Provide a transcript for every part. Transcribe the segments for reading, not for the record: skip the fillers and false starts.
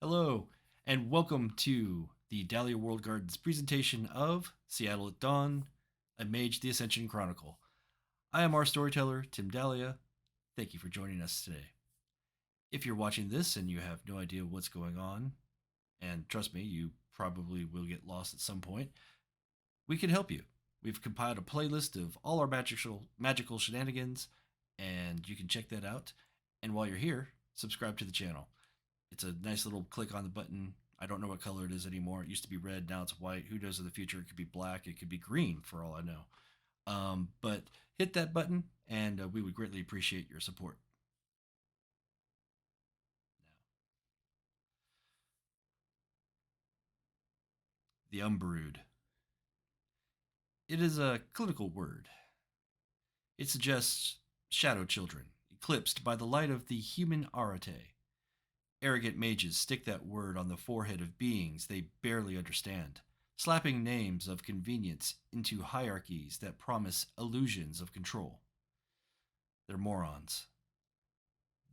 Hello, and welcome to the Dahlia World Garden's presentation of Seattle at Dawn, a Mage the Ascension Chronicle. I am our storyteller, Tim Dahlia. Thank you for joining us today. If you're watching this and you have no idea what's going on, and trust me, you probably will get lost at some point, we can help you. We've compiled a playlist of all our magical shenanigans, and you can check that out. And while you're here, subscribe to the channel. It's a nice little click on the button. I don't know what color it is anymore. It used to be red, now it's white. Who knows in the future? It could be black, it could be green for all I know. But hit that button, and we would greatly appreciate your support. The Unbrewed. It is a clinical word. It suggests shadow children, eclipsed by the light of the human arete. Arrogant mages stick that word on the forehead of beings they barely understand, slapping names of convenience into hierarchies that promise illusions of control. They're morons.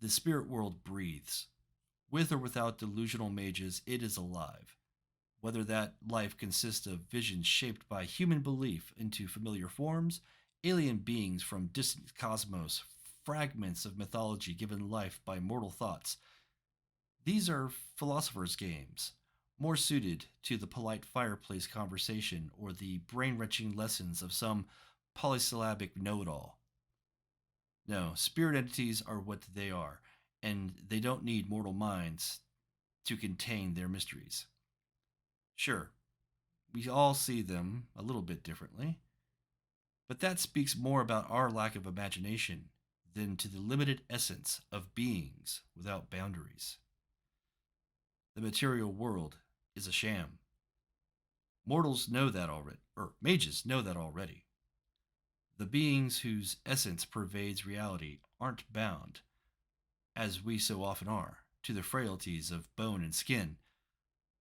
The spirit world breathes. With or without delusional mages, it is alive. Whether that life consists of visions shaped by human belief into familiar forms, alien beings from distant cosmos, fragments of mythology given life by mortal thoughts, these are philosophers' games, more suited to the polite fireplace conversation or the brain wrenching lessons of some polysyllabic know it all. No, spirit entities are what they are, and they don't need mortal minds to contain their mysteries. Sure, we all see them a little bit differently, but that speaks more about our lack of imagination than to the limited essence of beings without boundaries. The material world is a sham. Mortals know that already, or mages know that already. The beings whose essence pervades reality aren't bound, as we so often are, to the frailties of bone and skin,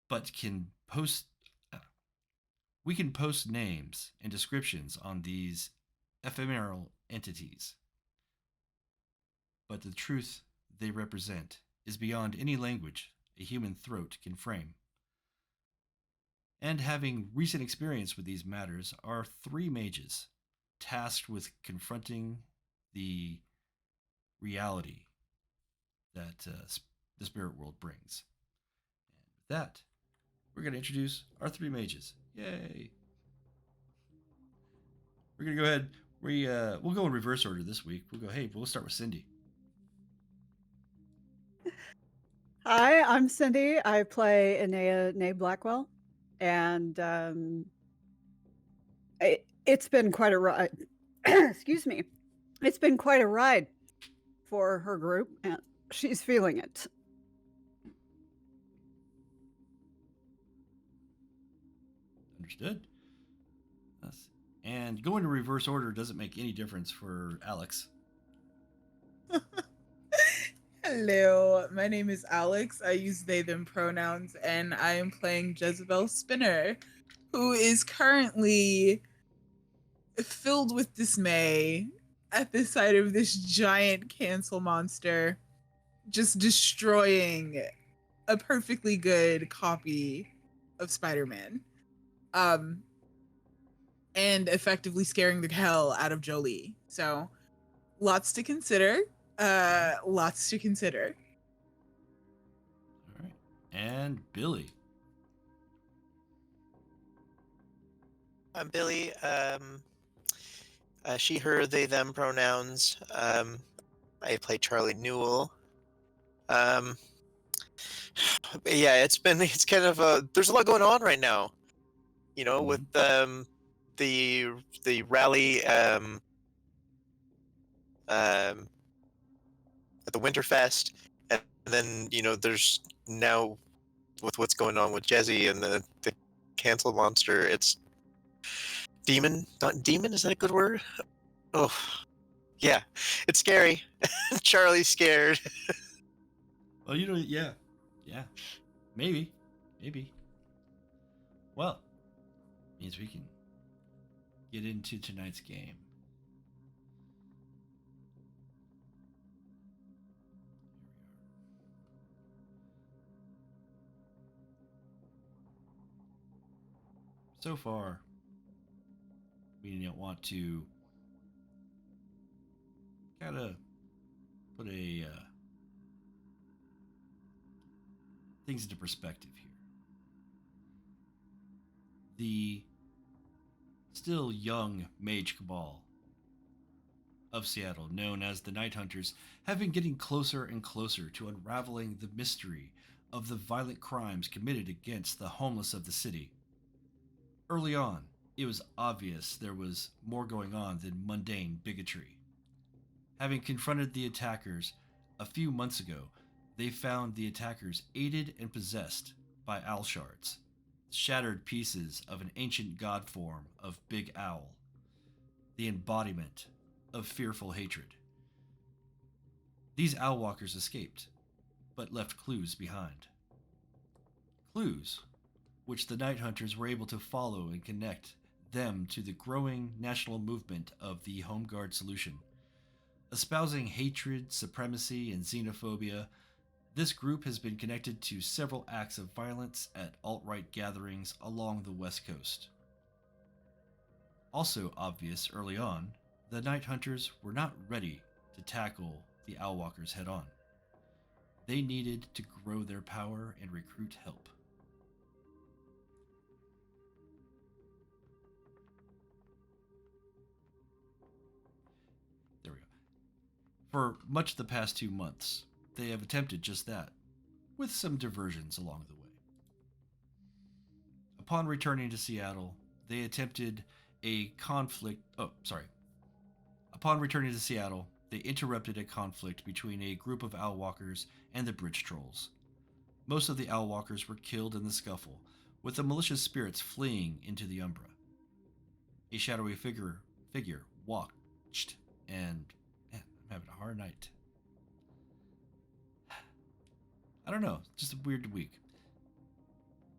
but we can post names and descriptions on these ephemeral entities. But the truth they represent is beyond any language a human throat can frame. And having recent experience with these matters are three mages tasked with confronting the reality that the spirit world brings. And with that, we're going to introduce our three mages. Yay! We're going to go ahead. We'll go in reverse order this week. We'll start with Cindy. Hi, I'm Cindy. I play Inea Blackwell, and it's been quite a ride. Excuse me. It's been quite a ride for her group, and she's feeling it. Understood. Yes. And going to reverse order doesn't make any difference for Alix. Hello, my name is Alix. I use they, them pronouns, and I am playing Jezebel Spinner, who is currently filled with dismay at the sight of this giant cancel monster just destroying a perfectly good copy of Spider-Man. And effectively scaring the hell out of Jolee. So, lots to consider. Lots to consider. All right. And Billie. I'm Billie. She, her, they, them pronouns. I play Charlie Newell. Yeah, it's kind of there's a lot going on right now. You know, with the rally at the Winterfest, and then there's now with what's going on with Jezzy and the cancel monster. It's demon, not demon. Is that a good word? Oh, yeah, it's scary. Charlie's scared. Well, yeah, maybe. Well, means we can get into tonight's game. So far, we don't want to kind of put a things into perspective here. The still young Mage Cabal of Seattle, known as the Night Hunters, have been getting closer and closer to unraveling the mystery of the violent crimes committed against the homeless of the city. Early on, it was obvious there was more going on than mundane bigotry. Having confronted the attackers a few months ago, they found the attackers aided and possessed by owl shards, shattered pieces of an ancient god form of Big Owl, the embodiment of fearful hatred. These owl walkers escaped, but left clues behind. Clues which the Night Hunters were able to follow and connect them to the growing national movement of the Home Guard Solution. Espousing hatred, supremacy, and xenophobia, this group has been connected to several acts of violence at alt-right gatherings along the West Coast. Also obvious early on, the Night Hunters were not ready to tackle the Owlwalkers head-on. They needed to grow their power and recruit help. There we go. For much of the past 2 months, they have attempted just that, with some diversions along the way. Upon returning to Seattle, they attempted a conflict. Upon returning to Seattle, they interrupted a conflict between a group of Owlwalkers and the Bridge Trolls. Most of the Owlwalkers were killed in the scuffle, with the malicious spirits fleeing into the Umbra. A shadowy figure watched, and man, I'm having a hard night. I don't know, just a weird week.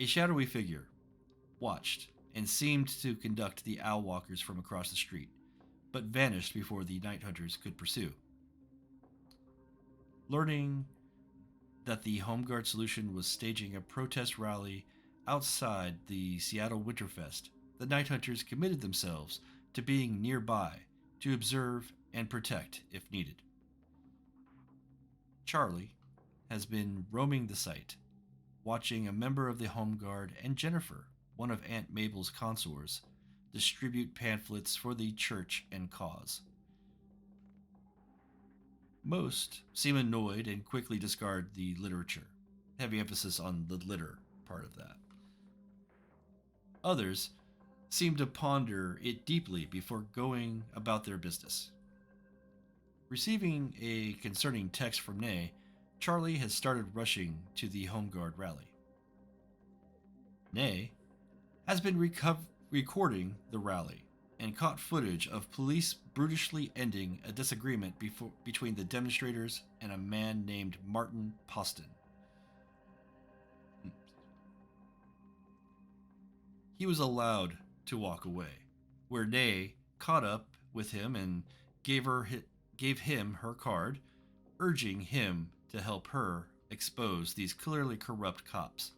A shadowy figure watched and seemed to conduct the Owlwalkers from across the street, but vanished before the Night Hunters could pursue. Learning that the Home Guard Solution was staging a protest rally outside the Seattle Winterfest, the Night Hunters committed themselves to being nearby to observe and protect if needed. Charlie has been roaming the site, watching a member of the Home Guard and Jennifer, one of Aunt Mabel's consorts, distribute pamphlets for the church and cause. Most seem annoyed and quickly discard the literature, heavy emphasis on the litter part of that. Others seem to ponder it deeply before going about their business. Receiving a concerning text from Nay, Charlie has started rushing to the Home Guard rally. Nay has been recording the rally and caught footage of police brutally ending a disagreement between the demonstrators and a man named Martin Poston. He was allowed to walk away, where Nay caught up with him and gave him her card, urging him to help her expose these clearly corrupt cops.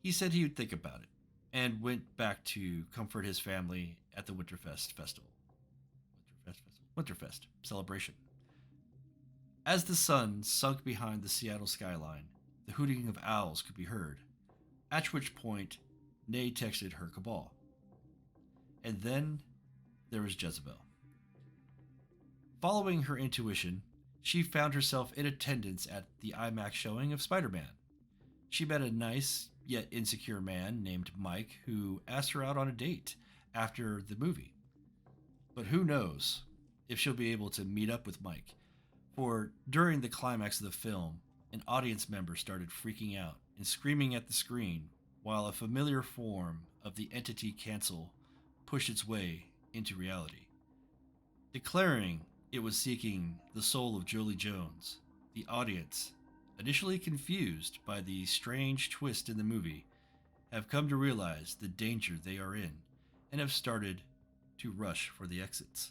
He said he would think about it, and went back to comfort his family at the Winterfest celebration. As the sun sunk behind the Seattle skyline, the hooting of owls could be heard, at which point Nay texted her cabal. And then there was Jezebel. Following her intuition, she found herself in attendance at the IMAX showing of Spider-Man. She met a nice yet insecure man named Mike who asked her out on a date after the movie. But who knows if she'll be able to meet up with Mike, for during the climax of the film, an audience member started freaking out and screaming at the screen while a familiar form of the entity Cancel pushed its way into reality. Declaring it was seeking the soul of Jolee Jones, the audience, initially confused by the strange twist in the movie, have come to realize the danger they are in and have started to rush for the exits.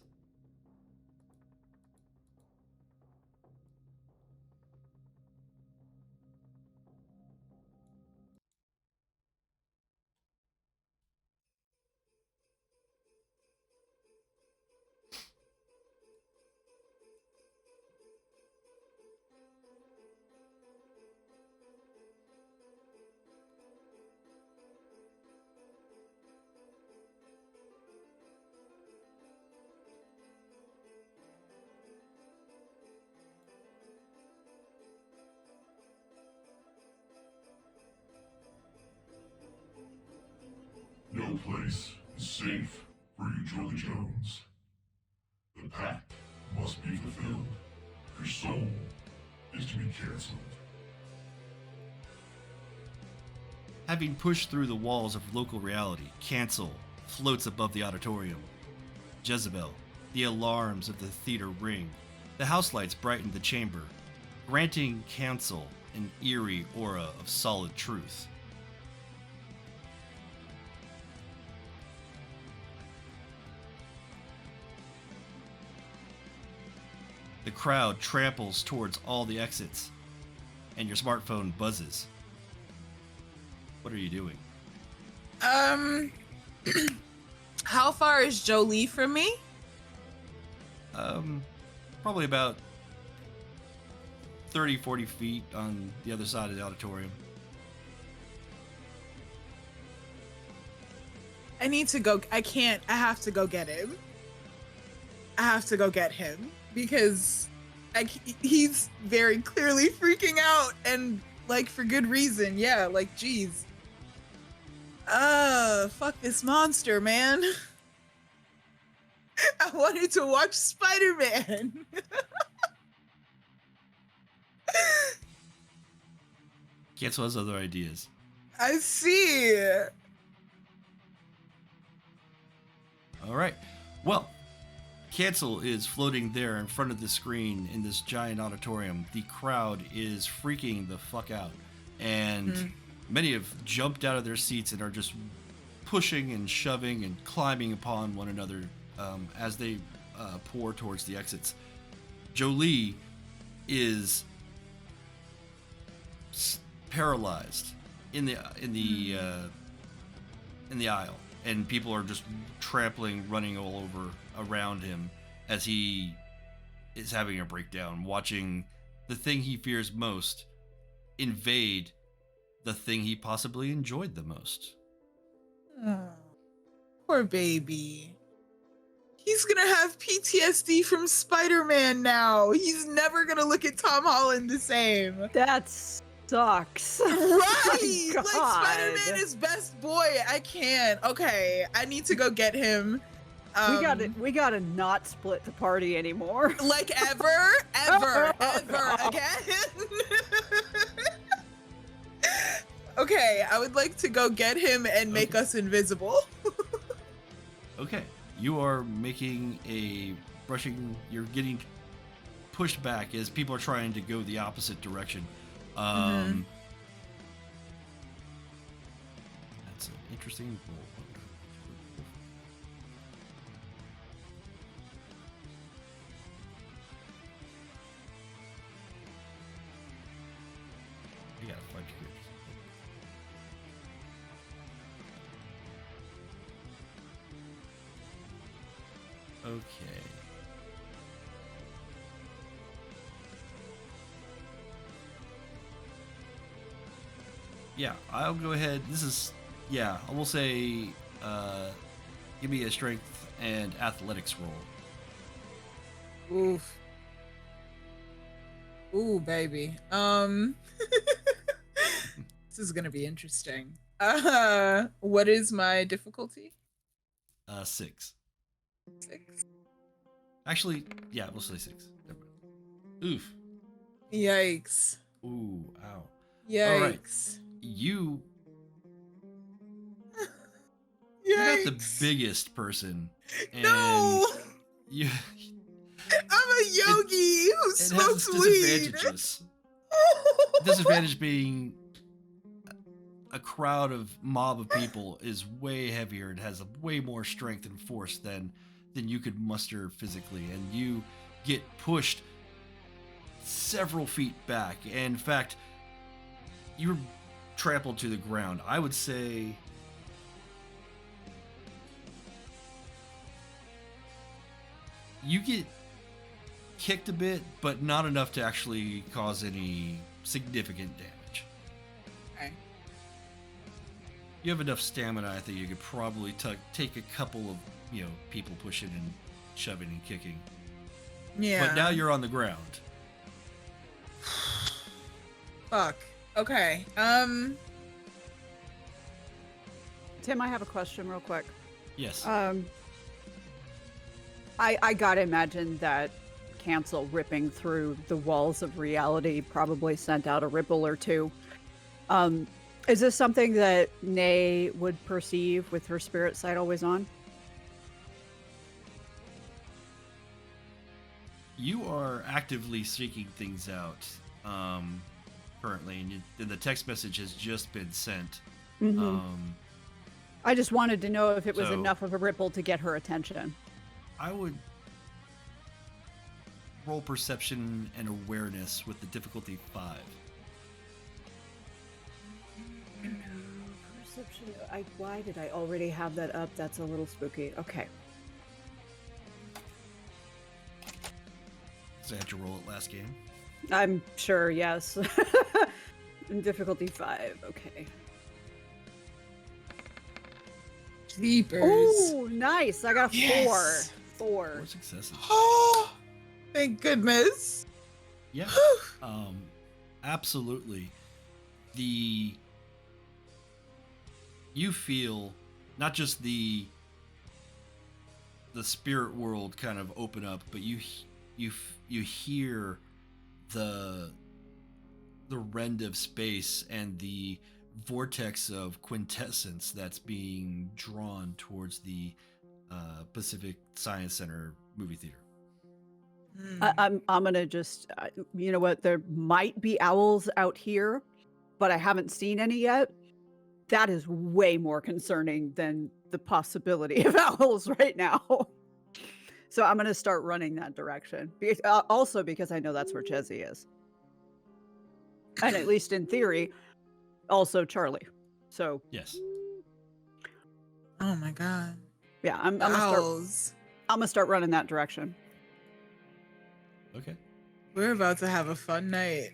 No place is safe for you, Jolee Jones. The pact must be fulfilled. Your soul is to be cancelled. Having pushed through the walls of local reality, Cancel floats above the auditorium. Jezebel, the alarms of the theater ring. The house lights brighten the chamber, granting Cancel an eerie aura of solid truth. The crowd tramples towards all the exits, and your smartphone buzzes. What are you doing? How far is Jolee from me? Probably about 30, 40 feet on the other side of the auditorium. I need to go. I can't. I have to go get him. I have to go get him because he's very clearly freaking out, and like for good reason. Yeah, like geez. Fuck this monster, man. I wanted to watch Spider-Man. Cancel has other ideas. I see. All right. Well, Cancel is floating there in front of the screen in this giant auditorium. The crowd is freaking the fuck out. And many have jumped out of their seats and are just pushing and shoving and climbing upon one another as they pour towards the exits. Jolee is paralyzed in the aisle, and people are just trampling, running all over around him as he is having a breakdown, watching the thing he fears most invade the thing he possibly enjoyed the most. Oh, poor baby. He's gonna have PTSD from Spider-Man now. He's never gonna look at Tom Holland the same. That sucks. Right! Oh my Like, God. Spider-Man is best boy. I can't. Okay, I need to go get him. We gotta not split the party anymore. Like, ever again? Okay, I would like to go get him and make us invisible. Okay, you are making you're getting pushed back as people are trying to go the opposite direction. That's an interesting roll. You gotta find your groups. Okay. Yeah, I'll go ahead. I will say, give me a strength and athletics roll. Oof. Ooh, baby. This is gonna be interesting. What is my difficulty? 6. 6. Actually, yeah, we'll say 6. Oof. Yikes. Ooh, ow. Yikes. All right. You're not the biggest person. And No! you I'm a yogi who it has smokes its weed. disadvantages. Disadvantage being a mob of people is way heavier and has way more strength and force than you could muster physically, and you get pushed several feet back. And in fact, you're trampled to the ground. I would say you get kicked a bit, but not enough to actually cause any significant damage. Okay. You have enough stamina, I think you could probably take a couple of, people pushing and shoving and kicking. Yeah. But now you're on the ground. Fuck. Okay. Tim, I have a question real quick. Yes. I gotta imagine that cancel ripping through the walls of reality probably sent out a ripple or two. Is this something that Nay would perceive with her spirit sight always on? You are actively seeking things out currently, and the text message has just been sent. I just wanted to know if it was So- enough of a ripple to get her attention. I would roll perception and awareness with the difficulty 5. Perception. Why did I already have that up? That's a little spooky. Okay. So I had to roll it last game. I'm sure, yes. Difficulty 5. Okay. Sleepers. Oh, nice. I got a Yes. 4. 4 successes. Oh, thank goodness. Yeah. Absolutely. You feel not just the spirit world kind of open up, but you hear the rend of space and the vortex of quintessence that's being drawn towards the Pacific Science Center movie theater. I'm gonna just, you know what? There might be owls out here, but I haven't seen any yet. That is way more concerning than the possibility of owls right now. So I'm gonna start running that direction. Also because I know that's where Jezzy is, and at least in theory, also Charlie. So Yes. Oh my god. yeah, I'm Owls. gonna start running that direction. Okay. We're about to have a fun night.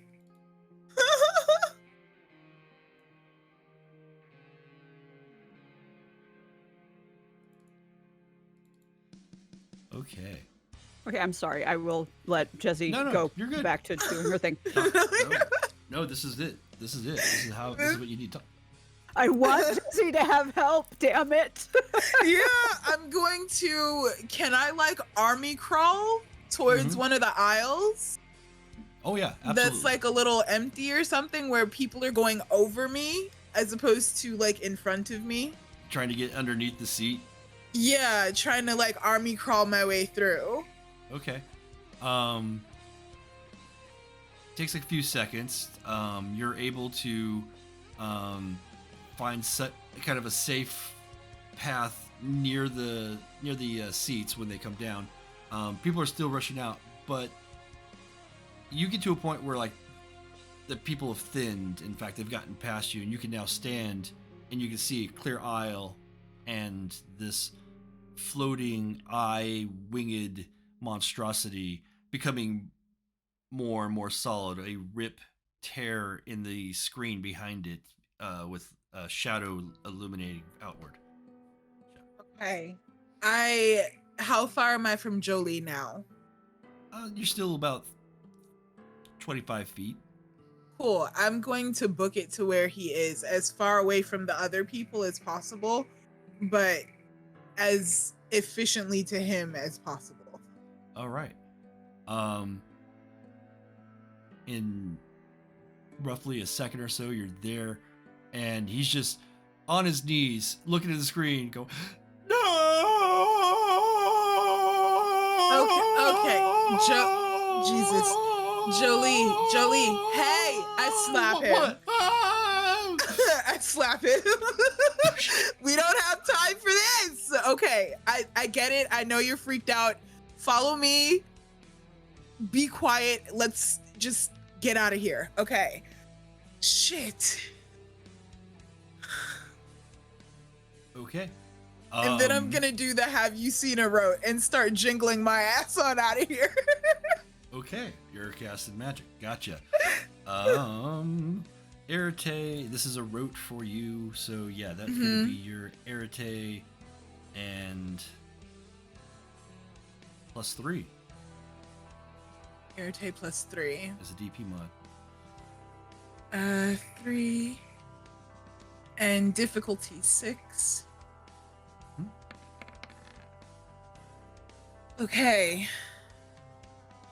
Okay. Okay, I'm sorry. I will let Jezzy No, go you're good. back to doing her thing. No, this is it. This is it. This is what you need to. I want Jezzy to have help. Damn it! Yeah, I'm going to. Can I like army crawl towards one of the aisles? Oh yeah, absolutely. That's like a little empty or something where people are going over me as opposed to like in front of me. Trying to get underneath the seat. Yeah, trying to like army crawl my way through. Okay. Takes a few seconds. You're able to find kind of a safe path near the seats when they come down. People are still rushing out, but you get to a point where like the people have thinned. In fact, they've gotten past you, and you can now stand and you can see a clear aisle and this floating eye-winged monstrosity becoming more and more solid, a rip tear in the screen behind it with a shadow illuminating outward. Okay. How far am I from Jolee now? You're still about 25 feet. Cool. I'm going to book it to where he is, as far away from the other people as possible, but as efficiently to him as possible. All right. In roughly a second or so, you're there, and he's just on his knees, looking at the screen, go, "No!" Okay. Jesus. Jolee, hey! I slap him. What? I slap him. We don't have time for this. Okay, I get it. I know you're freaked out. Follow me. Be quiet. Let's just get out of here. Okay. Shit. Okay. And then I'm gonna do the "Have you seen a rote" and start jingling my ass on out of here. Okay, you're casting magic. Gotcha. Arete, this is a rote for you, so yeah, that's gonna be your Arete and +3 Arete +3. as a DP mod. 3 And difficulty 6. Hmm? Okay.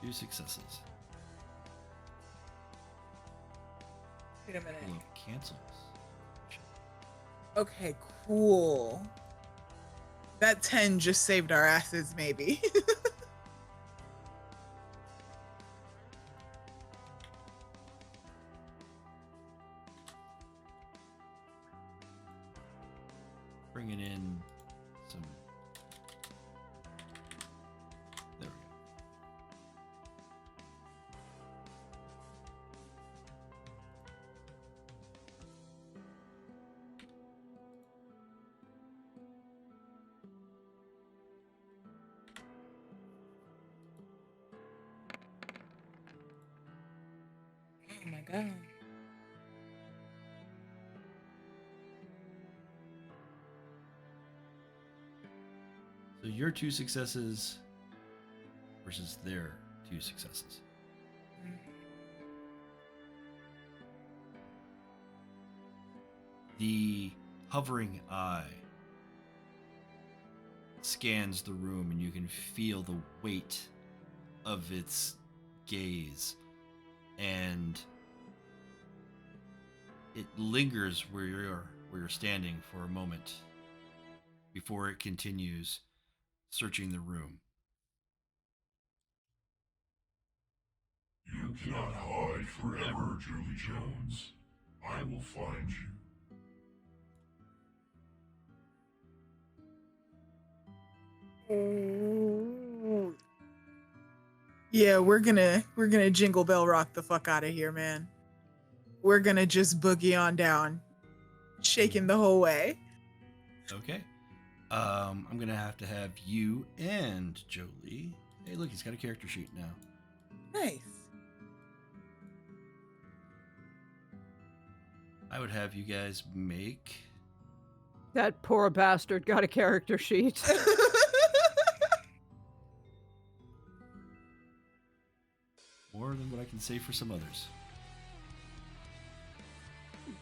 2 successes. Wait a minute. Hello, cancels. Okay, cool. That 10 just saved our asses, maybe. Bringing in some. There we go. Oh my god. So your 2 successes versus their 2 successes. The hovering eye scans the room and you can feel the weight of its gaze, and it lingers where you're standing for a moment before it continues searching the room. You cannot hide forever, Jolee Jones. I will find you. Yeah, we're gonna jingle bell rock the fuck out of here, man. We're gonna just boogie on down, shaking the whole way. Okay. I'm gonna have to have you and Jolee. Hey, look, he's got a character sheet now. Nice. I would have you guys make. That poor bastard got a character sheet. More than what I can say for some others.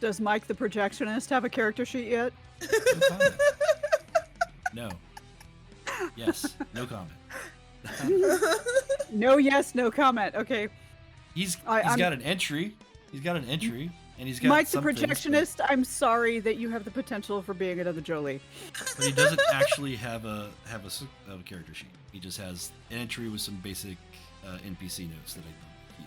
Does Mike the projectionist have a character sheet yet? No comment. No. Yes. No comment. No, yes, no comment. Okay. He's I'm- got an entry. He's got an entry, and he's got Mike the some things, projectionist, I'm sorry that you have the potential for being another Jolee. but he doesn't actually have a character sheet. He just has an entry with some basic NPC notes that I don't keep.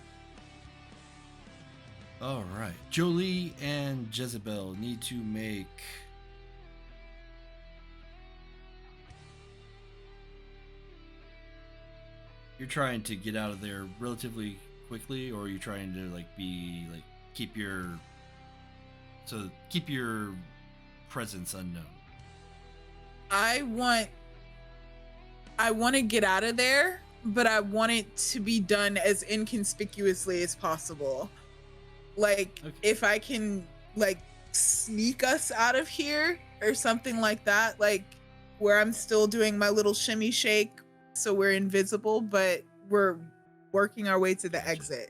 All right, Jolee and Jezebel need to make. You're trying to get out of there relatively quickly, or are you trying to keep your presence unknown? I want to get out of there, but I want it to be done as inconspicuously as possible. Like, Okay. if I can, like, sneak us out of here or something like that, like, where I'm still doing my little shimmy shake so we're invisible, but we're working our way to the Gotcha. exit.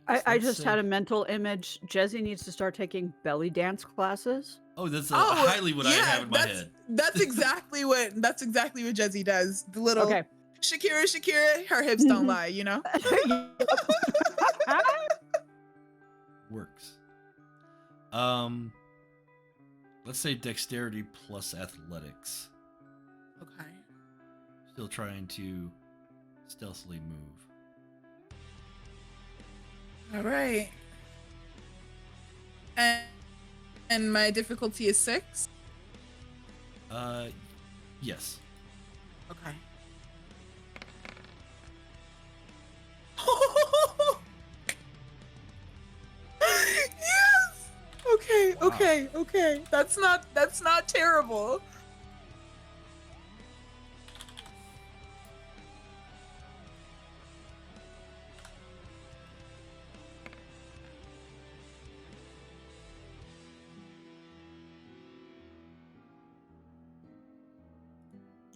I just had a mental image. Jezzy needs to start taking belly dance classes. Oh, that's highly what I have in my head. That's exactly what Jezzy does. The little Okay. Shakira, her hips don't lie, you know? Works. Let's say dexterity plus athletics. Okay. Still trying to stealthily move. All right. And my difficulty is 6? Yes. Okay. Yes. Okay, Wow. okay. That's not terrible.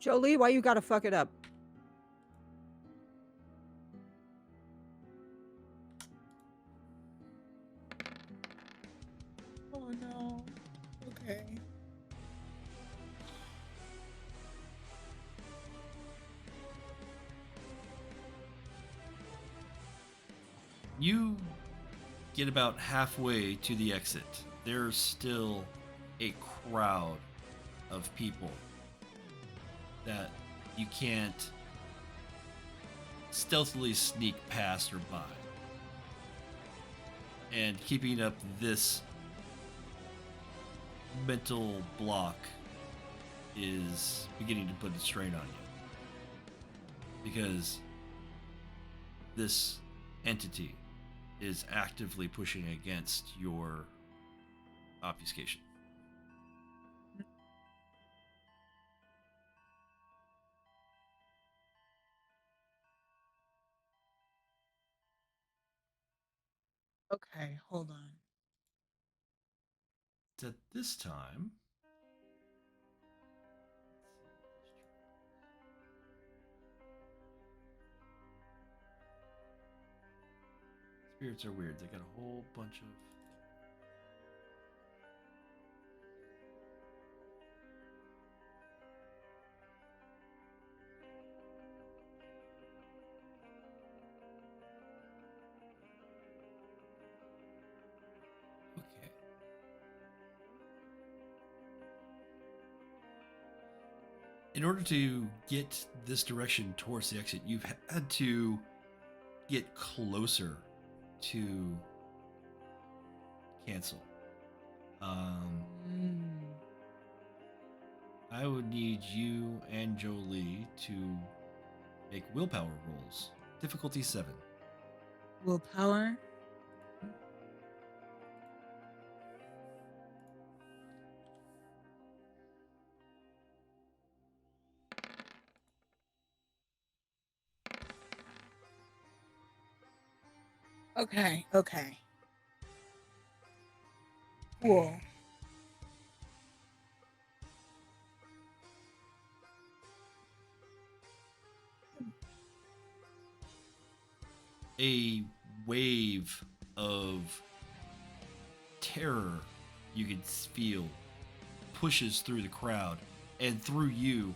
Jolee, why you gotta fuck it up? Oh no. Okay. You get about halfway to the exit. There's still a crowd of people that you can't stealthily sneak past or by. And keeping up this mental block is beginning to put a strain on you. Because this entity is actively pushing against your obfuscation. Okay, hold on. It's at this time. Spirits are weird. They got a whole bunch of. Okay. In order to get this direction towards the exit, you've had to get closer to cancel. I would need you and Jolee to make willpower rolls. Difficulty 7. Willpower. Okay, okay. Cool. A wave of terror you can feel pushes through the crowd and through you,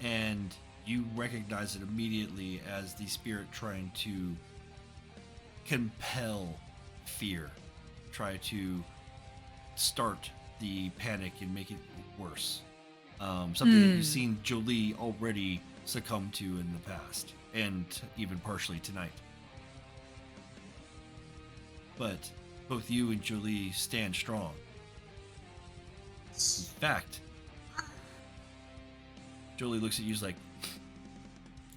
and you recognize it immediately as the spirit trying to compel fear, try to start the panic and make it worse. Something that you've seen Jolee already succumb to in the past, and even partially tonight. But both you and Jolee stand strong. In fact, Jolee looks at you like,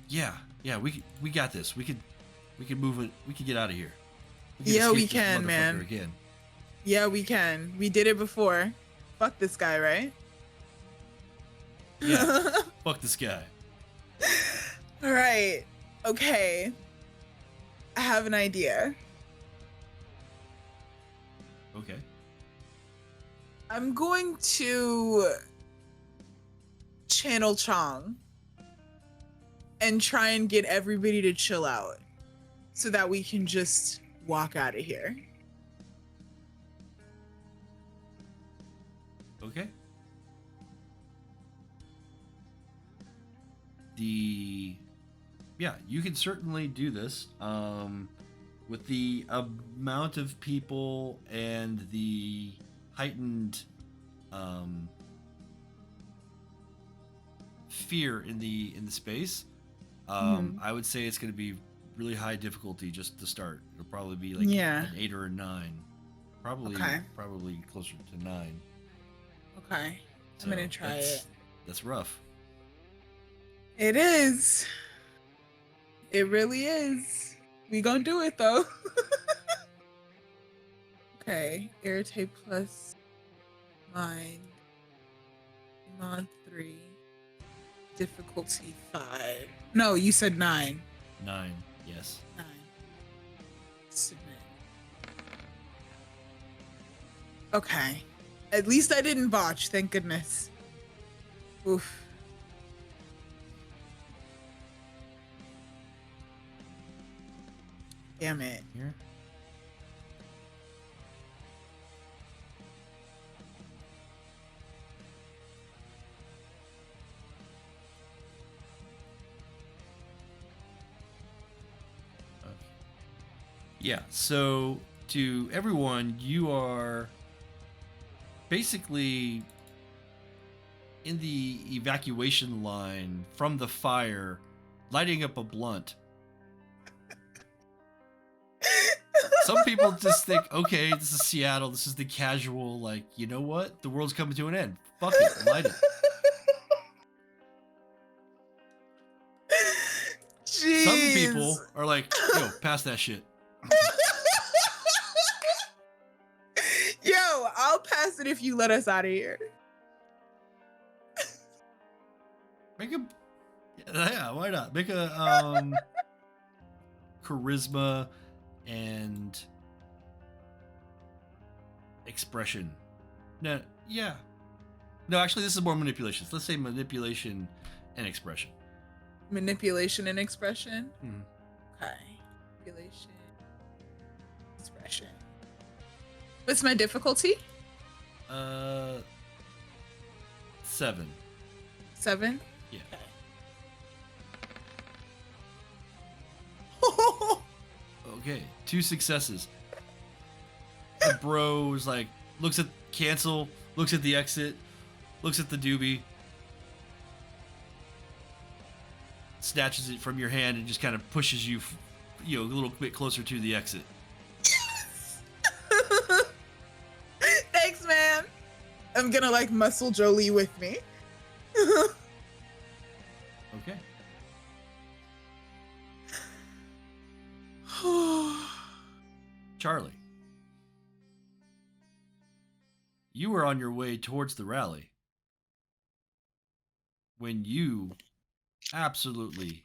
yeah, we got this. We could move it. We could get out of here. Yeah, we escape this can, motherfucker man. Again. Yeah, we can. We did it before. Fuck this guy, right? Yeah. Fuck this guy. All right. Okay. I have an idea. Okay. I'm going to channel Chong and try and get everybody to chill out so that we can just walk out of here. Okay. Yeah, you can certainly do this. With the amount of people and the heightened fear in the space, I would say it's going to be really high difficulty just to start. It'll probably be like an 8 or a 9, probably closer to 9. Okay, I'm gonna try it. That's rough. It is. It really is. We gonna do it though. Okay, irritate plus mind. Mod 3. Difficulty 5. No, you said 9. 9, yes. 9. Submit. Okay. At least I didn't botch, thank goodness. Oof. Damn it. Here. Yeah, so to everyone, you are basically in the evacuation line from the fire, lighting up a blunt. Some people just think, okay, this is Seattle, this is the casual, like, you know what? The world's coming to an end. Fuck it, light it. Jeez. Some people are like, yo, pass that shit. Yo, I'll pass it if you let us out of here. Make a, yeah, why not? Make a charisma and expression. No, yeah. No, actually, this is more manipulation. Let's say manipulation and expression. Manipulation and expression. Mhm. Okay. Manipulation, expression. What's my difficulty? 7. 7. Yeah. Okay, 2 successes. The bro is like, looks at cancel, looks at the exit, looks at the doobie, snatches it from your hand and just kind of pushes you, a little bit closer to the exit. Thanks, man. I'm gonna like muscle Jolee with me. Okay. Charlie, you were on your way towards the rally when you absolutely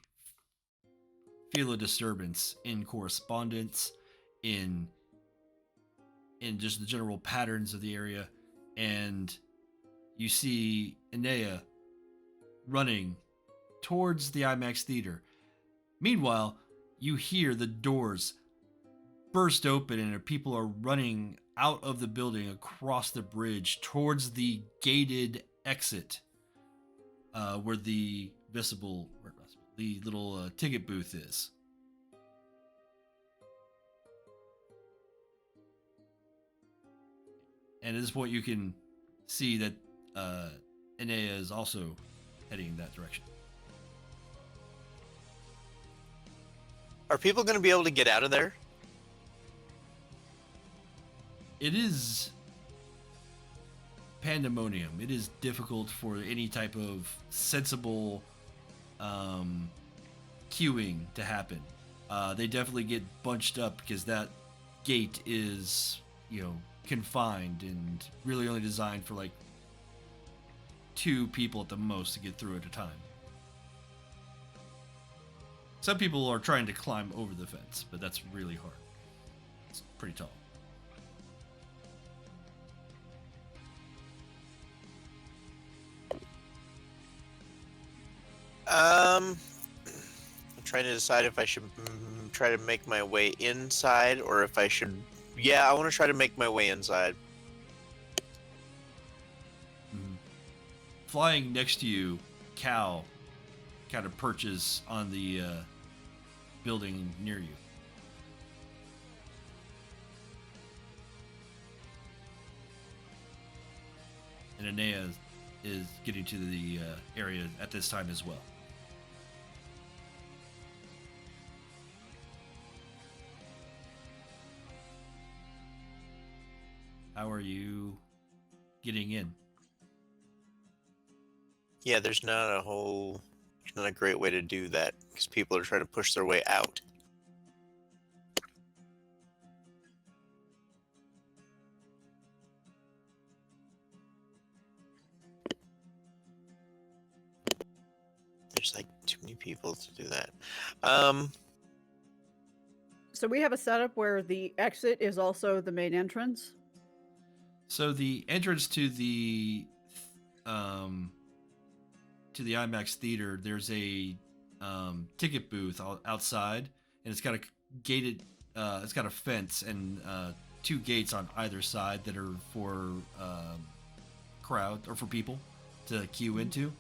feel a disturbance in correspondence, in just the general patterns of the area, and you see Inea running towards the IMAX theater. Meanwhile, you hear the doors burst open and people are running out of the building across the bridge towards the gated exit, where the the little ticket booth is. And at this point, you can see that Inea is also heading in that direction. Are people going to be able to get out of there? It is pandemonium. It is difficult for any type of sensible queuing to happen. They definitely get bunched up because that gate is, confined and really only designed for like 2 people at the most to get through at a time. Some people are trying to climb over the fence, but that's really hard. It's pretty tall. I'm trying to decide if I should try to make my way inside or if I should. Yeah, I want to try to make my way inside. Flying next to you, Cal kind of perches on the building near you. And Inea is getting to the area at this time as well. How are you getting in? Yeah, there's not a great way to do that because people are trying to push their way out. There's like too many people to do that. So we have a setup where the exit is also the main entrance. So the entrance to the IMAX theater, there's a ticket booth outside, and it's got a gated, it's got a fence and 2 gates on either side that are for crowd or for people to queue into.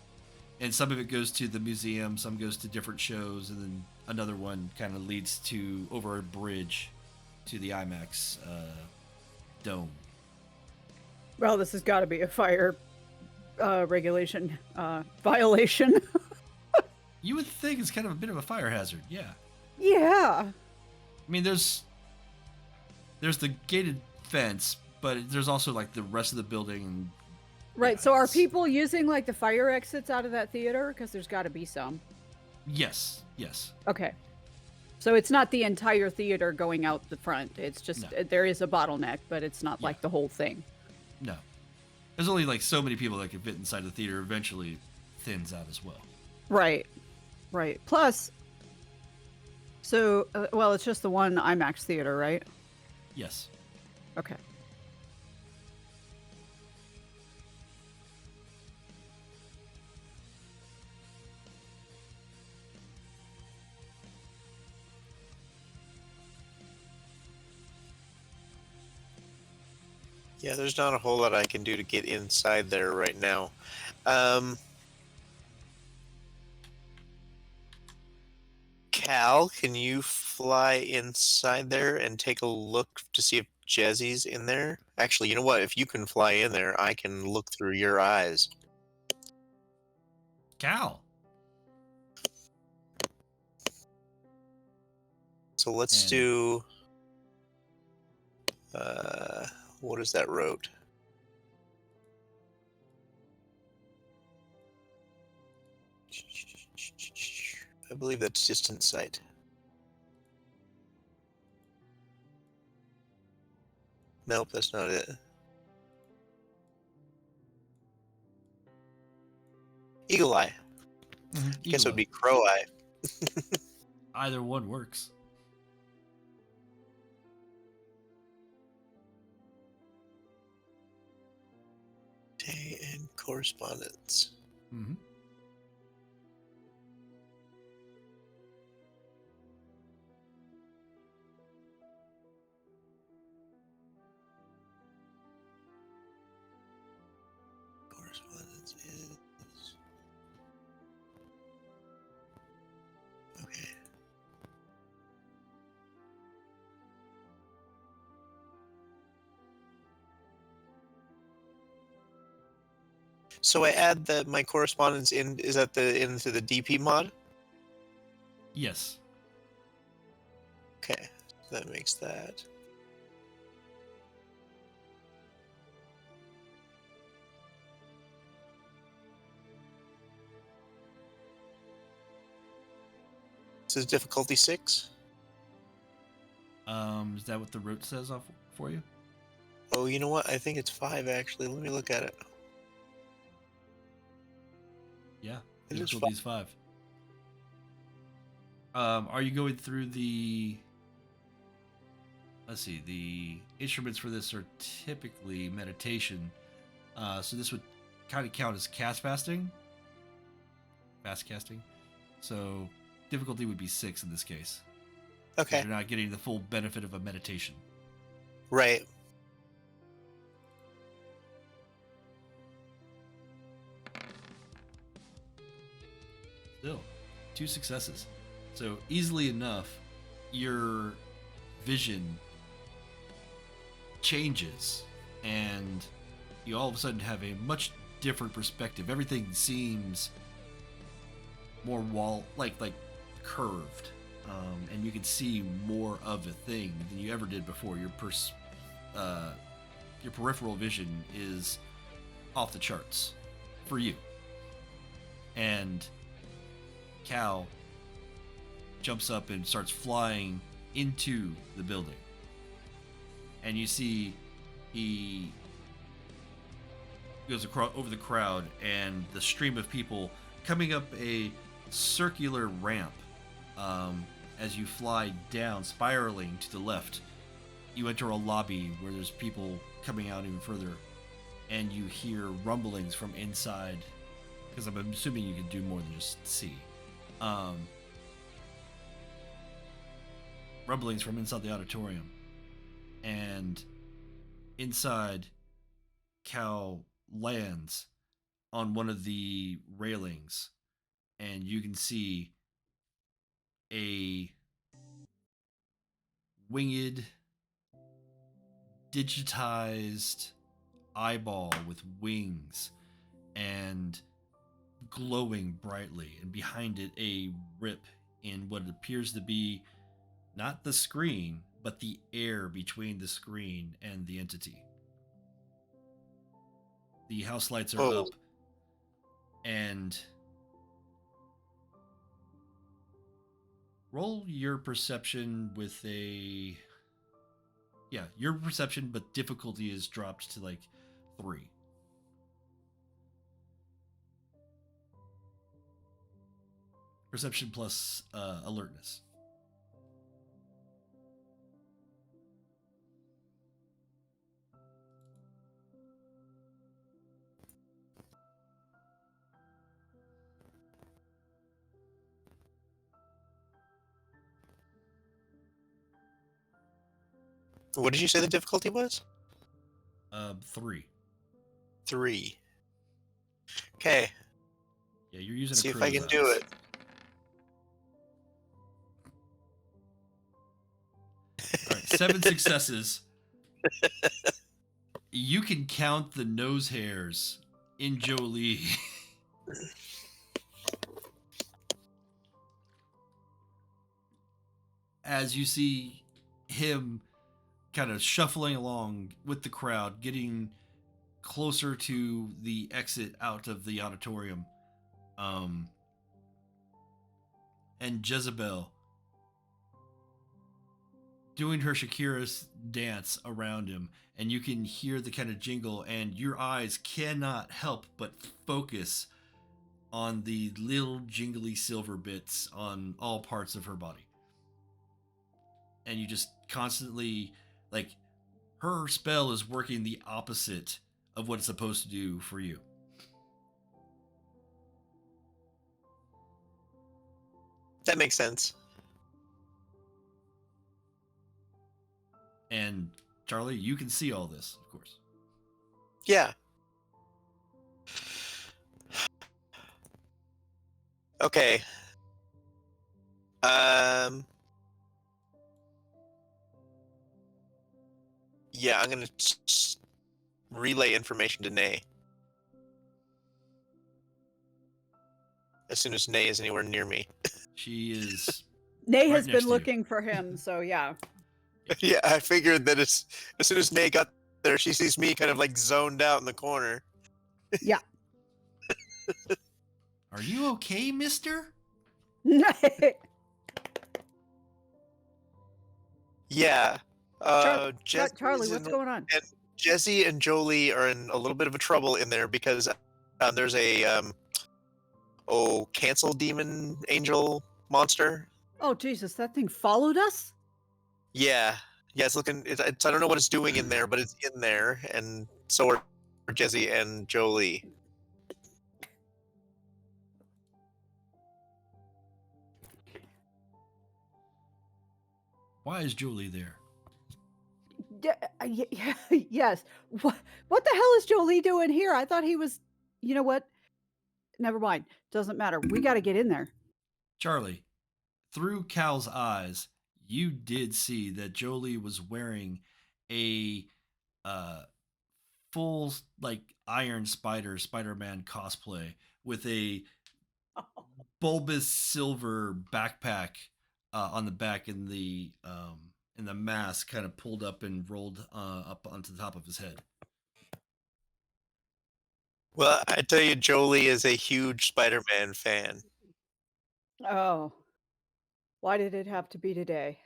And some of it goes to the museum, some goes to different shows, and then another one kind of leads to over a bridge to the IMAX dome. Well, this has got to be a fire regulation violation. You would think it's kind of a bit of a fire hazard, yeah. Yeah. I mean, there's the gated fence, but there's also like the rest of the building. And, Right. yeah, So are it's- people using like the fire exits out of that theater? Because there's got to be some. Yes. Okay. So it's not the entire theater going out the front. It's just No. there is a bottleneck, but it's not like Yeah. the whole thing. No. There's only like so many people that can fit inside the theater. Eventually, thins out as well. Right. Plus, so well, it's just the one IMAX theater, right? Yes. Okay. Yeah, there's not a whole lot I can do to get inside there right now. Cal, can you fly inside there and take a look to see if Jezzy's in there? Actually, you know what? If you can fly in there, I can look through your eyes. Cal. So let's And- do... what is that road? I believe that's distant sight. Nope, that's not it. Eagle Eye. Guess it would be Crow Eye. Either one works. Day and correspondence. Mm-hmm. Correspondence is... Okay. So I add my correspondence in. Is that into the DP mod? Yes. Okay, that makes that. This is difficulty 6. Is that what the route says off for you? Oh, you know what? I think it's 5 actually. Let me look at it. Yeah. It is Difficulty's 5. Are you going through the... Let's see. The instruments for this are typically meditation. So this would kind of count as cast fasting. Fast casting. So difficulty would be 6 in this case. Okay, You're not getting the full benefit of a meditation. right. Still, 2 successes. So easily enough, your vision changes, and you all of a sudden have a much different perspective. Everything seems more like curved, and you can see more of a thing than you ever did before. Your peripheral vision is off the charts for you, and Cal jumps up and starts flying into the building. And you see he goes across over the crowd and the stream of people coming up a circular ramp. As you fly down, spiraling to the left, you enter a lobby where there's people coming out even further, and you hear rumblings from inside, because I'm assuming you can do more than just see. Rumblings from inside the auditorium, and inside, Cal lands on one of the railings, and you can see a winged digitized eyeball with wings and glowing brightly, and behind it a rip in what appears to be not the screen, but the air between the screen and the entity. The house lights are up, and roll your perception with a... Yeah, your perception, but difficulty is dropped to like 3. Perception plus alertness. What did you say the difficulty was? 3. 3. Okay. Yeah, you're using See a if I crow's can do eyes. it. All right, 7 successes. You can count the nose hairs in Jolee. As you see him kind of shuffling along with the crowd, getting closer to the exit out of the auditorium. And Jezebel doing her Shakira's dance around him, and you can hear the kind of jingle, and your eyes cannot help but focus on the little jingly silver bits on all parts of her body. And you just constantly, like, her spell is working the opposite of what it's supposed to do for you. That makes sense. And Charlie, you can see all this, of course. Yeah. Okay. Yeah, I'm gonna relay information to Nay. As soon as Nay is anywhere near me. She is... Nay Right has next been to you. looking for him, so yeah. Yeah, I figured that as soon as Nay got there, she sees me kind of like zoned out in the corner. Yeah. Are you okay, mister? Yeah. Charlie, what's going on? Jesse and Jolee are in a little bit of a trouble in there because there's a cancel demon angel monster. Oh, Jesus, that thing followed us? Yeah. Yeah, it's looking. It's, I don't know what it's doing in there, but it's in there, and so are Jesse and Jolee. Why is Jolee there? Yes. What the hell is Jolee doing here? I thought he was, you know what? Never mind. Doesn't matter. We got to get in there. Charlie, through Cal's eyes, you did see that Jolee was wearing a full, like, Iron Spider-Man cosplay with a bulbous silver backpack on the back, and the mask kind of pulled up and rolled up onto the top of his head. Well, I tell you, Jolee is a huge Spider-Man fan. Oh. Why did it have to be today?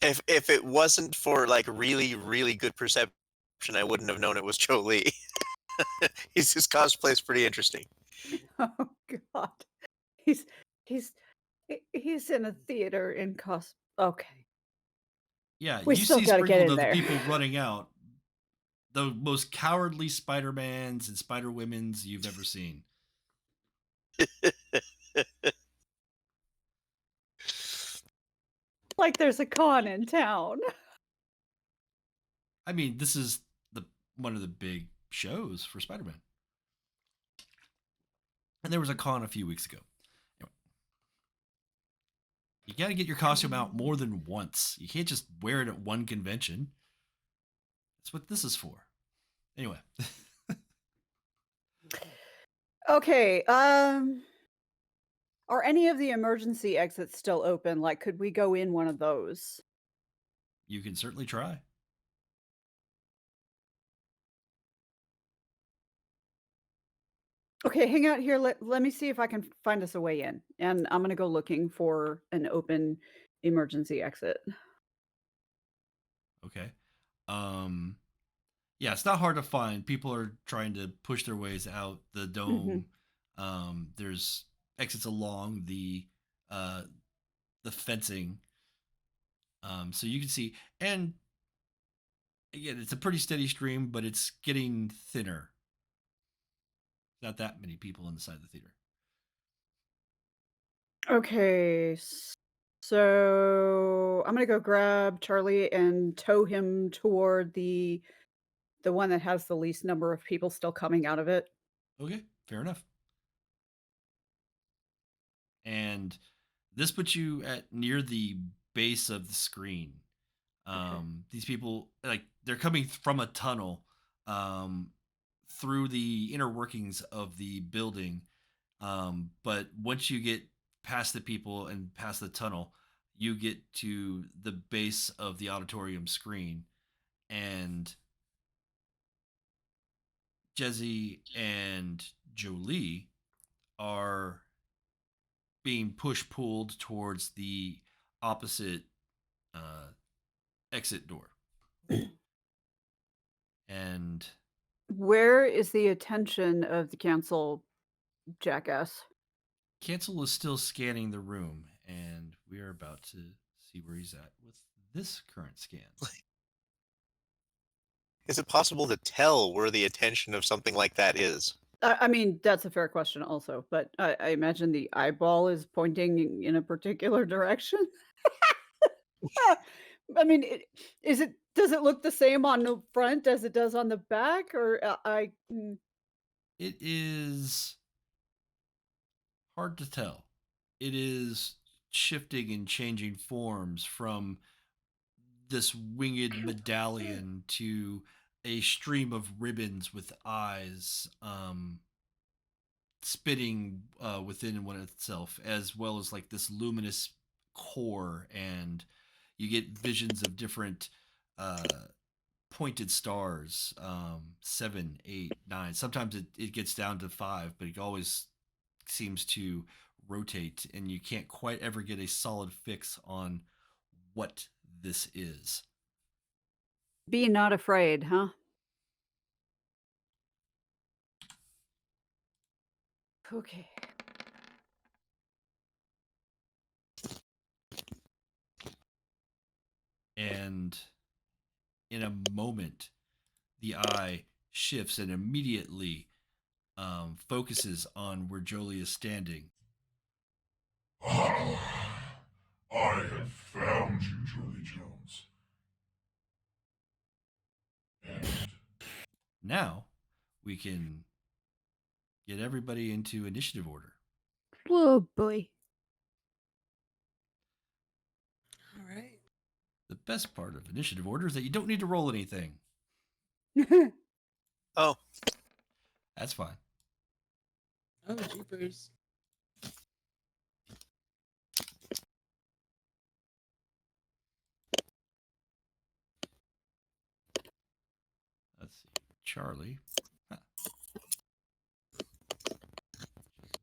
If it wasn't for like really, really good perception, I wouldn't have known it was Jolee. His cosplay is pretty interesting. Oh God. He's in a theater in Okay. Yeah, We you still see gotta get sprinkled in of the there. people running out. The most cowardly Spider-Mans and Spider-Womens you've ever seen. Like there's a con in town. I mean, this is one of the big shows for Spider-Man. And there was a con a few weeks ago. Anyway, you got to get your costume out more than once. You can't just wear it at one convention. That's what this is for. Anyway. Okay. Are any of the emergency exits still open? Like, could we go in one of those? You can certainly try. Okay, hang out here. Let me see if I can find us a way in. And I'm going to go looking for an open emergency exit. Okay. Yeah, it's not hard to find. People are trying to push their ways out the dome. There's exits along the fencing. So you can see, and again, it's a pretty steady stream, but it's getting thinner. Not that many people inside the theater. Okay, so I'm gonna go grab Charlie and tow him toward the one that has the least number of people still coming out of it. Okay, fair enough. And this puts you at near the base of the screen. These people, like, they're coming from a tunnel through the inner workings of the building. But once you get past the people and past the tunnel, you get to the base of the auditorium screen, and Jezzy and Jolee are being pulled towards the opposite exit door. And Where is the attention of the cancel jackass? Cancel is still scanning the room, and we are about to see where he's at with this current scan. Is it possible to tell where the attention of something like that is? I mean, that's a fair question also, but I imagine the eyeball is pointing in a particular direction. I mean, does it look the same on the front as it does on the back, or It is hard to tell. It is shifting and changing forms from this winged medallion to a stream of ribbons with eyes spitting within one itself, as well as like this luminous core, and you get visions of different uh, pointed stars, 7, 8, 9. Sometimes it gets down to 5, but it always seems to rotate, and you can't quite ever get a solid fix on what this is. be not afraid, huh? Okay. And in a moment, the eye shifts and immediately focuses on where Jolee is standing. Ah, I have found you, Jolee Jones. And Now we can get everybody into initiative order. Oh boy. All right. The best part of initiative order is that you don't need to roll anything. Oh, That's fine. Oh, jeepers. Let's see. Charlie. Huh.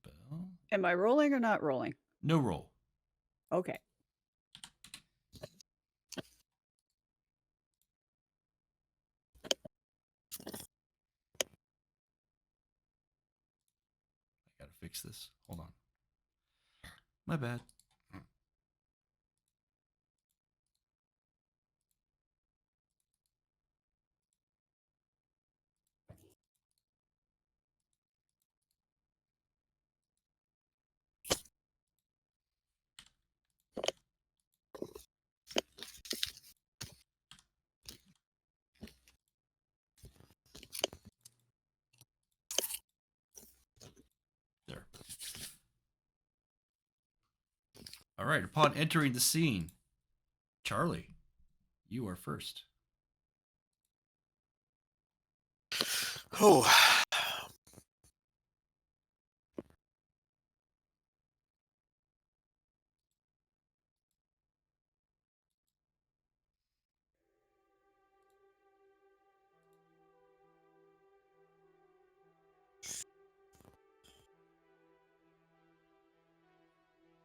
Jezebel. Am I rolling or not rolling? No roll. Okay. I gotta fix this. Hold on. My bad. There. All right. Upon entering the scene, Charlie, you are first. Oh.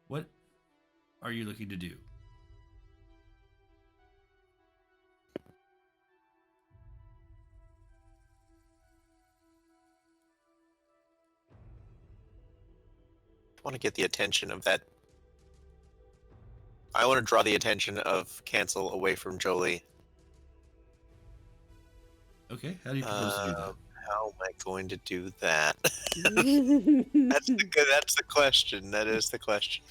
What are you looking to do? I want to get the attention of that. I want to draw the attention of Cancel away from Jolee. Okay, how do you propose to do that? How am I going to do that? That's the question. That is the question.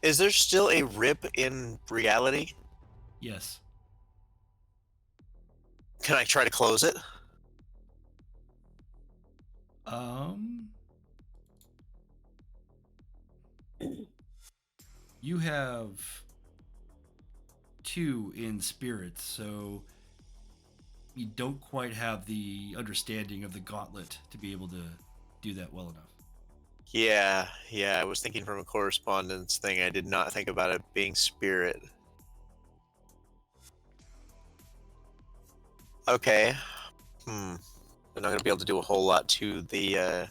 Is there still a rip in reality? Yes. Can I try to close it? You have 2 in spirit, so you don't quite have the understanding of the gauntlet to be able to do that well enough. Yeah. I was thinking from a correspondence thing. I did not think about it being spirit. Okay. They're not going to be able to do a whole lot to the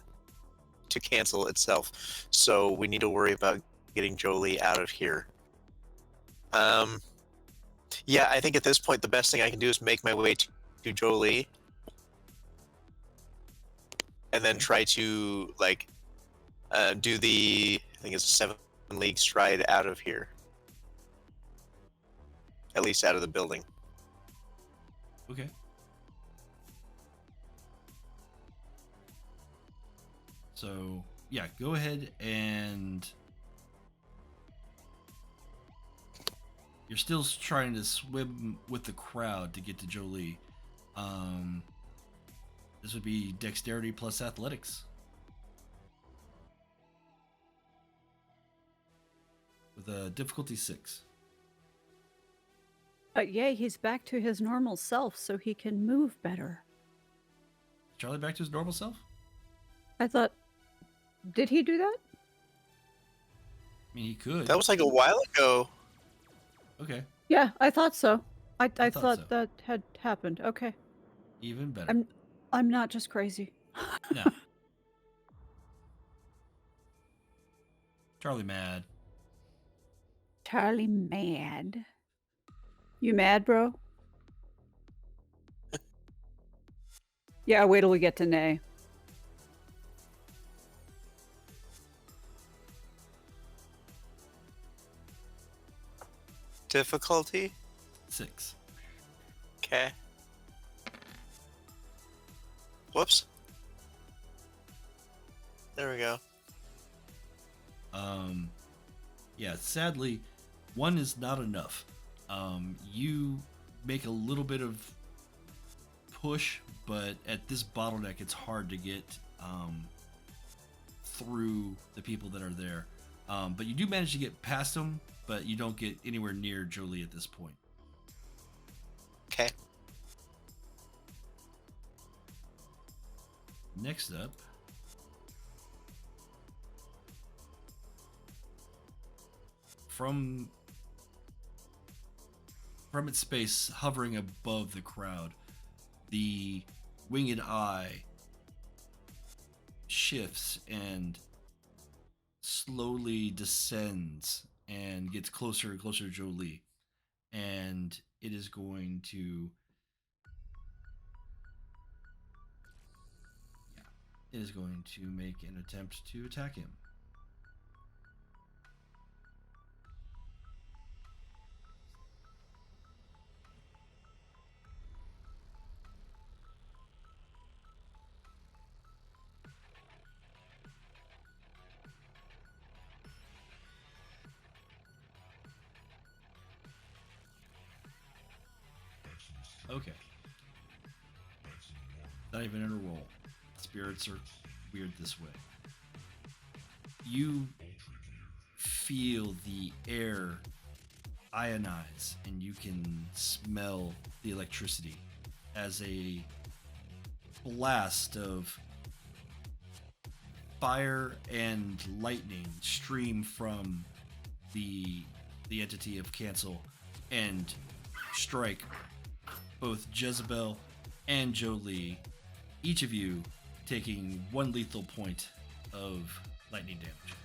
to Cancel itself, so we need to worry about getting Jolee out of here. Yeah, I think at this point the best thing I can do is make my way to Jolee, and then try to do the, I think it's a 7-league stride out of here, at least out of the building. Okay. So, yeah, go ahead and you're still trying to swim with the crowd to get to Jolee. This would be dexterity plus athletics. With a difficulty 6. Yay, he's back to his normal self so he can move better. Charlie back to his normal self? I thought, did he do that? I mean, he could. That was like a while ago. Okay. Yeah, I thought so. I thought thought so. that had happened. Okay. Even better. I'm not just crazy. No. Charlie mad. Charlie mad. You mad, bro? Yeah, wait till we get to Nay. Difficulty? 6. Okay. Whoops. There we go. Yeah, sadly, 1 is not enough. You make a little bit of push, but at this bottleneck, it's hard to get through the people that are there. But you do manage to get past them, but you don't get anywhere near Jolee at this point. Okay. Next up, from its space hovering above the crowd, the winged eye shifts and slowly descends and gets closer and closer to Jolee. And it is going to... Yeah, it is going to make an attempt to attack him. Okay. Not even in a roll. It's spirits are weird this way. You feel the air ionize, and you can smell the electricity as a blast of fire and lightning stream from the entity of Cancel and strike both Jezebel and Jolee, each of you taking 1 lethal point of lightning damage.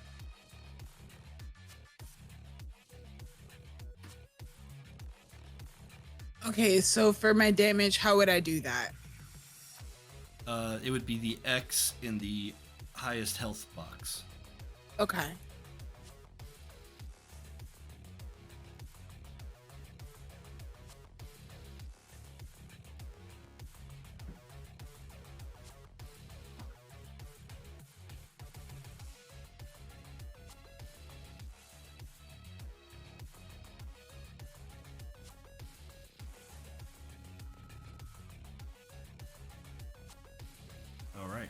Okay, so for my damage, how would I do that? It would be the X in the highest health box. Okay. All right.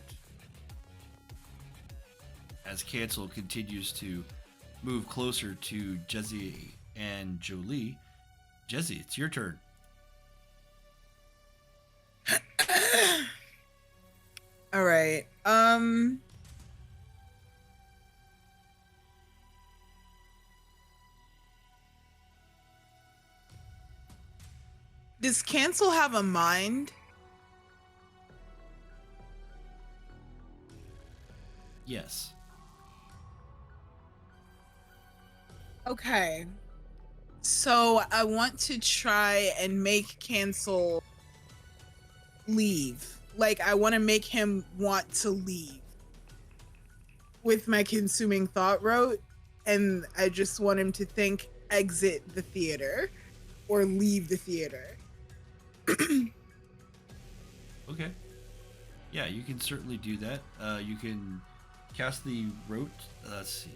As Cancel continues to move closer to Jezzy and Jolee, Jezzy, it's your turn. All right. Does Cancel have a mind? Yes. Okay. So I want to try and make Cancel leave. Like, I want to make him want to leave with my consuming thought rote, and I just want him to think exit the theater or leave the theater. Okay. Yeah, you can certainly do that. You can cast the rote. Let's see.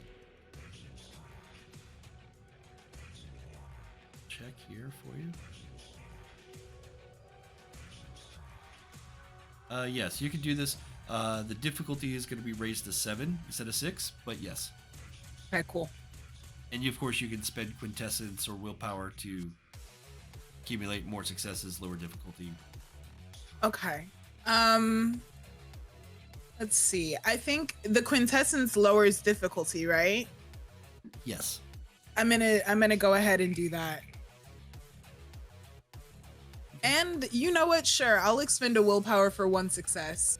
Check here for you. Yes, you can do this. The difficulty is going to be raised to 7 instead of 6, but yes. Okay, cool. And of course, you can spend quintessence or willpower to accumulate more successes, lower difficulty. Okay. Let's see. I think the quintessence lowers difficulty, right? Yes. I'm gonna go ahead and do that. And you know what? Sure, I'll expend a willpower for 1 success.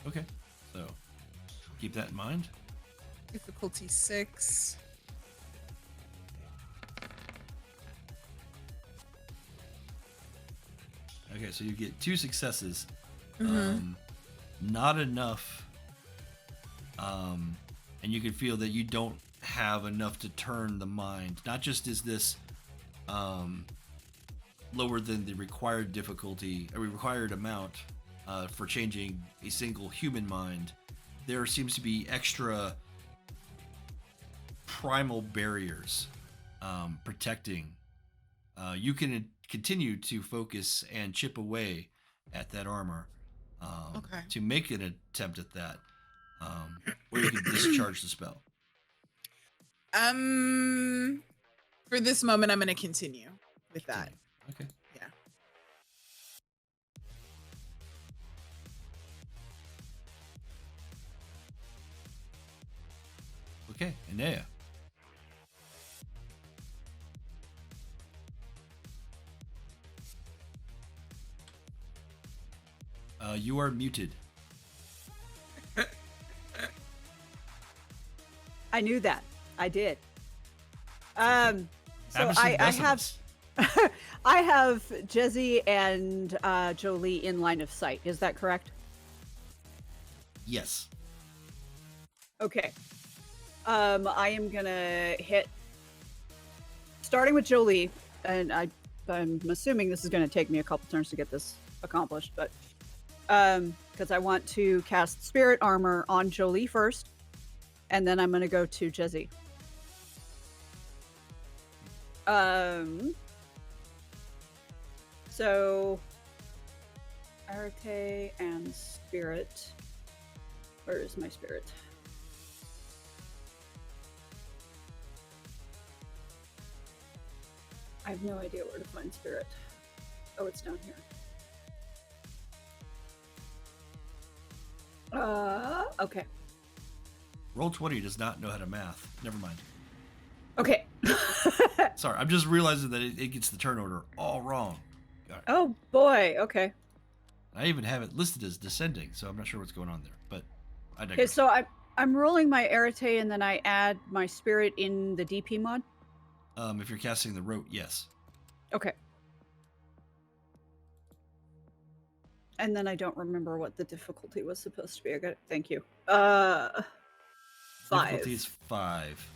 Okay. So keep that in mind. Difficulty 6. Okay, so you get 2 successes. Mm-hmm. Not enough. And you can feel that you don't have enough to turn the mind. Not just is this lower than the required difficulty, or required amount for changing a single human mind, there seems to be extra primal barriers protecting. You can continue to focus and chip away at that armor Okay. to make an attempt at that, or you can discharge the spell. For this moment, I'm gonna continue with that. Okay. Yeah. Okay, Inea. You are muted. I knew that. I did. So Happens to I the best of have us. I have Jezzy and Jolee in line of sight. Is that correct? Yes. Okay. I am gonna hit, starting with Jolee, and I'm assuming this is gonna take me a couple turns to get this accomplished, but because I want to cast Spirit Armor on Jolee first, and then I'm gonna go to Jezzy. So Arete and Spirit. Where is my spirit? I have no idea where to find spirit. Oh, it's down here. Okay. Roll20 does not know how to math. Never mind. Okay. Sorry, I'm just realizing that it gets the turn order all wrong. All right. Oh boy. Okay. I even have it listed as descending, so I'm not sure what's going on there. But I Okay. digress. So I'm rolling my arete and then I add my spirit in the DP mod. If you're casting the rote, yes. Okay. And then I don't remember what the difficulty was supposed to be. I got it. Thank you. 5. Difficulty is 5.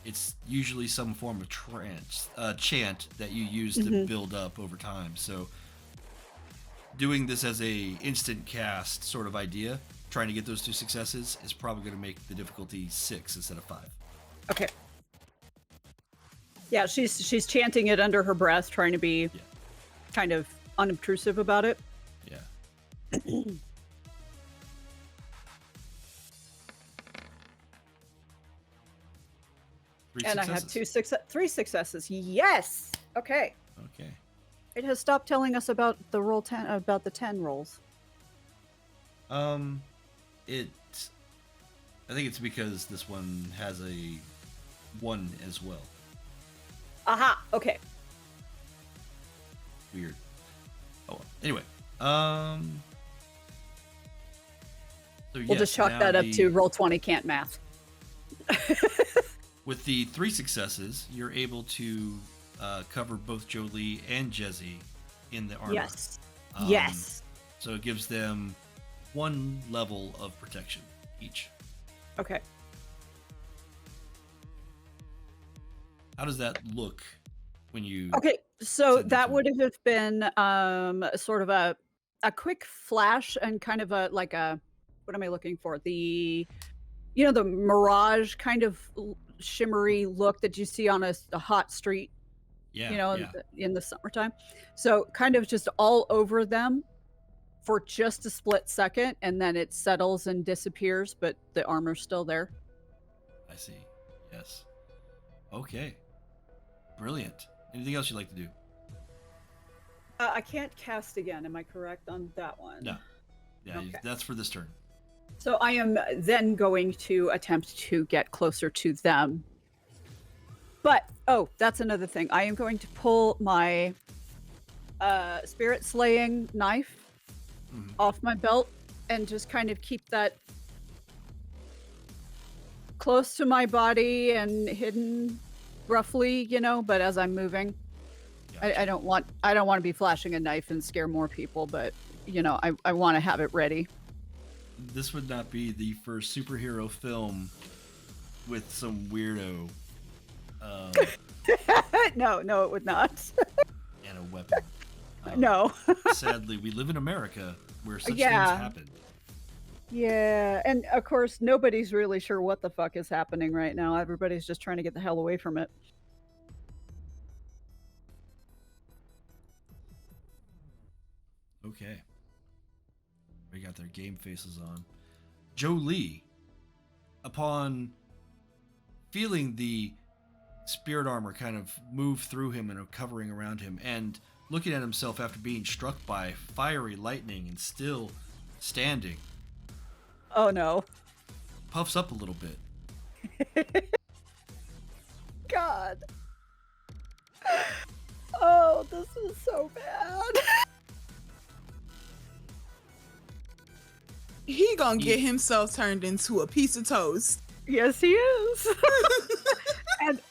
It's usually some form of chant that you use to build up over time. So doing this as a instant cast sort of idea, trying to get those 2 successes, is probably going to make the difficulty 6 instead of 5. Okay. Yeah, she's chanting it under her breath, trying to be kind of unobtrusive about it. Yeah. And I have 3 successes. Yes. Okay. Okay. It has stopped telling us about the roll 10 about the 10 rolls. I think it's because this one has a 1 as well. Aha. Okay. Weird. Oh, well. Anyway. So We'll just chalk that up to roll 20 can't math. With the 3 successes, you're able to cover both Jolee and Jezzy in the armor. Yes. Yes. So it gives them 1 level of protection each. Okay. How does that look when you... Okay, so send it that to would have been sort of a quick flash and kind of a like a, what am I looking for? The the mirage kind of shimmery look that you see on a hot street, Yeah, in the summertime. So kind of just all over them for just a split second, and then it settles and disappears, but the armor's still there. I see. Yes. Okay. Brilliant. Anything else you'd like to do? I can't cast again. Am I correct on that one? No. Yeah, Okay. that's for this turn. So I am then going to attempt to get closer to them. But, that's another thing. I am going to pull my spirit slaying knife off my belt and just kind of keep that close to my body and hidden roughly, but as I'm moving. Yeah. I don't want to be flashing a knife and scare more people, but I want to have it ready. This would not be the first superhero film with some weirdo No, it would not. and a weapon. No. Sadly, we live in America where such things Yeah. happen. Yeah, and of course, nobody's really sure what the fuck is happening right now. Everybody's just trying to get the hell away from it. Okay. We got their game faces on. Jolee, upon feeling the spirit armor kind of move through him and covering around him, and looking at himself after being struck by fiery lightning and still standing, Oh no. puffs up a little bit. God. Oh, this is so bad. He gonna get himself turned into a piece of toast. Yes, he is.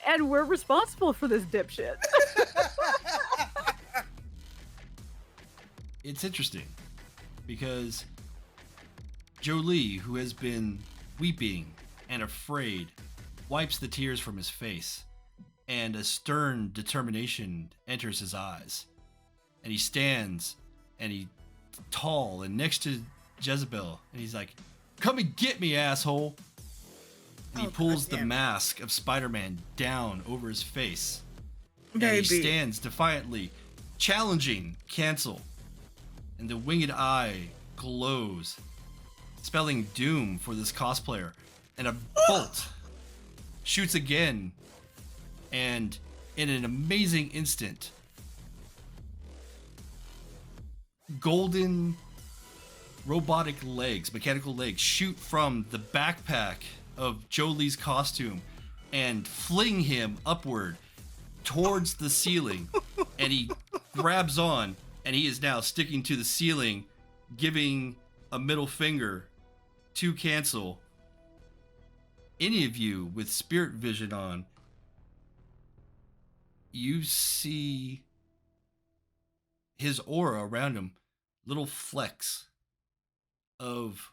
and we're responsible for this dipshit. It's interesting because Jolee, who has been weeping and afraid, wipes the tears from his face, and a stern determination enters his eyes. And he stands, and he's tall and next to Jezebel, and he's like, "Come and get me, asshole!" And he pulls the mask of Spider-Man down over his face. And he stands defiantly, challenging Cancel. And the winged eye glows. spelling doom for this cosplayer, and a bolt shoots again, and in an amazing instant, golden robotic legs, mechanical legs, shoot from the backpack of Jolee's costume and fling him upward towards the ceiling, and he grabs on, and he is now sticking to the ceiling, giving a middle finger to cancel. Any of you with spirit vision on, you see his aura around him, little flecks of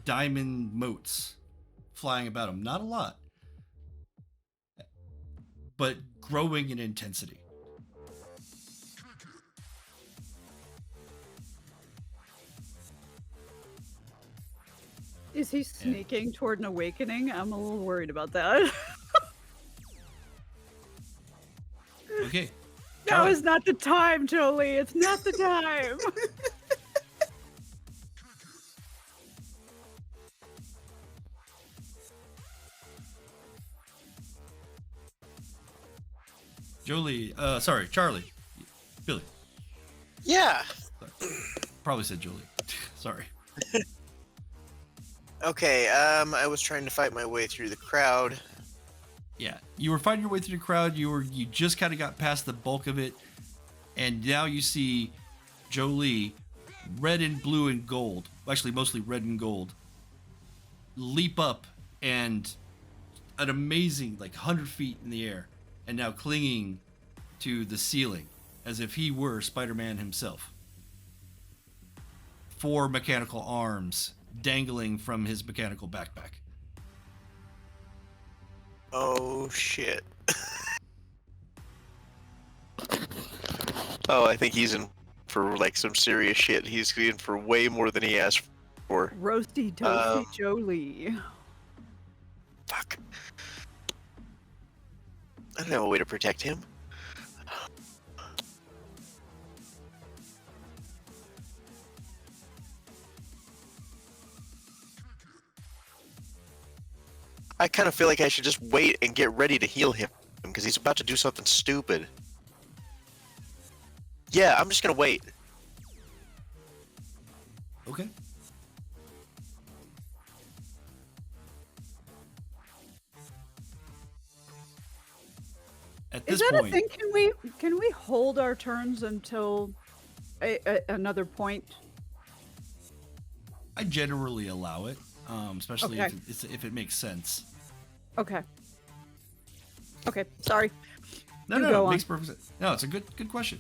diamond motes flying about him. Not a lot, but growing in intensity. Is he sneaking toward an awakening? I'm a little worried about that. Okay. Now Charlie. is not the time, Jolee. It's not the time. Jolee, sorry, Charlie. Billie. Yeah. Probably said Jolee. Sorry. Okay. I was trying to fight my way through the crowd. Yeah, you were fighting your way through the crowd. You just kind of got past the bulk of it, and now you see Jolee, red and blue and gold, actually mostly red and gold, leap up and an amazing 100 feet in the air, and now clinging to the ceiling as if he were Spider-Man himself. 4 mechanical arms dangling from his mechanical backpack. Oh shit. Oh, I think he's in for some serious shit. He's in for way more than he asked for. Roasty toasty Jolee. Fuck. I don't have a way to protect him. I kind of feel like I should just wait and get ready to heal him because he's about to do something stupid. Yeah, I'm just gonna wait. Okay. At Is this that point, a thing? Can we hold our turns until another point? I generally allow it, especially Okay. if it makes sense. Okay. Okay. Sorry. No, You no, go it makes on. perfect sense. No, it's a good question.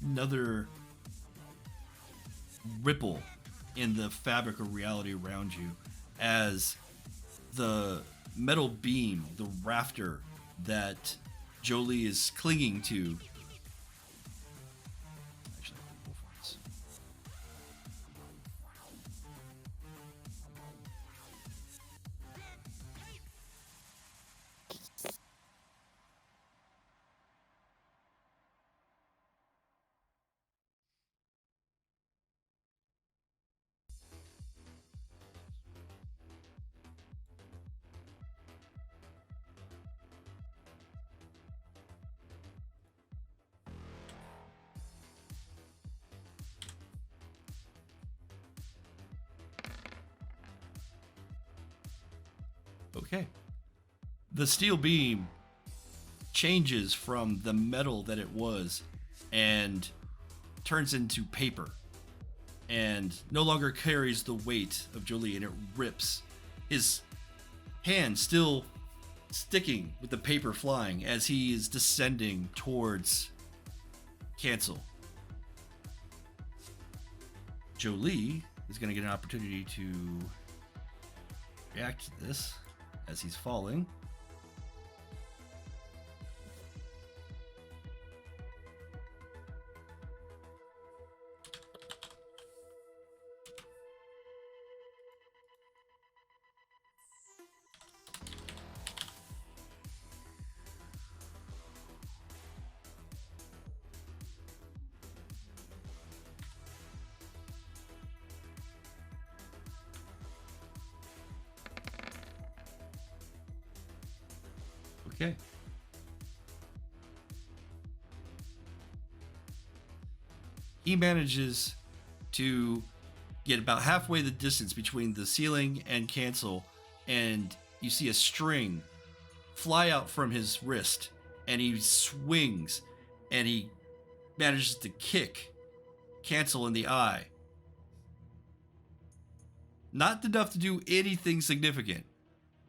Another ripple in the fabric of reality around you as the metal beam, the rafter that Jolee is clinging to. Actually, I'll go for this. Okay. The steel beam changes from the metal that it was and turns into paper and no longer carries the weight of Jolee, and it rips. His hand still sticking with the paper flying as he is descending towards Cancel. Jolee is going to get an opportunity to react to this as he's falling. Okay. He manages to get about halfway the distance between the ceiling and cancel, and you see a string fly out from his wrist, and he swings, and he manages to kick cancel in the eye. Not enough to do anything significant,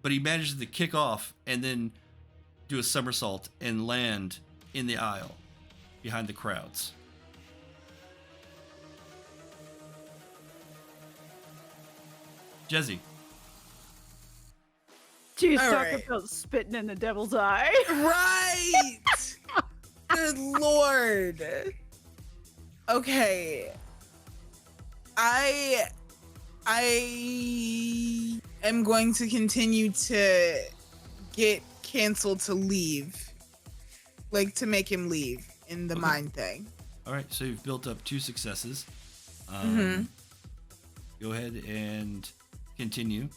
but he manages to kick off and then do a somersault and land in the aisle behind the crowds. Jezzy. Jeez, All talk right. about spitting in the devil's eye. Right. Good lord. Okay. I am going to continue to get Cancel to leave. Like to make him leave in the Okay. mind thing. All right, so you've built up 2 successes. Mhm. Go ahead and continue.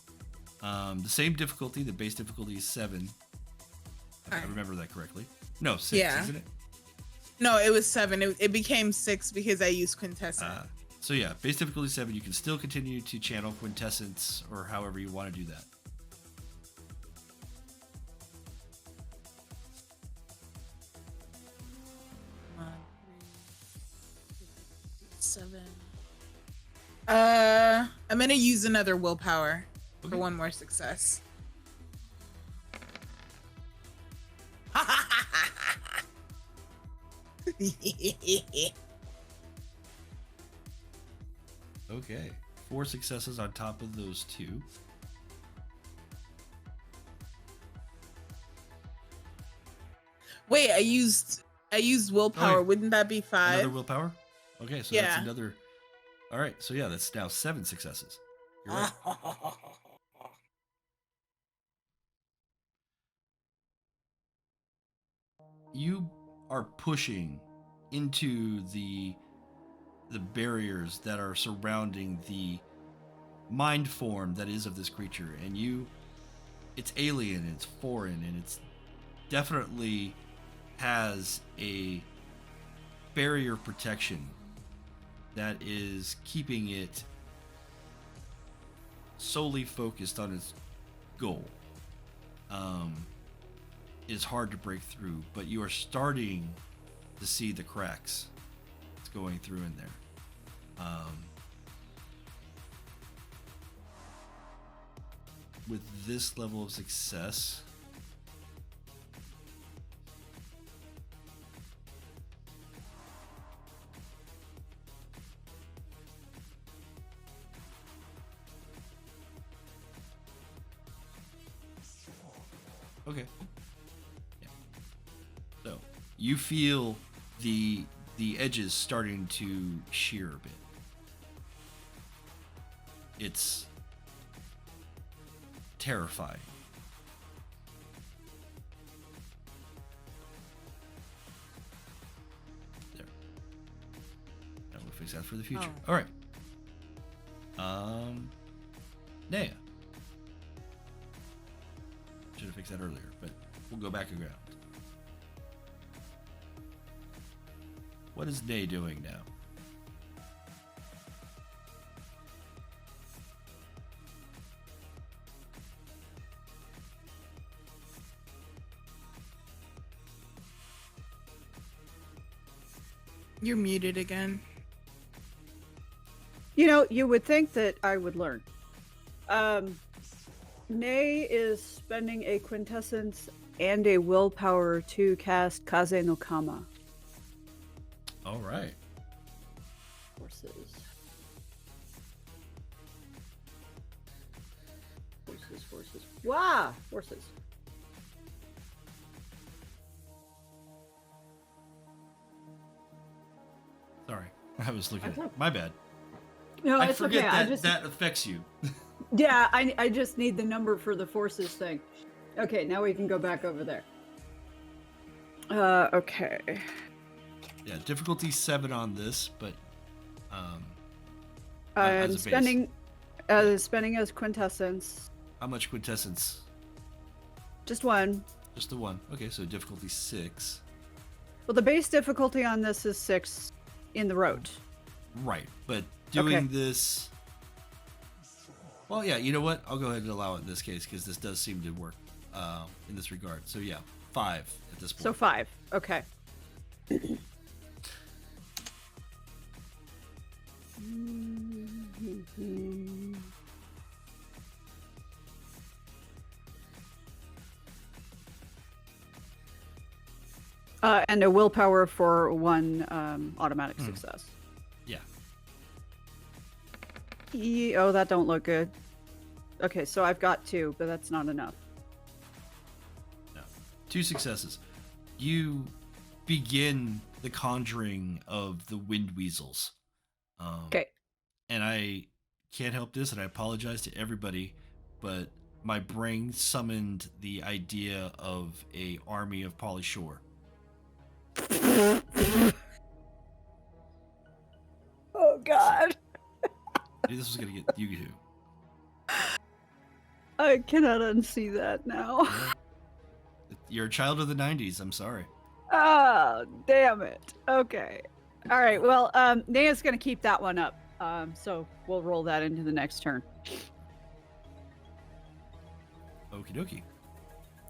The same difficulty, the base difficulty is 7. If I Alright. remember that correctly. No, 6, Yeah. isn't it? No, it was 7. It became 6 because I used Quintessence. So yeah, base difficulty 7. You can still continue to channel quintessence or however you want to do that. Seven. I'm gonna use another willpower Okay. for one more success. Okay. 4 successes on top of those 2. Wait, I used willpower. Oh, yeah. Wouldn't that be 5? Another willpower? Okay, so Yeah. that's another. All right, so yeah, that's now 7 successes. You're right. You are pushing into the barriers that are surrounding the mind form that is of this creature, and it's alien, it's foreign, and it's definitely has a barrier protection that is keeping it solely focused on its goal. It's hard to break through, but you are starting to see the cracks it's going through in there. With this level of success, okay. Yeah. So you feel the edges starting to shear a bit. It's terrifying. There. Now we'll fix that for the future. Oh. All right. Nea. Should have fixed that earlier, but we'll go back around. What is Nea doing now? You're muted again. You know, you would think that I would learn. Ney is spending a quintessence and a willpower to cast Kaze no Kama. All right. Forces. Wow! Forces. Sorry. I was looking That's at my bad. No, I it's forget okay. that affects you. Yeah, I just need the number for the forces thing. Okay, now we can go back over there. Okay. Yeah, difficulty 7 on this, but as a I'm base. spending as quintessence. How much quintessence? Just one. Just the one. Okay, so difficulty 6. Well, the base difficulty on this is 6 in the road. Right, but doing Okay. this... Well, yeah, you know what? I'll go ahead and allow it in this case, because this does seem to work in this regard. So yeah, 5 at this point. So 5. Okay. And a willpower for 1 automatic success. Yeah. Oh, that don't look good. Okay, so I've got 2, but that's not enough. No. 2 successes. You begin the conjuring of the wind weasels. Okay. And I can't help this, and I apologize to everybody, but my brain summoned the idea of a army of Polly Shore. Oh God. I knew this was gonna get you two. I cannot unsee that now. You're a child of the 90s. I'm sorry. Oh, damn it. Okay. All right. Well, Nea's going to keep that one up. So we'll roll that into the next turn. Okie dokie.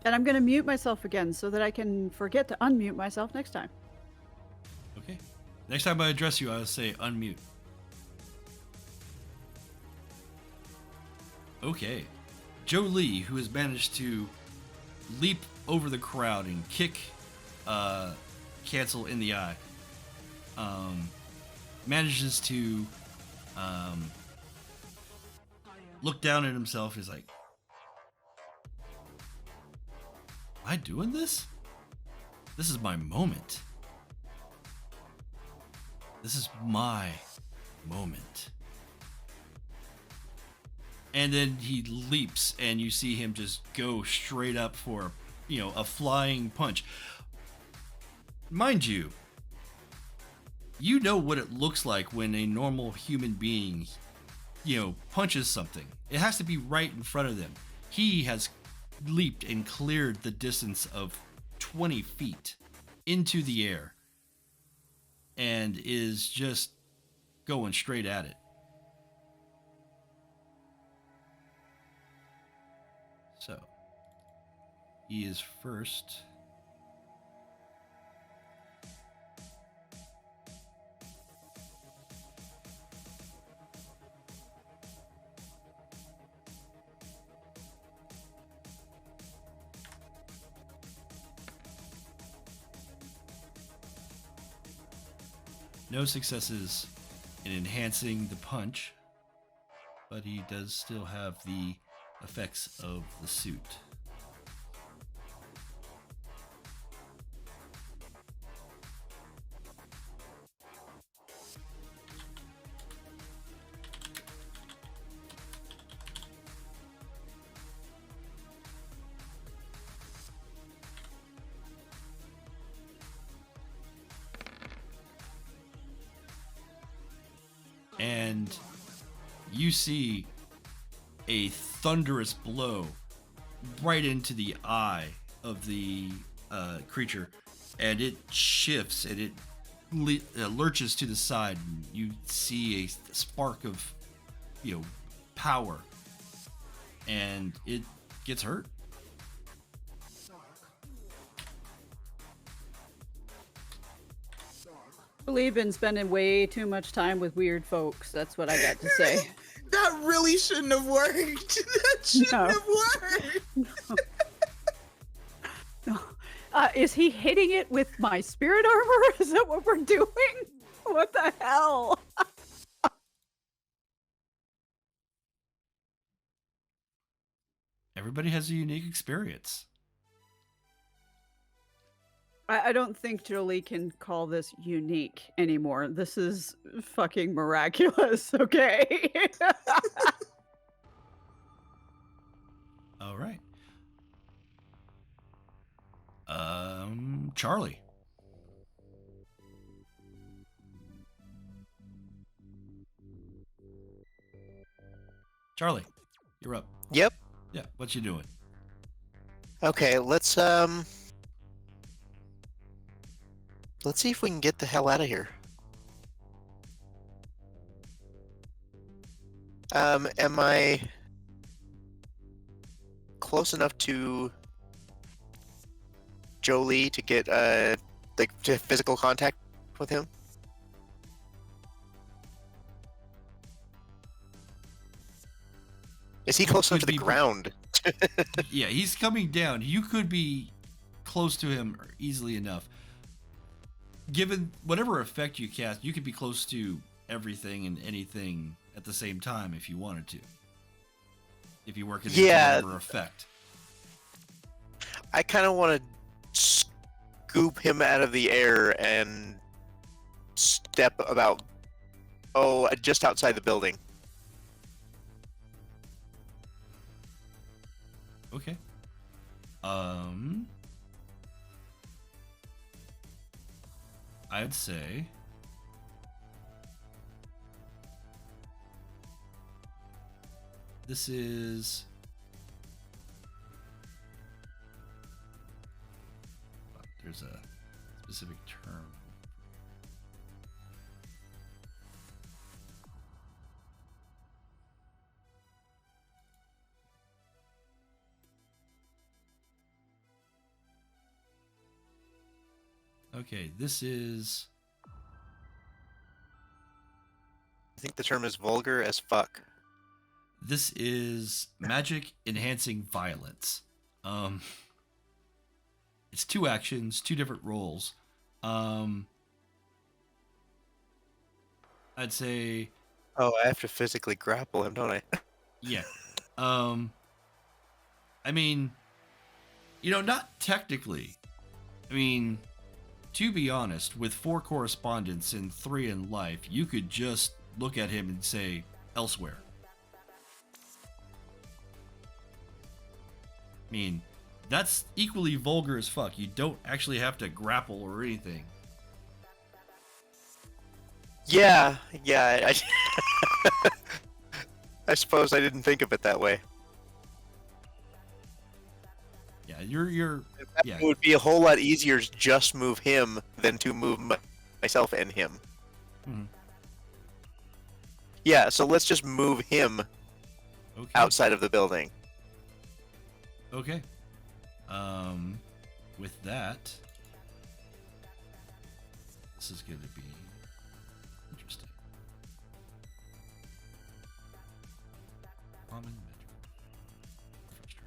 And I'm going to mute myself again so that I can forget to unmute myself next time. Okay. Next time I address you, I'll say unmute. Okay. Jolee, who has managed to leap over the crowd and kick Cancel in the eye, manages to look down at himself. He's like, am I doing this? This is my moment. This is my moment. And then he leaps, and you see him just go straight up for, a flying punch. Mind you, you know what it looks like when a normal human being, punches something. It has to be right in front of them. He has leaped and cleared the distance of 20 feet into the air and is just going straight at it. So, he is first. No successes in enhancing the punch, but he does still have the effects of the suit. And you see a thunderous blow right into the eye of the creature, and it shifts and it lurches to the side, and you see a spark of power, and it gets hurt. We've been spending way too much time with weird folks. That's what I got to say. That really shouldn't have worked. That shouldn't have worked. No. Is he hitting it with my spirit armor? Is that what we're doing? What the hell? Everybody has a unique experience. I don't think Jolie can call this unique anymore. This is fucking miraculous, okay? All right. Charlie. Charlie, you're up. Yep. Yeah, what you doing? Okay, let's see if we can get the hell out of here. Am I close enough to Jolee to get like to physical contact with him? Is he close enough to the ground? Yeah, he's coming down. You could be close to him easily enough. Given whatever effect you cast, you could be close to everything and anything at the same time if you wanted to. If you work it into whatever effect. I kind of want to scoop him out of the air and step about, just outside the building. Okay. I'd say this is there's a specific term. Okay, this is... I think the term is vulgar as fuck. This is magic enhancing violence. It's 2 actions, 2 different roles. I'd say... Oh, I have to physically grapple him, don't I? Yeah. I mean, not technically. I mean, to be honest, with 4 correspondence and 3 in life, you could just look at him and say, elsewhere. I mean, that's equally vulgar as fuck. You don't actually have to grapple or anything. Yeah. I suppose I didn't think of it that way. Yeah, you're yeah. It would be a whole lot easier to just move him than to move myself and him. Mm-hmm. Yeah, so let's just move him outside of the building. Okay. With that, this is going to be interesting. Common magic. First turn.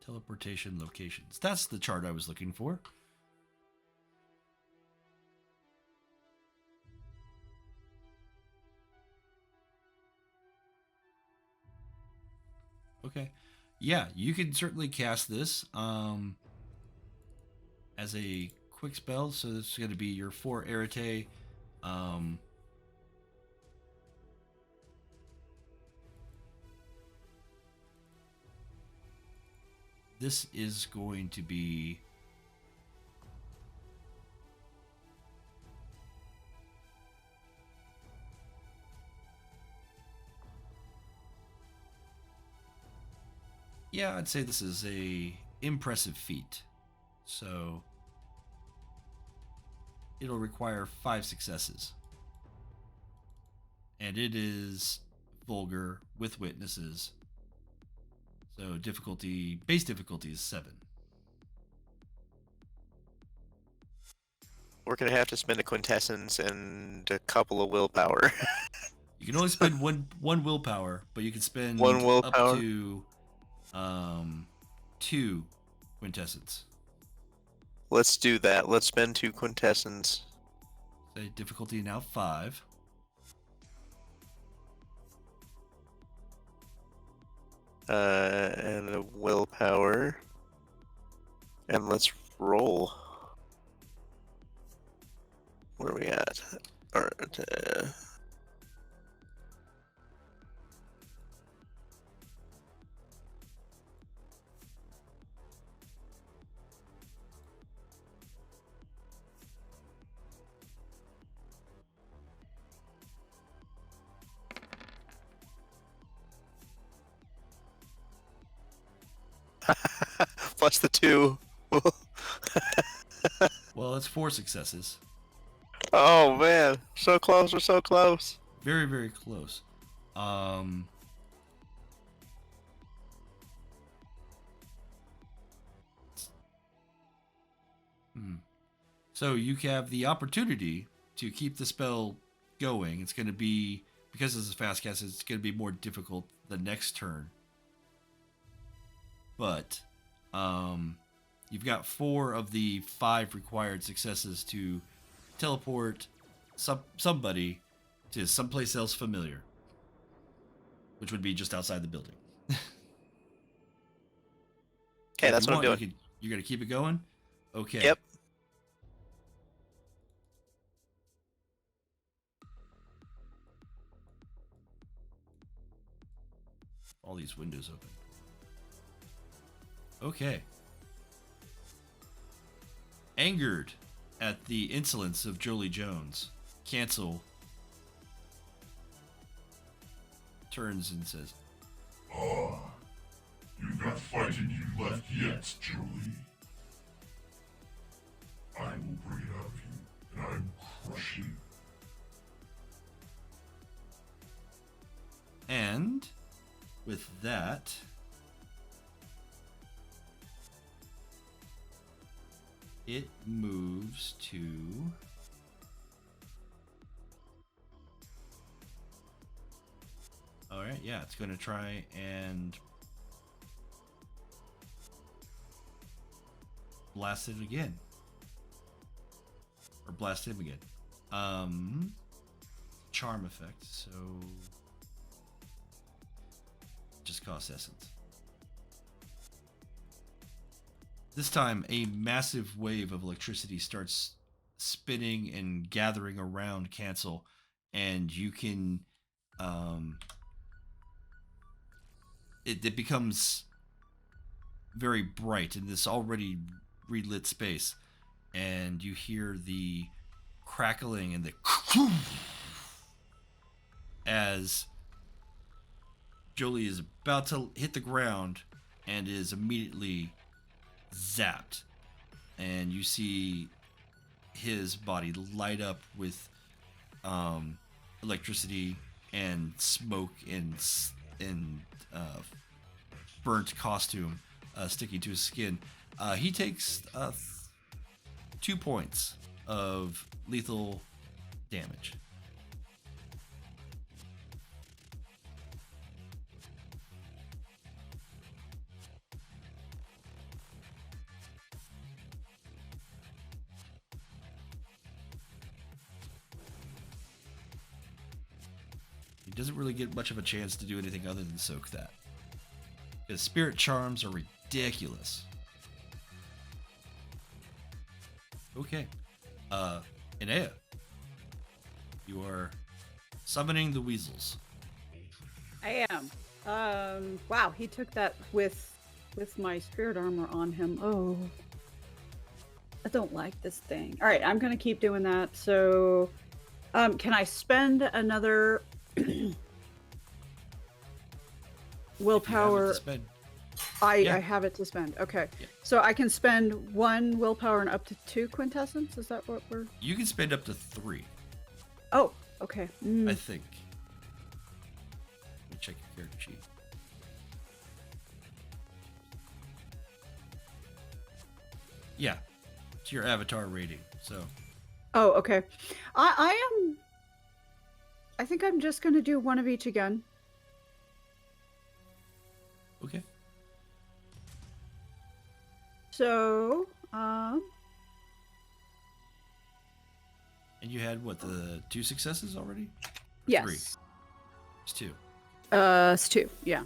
Teleportation locations. That's the chart I was looking for. Okay. Yeah, you can certainly cast this as a quick spell. So this is going to be your 4 Arete. This is going to be... Yeah, I'd say this is a impressive feat. So it'll require 5 successes. And it is vulgar with witnesses. So base difficulty is 7. We're going to have to spend a quintessence and a couple of willpower. You can only spend one willpower, but you can spend 1 willpower? up to 2 quintessence. Let's do that. Let's spend 2 quintessence. Say difficulty now 5. And a willpower. And let's roll. Where are we at? Alright. Plus the 2. Well, that's 4 successes. Oh man, so close. We're so close. Very, very close. So you have the opportunity to keep the spell going. It's going to be, because this is fast cast, it's going to be more difficult the next turn. But you've got 4 of the 5 required successes to teleport somebody to someplace else familiar, which would be just outside the building. Okay, that's what I'm doing. You're going to keep it going? Okay. Yep. All these windows open. Okay. Angered at the insolence of Jolee Jones, Cancel turns and says, Ah, you've got fight in you left yet, Jolee. I will bring it out of you, and I will crush you. and with that, it moves to all right, yeah, it's going to try and blast it again. Or blast him again. Charm effect, so just cost essence. This time, a massive wave of electricity starts spinning and gathering around Cancel, and you can it becomes very bright in this already relit space, and you hear the crackling and the as Jolee is about to hit the ground and is immediately zapped, and you see his body light up with electricity and smoke and burnt costume sticking to his skin. He takes 2 points of lethal damage. He doesn't really get much of a chance to do anything other than soak that. His spirit charms are ridiculous. Okay. Inea, you are summoning the weasels. I am. Wow, he took that with my spirit armor on him. Oh, I don't like this thing. All right, I'm gonna keep doing that. So, can I spend another willpower? I have it to spend. Okay. Yeah. So I can spend 1 willpower and up to 2 quintessence? Is that what we're... You can spend up to 3. Oh, okay. I think. Let me check your character sheet. Yeah. It's your avatar rating, so... Oh, okay. I think I'm just going to do 1 of each again. Okay. So, And you had, what, the 2 successes already? Or yes. 3? It's 2. It's 2, yeah.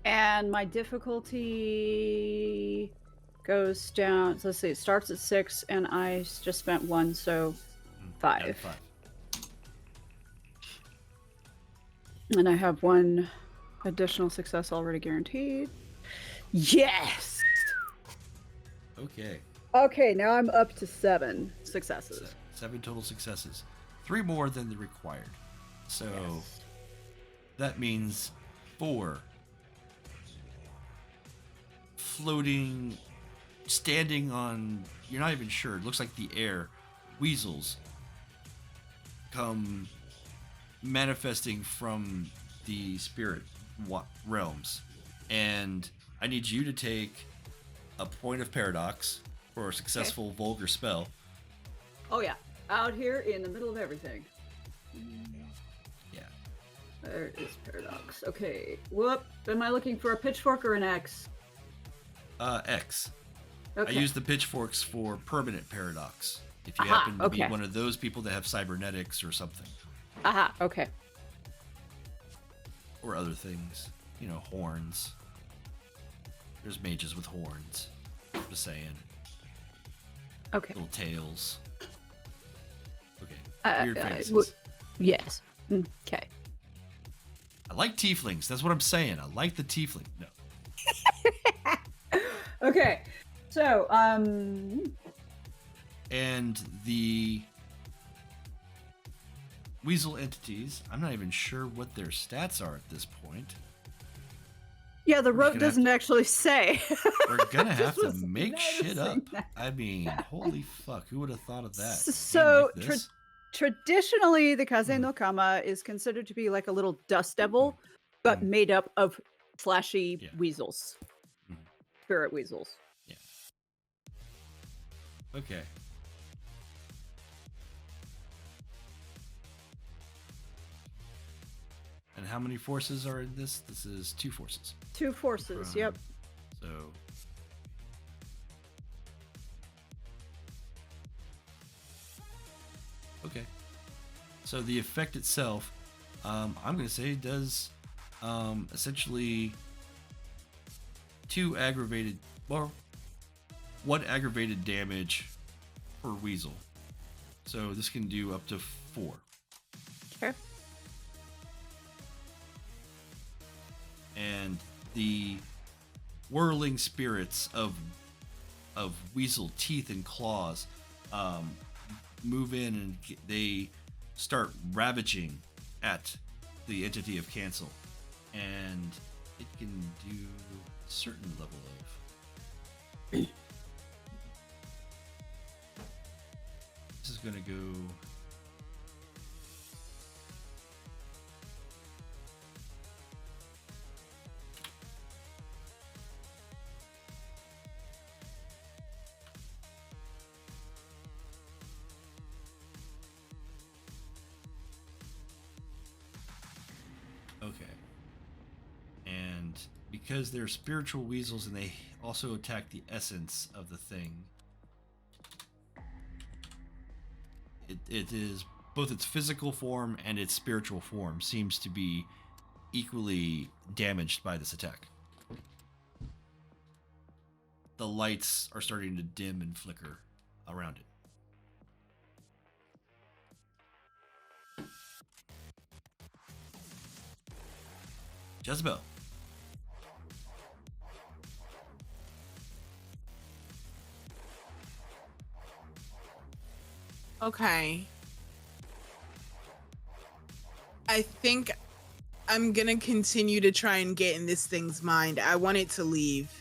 And my difficulty goes down. So let's see, it starts at 6, and I just spent 1, so 5. Yeah, 5. And I have 1 additional success already guaranteed. Yes! Okay. Okay, now I'm up to 7 successes. 7 total successes. 3 more than the required. So that means 4 floating, standing on, you're not even sure, it looks like the air, weasels come manifesting from the spirit realms. And I need you to take a point of paradox for a successful vulgar spell. Oh yeah, out here in the middle of everything. Yeah. There is paradox. Okay, whoop. Am I looking for a pitchfork or an axe? X. Okay. I use the pitchforks for permanent paradox. If you happen to be one of those people that have cybernetics or something. Aha, okay. Or other things. You know, horns. There's mages with horns. Just saying. Okay. Little tails. Okay. Weird faces. Yes. Okay. I like tieflings. That's what I'm saying. I like the tiefling. No. Okay. So, And the weasel entities, I'm not even sure what their stats are at this point. yeah, the We're rope gonna doesn't actually say. We're gonna have to was make shit up. noticing that. I mean, holy fuck, who would have thought of that? So, Like this? traditionally, the Kaze no Kama is considered to be like a little dust devil, but made up of flashy weasels. Mhm. Spirit weasels. Okay. And how many forces are in this? This is 2 forces. 2 forces, yep. So okay. So the effect itself, I'm going to say does essentially 2 aggravated, well, 1 aggravated damage per weasel. So this can do up to 4. Okay. And the whirling spirits of weasel teeth and claws move in, and they start ravaging at the entity of cancel, and it can do a certain level of this is gonna go okay. And because they're spiritual weasels and they also attack the essence of the thing, it is both its physical form and its spiritual form seems to be equally damaged by this attack. The lights are starting to dim and flicker around it. Jezebel. Okay. I think I'm gonna continue to try and get in this thing's mind. I want it to leave.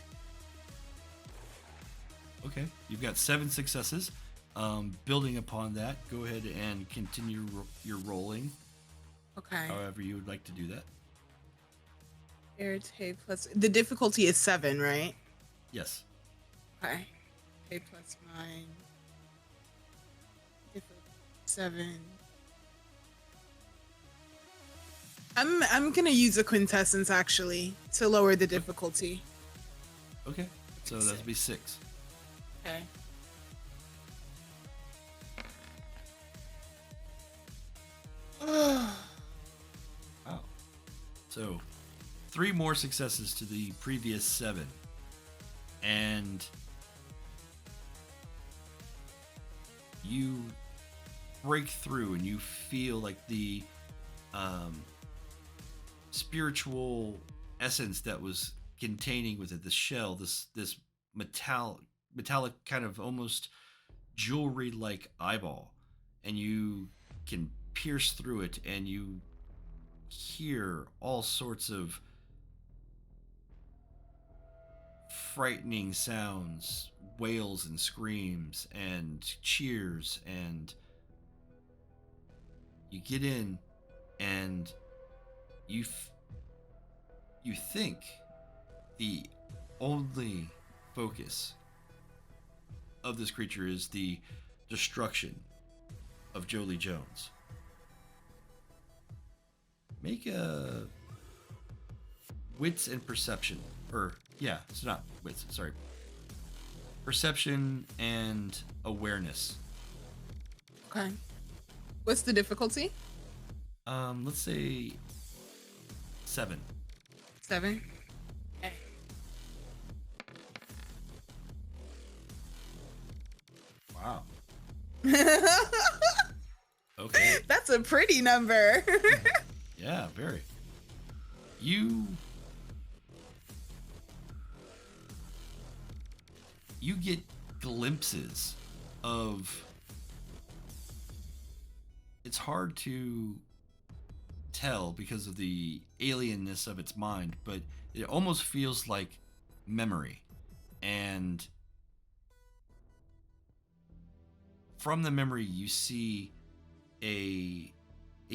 Okay, you've got 7 successes. Building upon that, go ahead and continue your rolling. Okay. However you would like to do that. Irritate plus the difficulty is 7, right? Yes. Okay. A plus 9. Difficulty 7. I'm gonna use a quintessence actually to lower the difficulty. Okay, so that'll be 6. Okay. Wow. So 3 more successes to the previous 7. And you break through and you feel like the spiritual essence that was containing with it, the shell, this metallic kind of almost jewelry like eyeball, and you can pierce through it, and you hear all sorts of frightening sounds, wails and screams and cheers, and you get in, and you think the only focus of this creature is the destruction of Jolee Jones. Make a wits and perception, or yeah, it's not wits, sorry. Perception and awareness. Okay. What's the difficulty? Let's say 7. 7. Okay. Wow. Okay. That's a pretty number. Yeah, very. You get glimpses of, it's hard to tell because of the alienness of its mind, but it almost feels like memory. And from the memory, you see a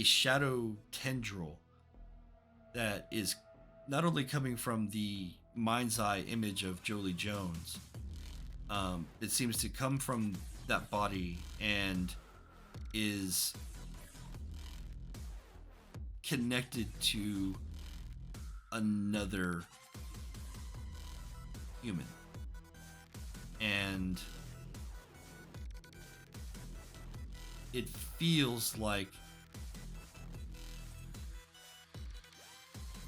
shadow tendril that is not only coming from the mind's eye image of Jolee Jones, it seems to come from that body and is connected to another human. And it feels like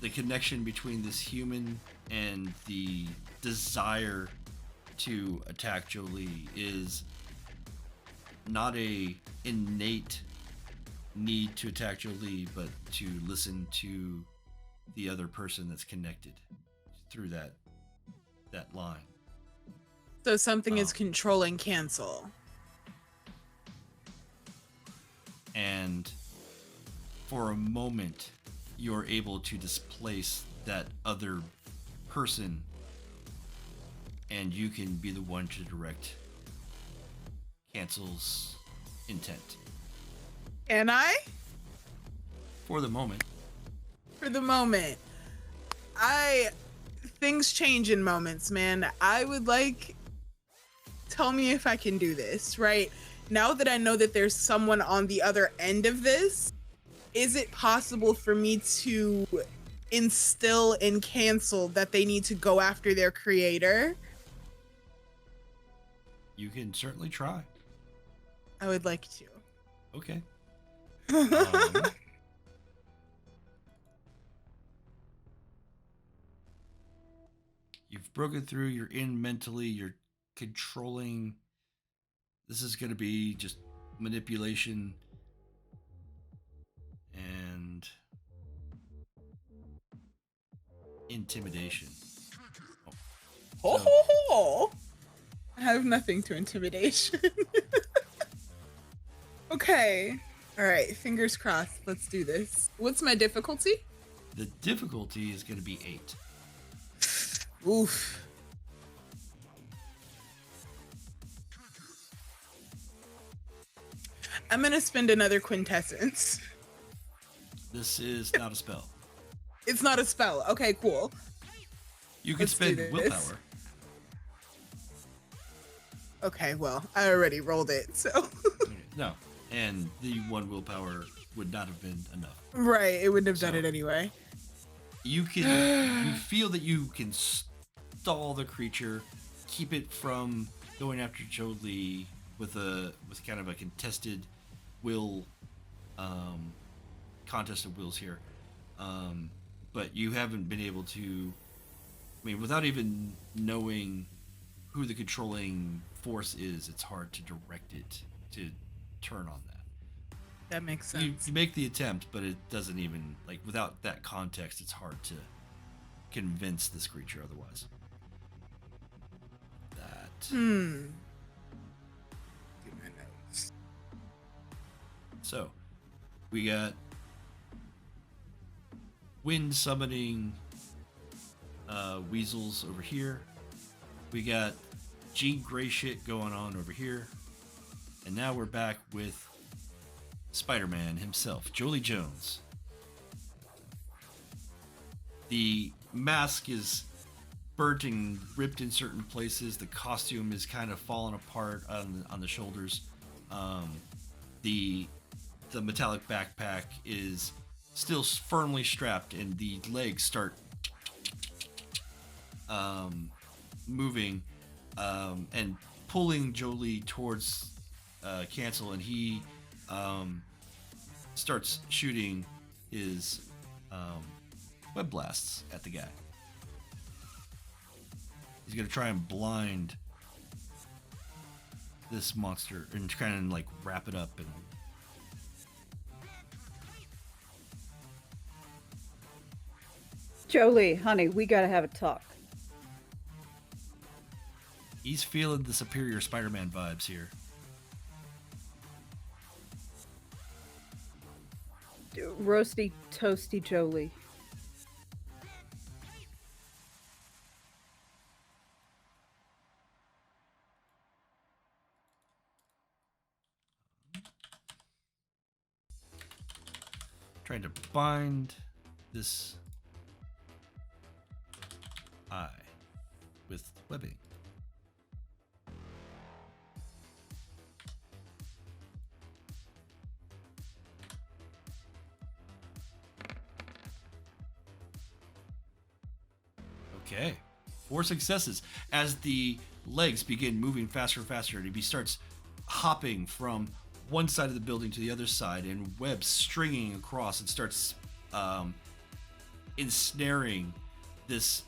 the connection between this human and the desire to attack Jolee is not a innate need to attack Jolee, but to listen to the other person that's connected through that line. So something is controlling cancel. And for a moment, you're able to displace that other person, and you can be the one to direct Cancel's intent. Can I? For the moment. For the moment. Things change in moments, man. I would like, tell me if I can do this, right? Now that I know that there's someone on the other end of this, is it possible for me to instill in Cancel that they need to go after their creator? You can certainly try. I would like to. Okay. You've broken through, you're in mentally, you're controlling. This is going to be just manipulation and intimidation. I have nothing to intimidation. Okay. All right. Fingers crossed. Let's do this. What's my difficulty? The difficulty is going to be 8. Oof. I'm going to spend another quintessence. This is not a spell. It's not a spell. Okay, cool. You can Let's do spend this. willpower. Okay, well, I already rolled it, so. No, and the 1 willpower would not have been enough. Right, it wouldn't have done So- it anyway. You feel that you can stall the creature, keep it from going after Jolee with kind of a contested will, contest of wills here. But you haven't been able to, without even knowing who the controlling force is, it's hard to direct it to turn on that. That makes sense. You make the attempt, but it doesn't even, without that context, it's hard to convince this creature otherwise. That. Do my notes. So, We got wind summoning weasels over here. We got Jean Grey shit going on over here. And now we're back with Spider-Man himself, Jolee Jones. The mask is burnt and ripped in certain places. The costume is kind of falling apart on the shoulders. The metallic backpack is still firmly strapped, and the legs start moving and pulling Jolee towards Cancel, and he starts shooting his web blasts at the guy. He's gonna try and blind this monster and kind of like wrap it up. And Jolee, honey, we gotta have a talk. he's feeling the Superior Spider-Man vibes here. Roasty, toasty Jolee. Trying to bind this eye with webbing. Okay, 4 successes as the legs begin moving faster and faster, and he starts hopping from one side of the building to the other side, and webs stringing across, and starts ensnaring this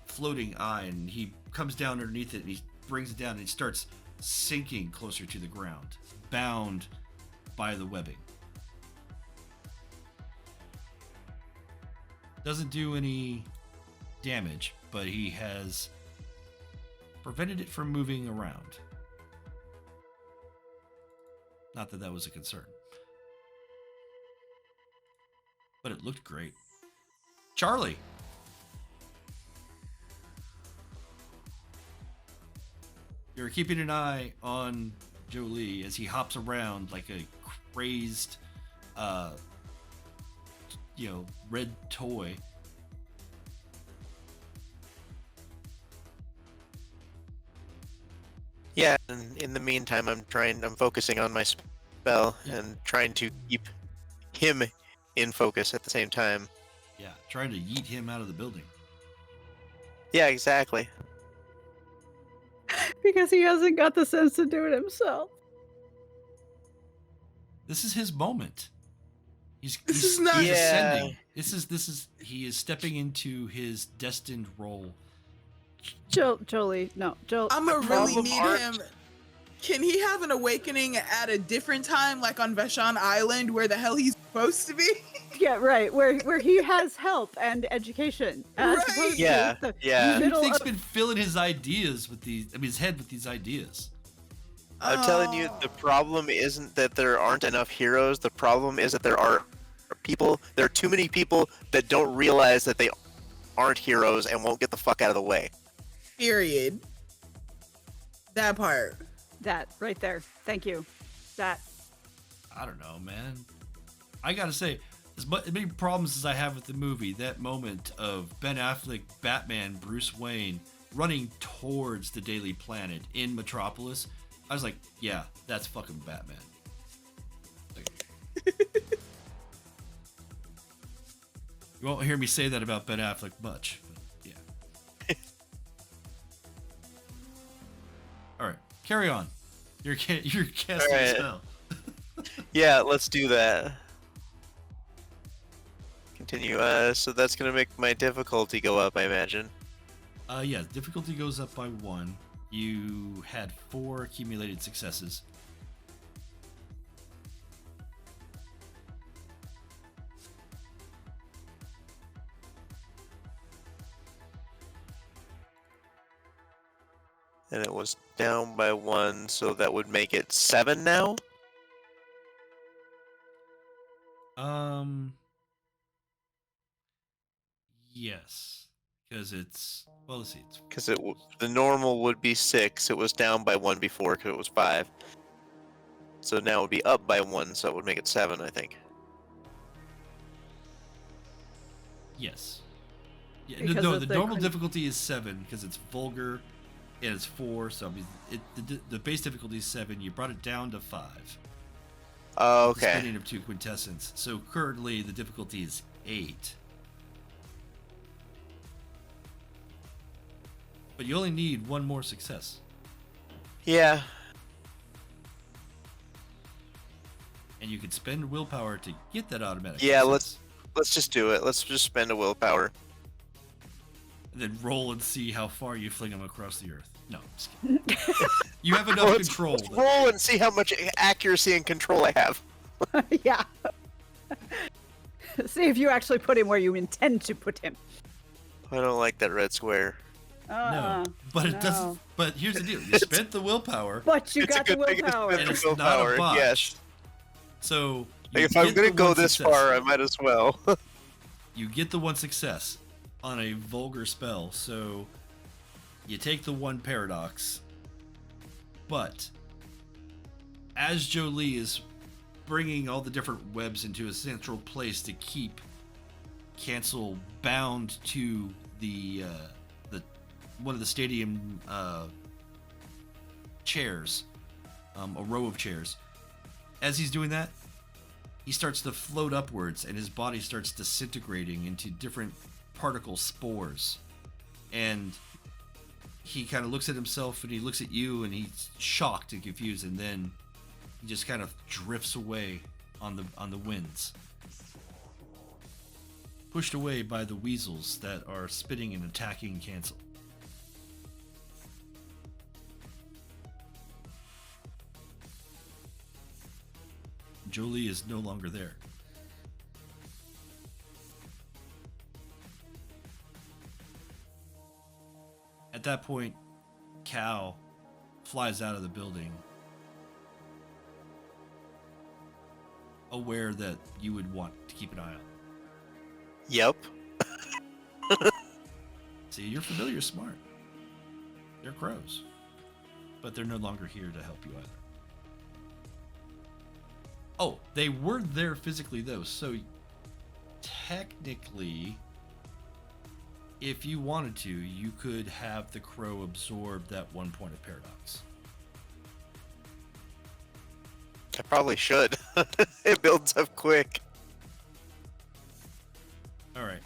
floating eye, and he comes down underneath it, and he brings it down, and he starts sinking closer to the ground, bound by the webbing. Doesn't do any damage, but he has prevented it from moving around. Not that that was a concern. But it looked great. Charlie! You're keeping an eye on Jolee as he hops around like a crazed, red toy. Yeah, and in the meantime, I'm focusing on my spell and trying to keep him in focus at the same time. Yeah, trying to yeet him out of the building. Yeah, exactly. Because he hasn't got the sense to do it himself. This is his moment. He's not- he's Yeah. ascending. He is stepping into his destined role. Jolee, no, Jolee. I'm gonna really problem need art- him. Can he have an awakening at a different time, like on Vashon Island, where the hell he's supposed to be? Yeah, right. Where he has help and education. As Right. opposed to Yeah, the yeah. middle Thing's of- been filling his ideas with his head with these ideas. I'm telling you, the problem isn't that there aren't enough heroes. The problem is that there are too many people that don't realize that they aren't heroes and won't get the fuck out of the way. Period. That part. that right there. Thank you. That. I don't know, man. I gotta say, as many problems as I have with the movie, that moment of Ben Affleck, Batman, Bruce Wayne running towards the Daily Planet in Metropolis, I was like, yeah, that's fucking Batman. You won't hear me say that about Ben Affleck much, but yeah. All right, carry on. You're casting a right. spell. Yeah, let's do that. Continue. So that's gonna make my difficulty go up, I imagine. Yeah, difficulty goes up by 1. You had 4 accumulated successes. And it was down by 1, so that would make it 7 now. Yes, because it's let's see, it's Because the normal would be 6. It was down by 1 before because it was 5. So now it would be up by 1, so it would make it 7, I think. yes. Yeah, Because no, of the the normal difficulty is 7 because it's vulgar, and it's 4. So I mean, the base difficulty is 7. You brought it down to 5. Oh, with the okay. spinning of 2 quintessence. So currently the difficulty is 8. But you only need 1 more success. Yeah. And you can spend willpower to get that automatic Yeah, success. let's just do it. Let's just spend a willpower. And then roll and see how far you fling them across the earth. No, I'm just kidding. You have enough control. Let's roll and see how much accuracy and control I have. Yeah. See if you actually put him where you intend to put him. I don't like that red square. No, but it doesn't. But here's the deal: you spent the willpower, But you It's a got the good thing it's willpower. and the it's not a willpower, botch. yes. So Like, you if I'm get gonna the go one this success. far, I might as well. You get the 1 success on a vulgar spell, so you take the 1 paradox. But as Jolee is bringing all the different webs into a central place to keep Cancel bound to the one of the stadium chairs, a row of chairs. As he's doing that, he starts to float upwards, and his body starts disintegrating into different particle spores. And he kind of looks at himself, and he looks at you, and he's shocked and confused, and then he just kind of drifts away on the winds, pushed away by the weasels that are spitting and attacking Cancel. Jolee is no longer there. At that point, Cal flies out of the building, aware that you would want to keep an eye on. Yep. See, you're familiar, smart. They're crows, but they're no longer here to help you either. Oh, they were there physically though, so technically, if you wanted to, you could have the crow absorb that 1 point of paradox. I probably should. It builds up quick. All right.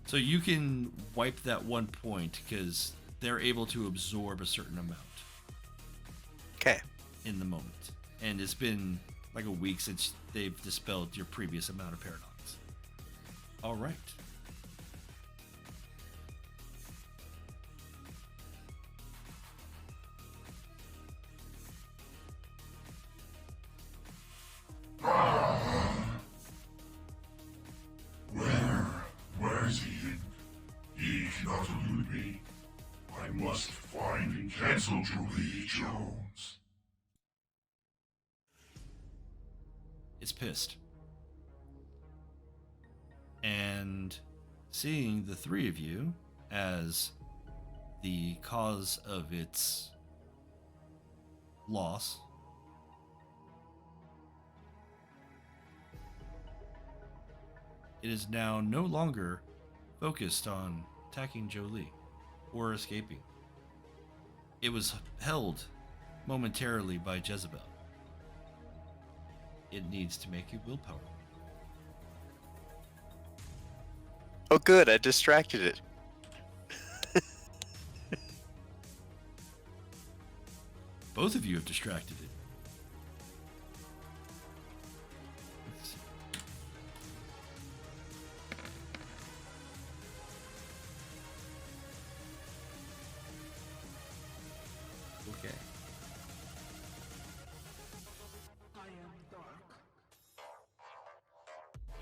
So you can wipe that 1 point because they're able to absorb a certain amount Okay. in the moment. And it's been like a week since they've dispelled your previous amount of paradox. All right. Where is he hidden? He cannot elude me. I must find and cancel Jolee Jones. It's pissed. And seeing the 3 of you as the cause of its loss, it is now no longer focused on attacking Jolee or escaping. It was held momentarily by Jezebel. It needs to make you willpower. Oh, good. I distracted it. Both of you have distracted it. Let's see. Okay.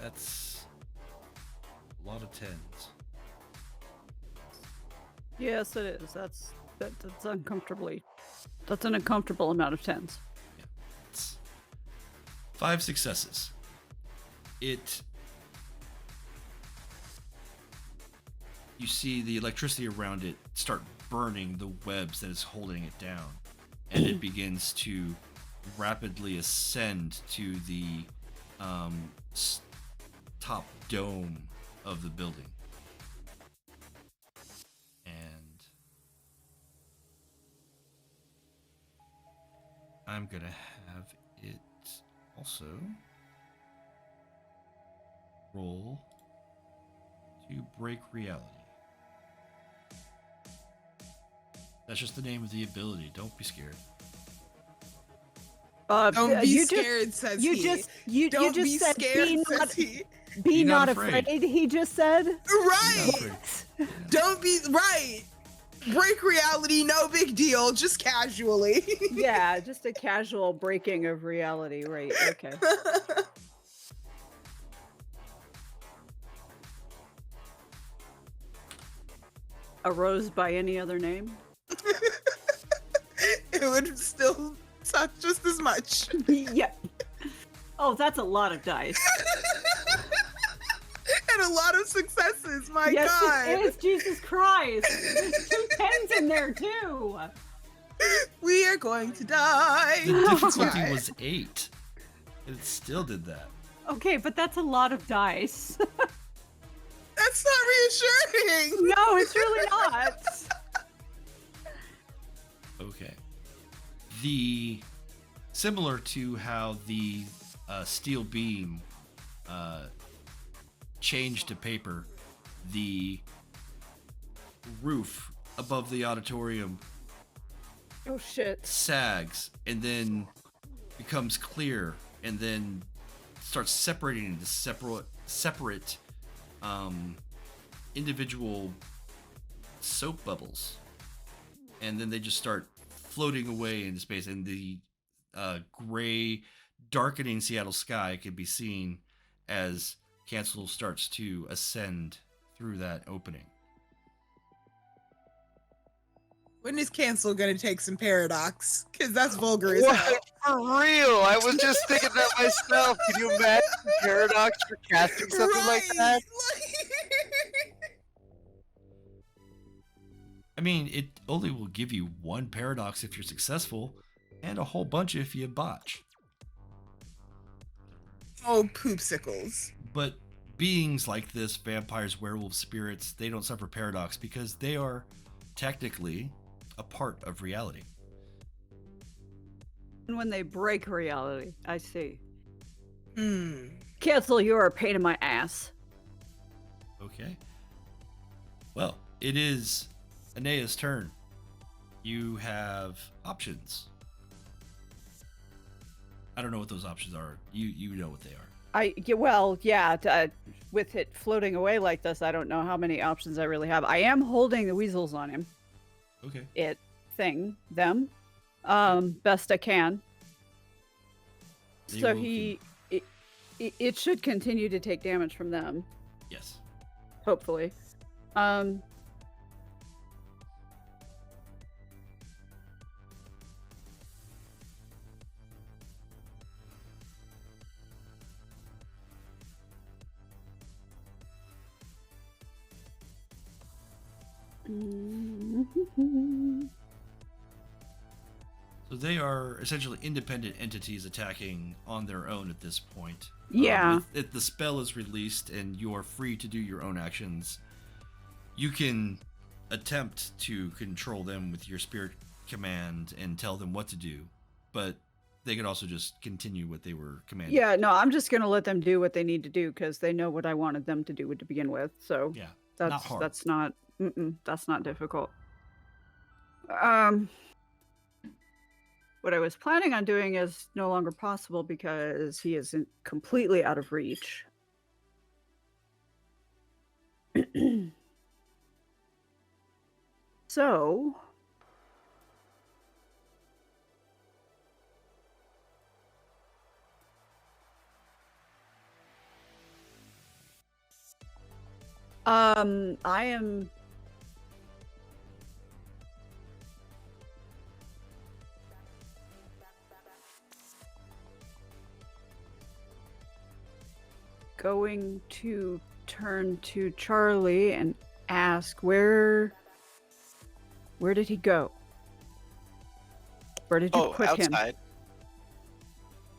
That's a lot of 10s. Yes, it is. That's uncomfortably. That's an uncomfortable amount of 10s. Yeah. It's 5 successes. you see the electricity around it start burning the webs that is holding it down, and it begins to rapidly ascend to the top dome of the building. And I'm gonna have it also roll to break reality. That's just the name of the ability. Don't be scared. Don't be you scared, says you he. just you Don't just be said scared, be says not, he. be not not afraid. afraid. He just said. Right. Yeah. Don't be right. Break reality, no big deal, just casually. Yeah, just a casual breaking of reality. Right. Okay. A rose by any other name? It would still suck just as much. Yeah. Oh, that's a lot of dice. And a lot of successes, my Yes, god. it is. Jesus Christ. There's 2 tens in there too. We are going to die. The difficulty Right. was 8. And it still did that. Okay, but that's a lot of dice. That's not reassuring. No, it's really not. Okay. Similar to how the steel beam changed to paper, the roof above the auditorium Oh shit. sags and then becomes clear and then starts separating into separate individual soap bubbles, and then they just start floating away into space, and the gray darkening Seattle sky can be seen as Cancel starts to ascend through that opening. When is Cancel gonna take some paradox? Because that's vulgar as What? hell. For real? I was just thinking that myself. Can you imagine Paradox for casting something like that? I mean, it only will give you 1 paradox if you're successful, and a whole bunch if you botch. Oh, poopsicles. But beings like this, vampires, werewolves, spirits, they don't suffer paradox because they are technically a part of reality. And when they break reality, I see. Hmm. Cancel, you are a pain in my ass. Okay. Well, it is Inea's turn. You have options. I don't know what those options are. You know what they are. With it floating away like this, I don't know how many options I really have. I am holding the weasels on him. Okay. Best I can. They So will it should continue to take damage from them, Yes. hopefully. So they are essentially independent entities attacking on their own at this point. Yeah. If the spell is released and you are free to do your own actions, you can attempt to control them with your spirit command and tell them what to do, but they could also just continue what they were commanded. Yeah, no, I'm just gonna let them do what they need to do because they know what I wanted them to do to begin with. So Yeah. that's not hard. that's not difficult. What I was planning on doing is no longer possible because he isn't completely out of reach. So I am going to turn to Charlie and ask where did he go? Where did you put him? Outside.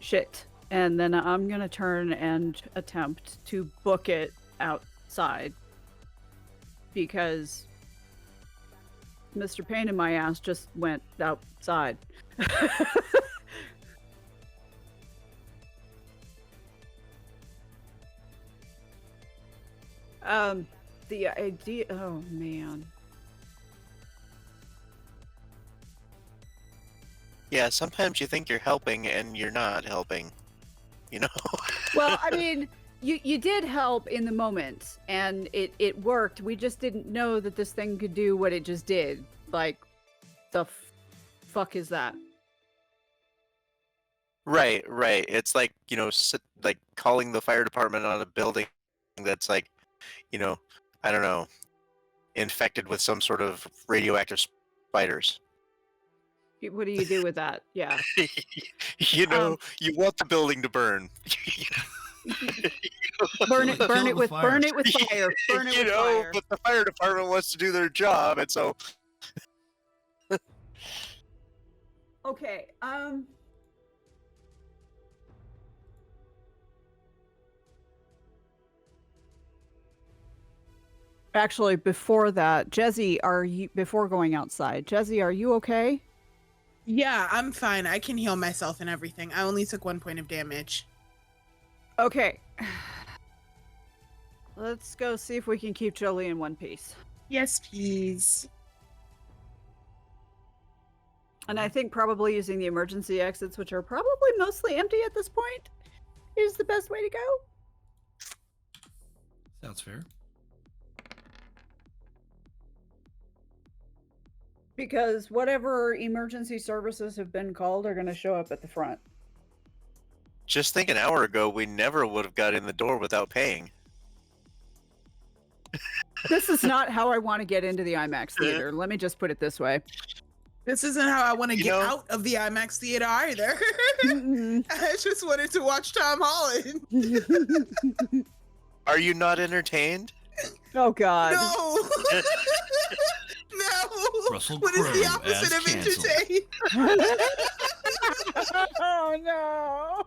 Shit. And then I'm gonna turn and attempt to book it outside because Mr. Pain in my ass just went outside. The idea. Oh man. Yeah, sometimes you think you're helping and you're not helping. You know? Well, I mean, you did help in the moment, and it worked. We just didn't know that this thing could do what it just did. Like, the fuck is that? Right. It's like, like calling the fire department on a building that's like, I don't know, infected with some sort of radioactive spiders. What do you do with that? Yeah. You want the building to burn. burn it with fire. burn it with fire. Burn it with fire. But the fire department wants to do their job, and so Okay. Actually, before that, before going outside, Jezzy, are you okay? Yeah, I'm fine. I can heal myself and everything. I only took 1 point of damage. Okay. Let's go see if we can keep Jolee in one piece. Yes, please. And I think probably using the emergency exits, which are probably mostly empty at this point, is the best way to go. Sounds fair. Because whatever emergency services have been called are going to show up at the front. just think an hour ago we never would have got in the door without paying. This is not how I want to get into the IMAX theater. Let me just put it this way. This isn't how I want to get out of the IMAX theater either. I just wanted to watch Tom Holland. Are you not entertained? Oh, God. No. No. Russell What is the Crowe opposite as of canceled. entertained? Oh, no.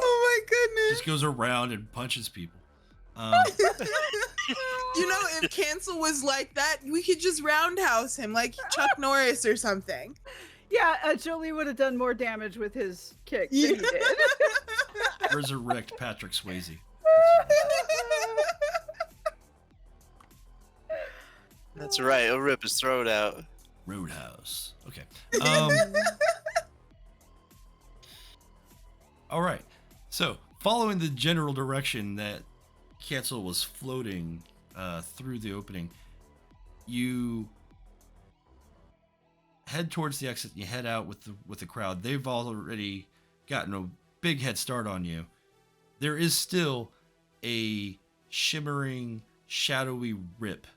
Oh, my goodness. Just goes around and punches people. You know, if Cancel was like that, we could just roundhouse him like Chuck Norris or something. Yeah, Jolee would have done more damage with his kick than Yeah. he did. Resurrect Patrick Swayze. That's right. He'll rip his throat out. Roadhouse. Okay. All right. So, following the general direction that Cancel was floating through the opening, you head towards the exit. You head out with the crowd. They've already gotten a big head start on you. There is still a shimmering, shadowy rip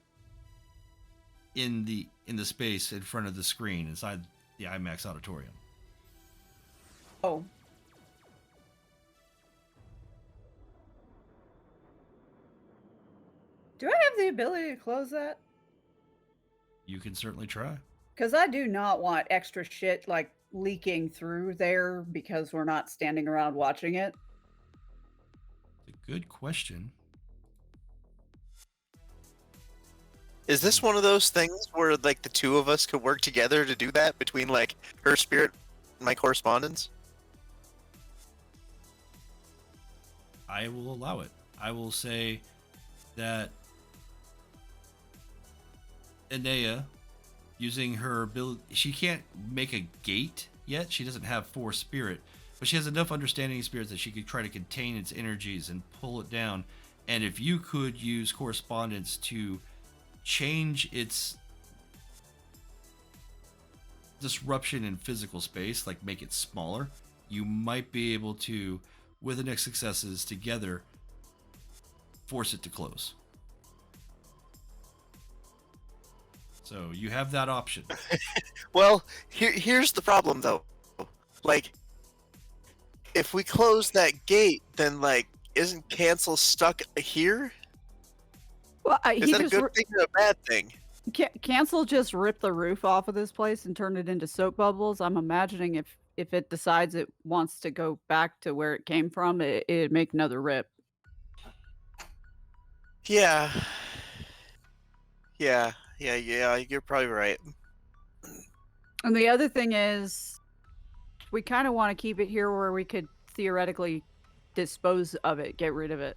in the space in front of the screen inside the IMAX auditorium. Oh. Do I have the ability to close that? You can certainly try. Because I do not want extra shit like leaking through there because we're not standing around watching it. It's a good question. Is this one of those things where like the two of us could work together to do that between like her spirit and my correspondence? I will allow it. I will say that Inea, using her ability, she can't make a gate yet. She doesn't have Force Spirit, but she has enough understanding of spirit that she could try to contain its energies and pull it down. And if you could use correspondence to change its disruption in physical space, like make it smaller, you might be able to, with the next successes together, force it to close. So you have that option. Well, here's the problem though. Like, if we close that gate, then like isn't Cancel stuck here? Well, Is that a good thing or a bad thing? Cancel just ripped the roof off of this place and turned it into soap bubbles. I'm imagining if it decides it wants to go back to where it came from, it'd make another rip. Yeah. Yeah, you're probably right. And the other thing is, we kind of want to keep it here where we could theoretically dispose of it, get rid of it.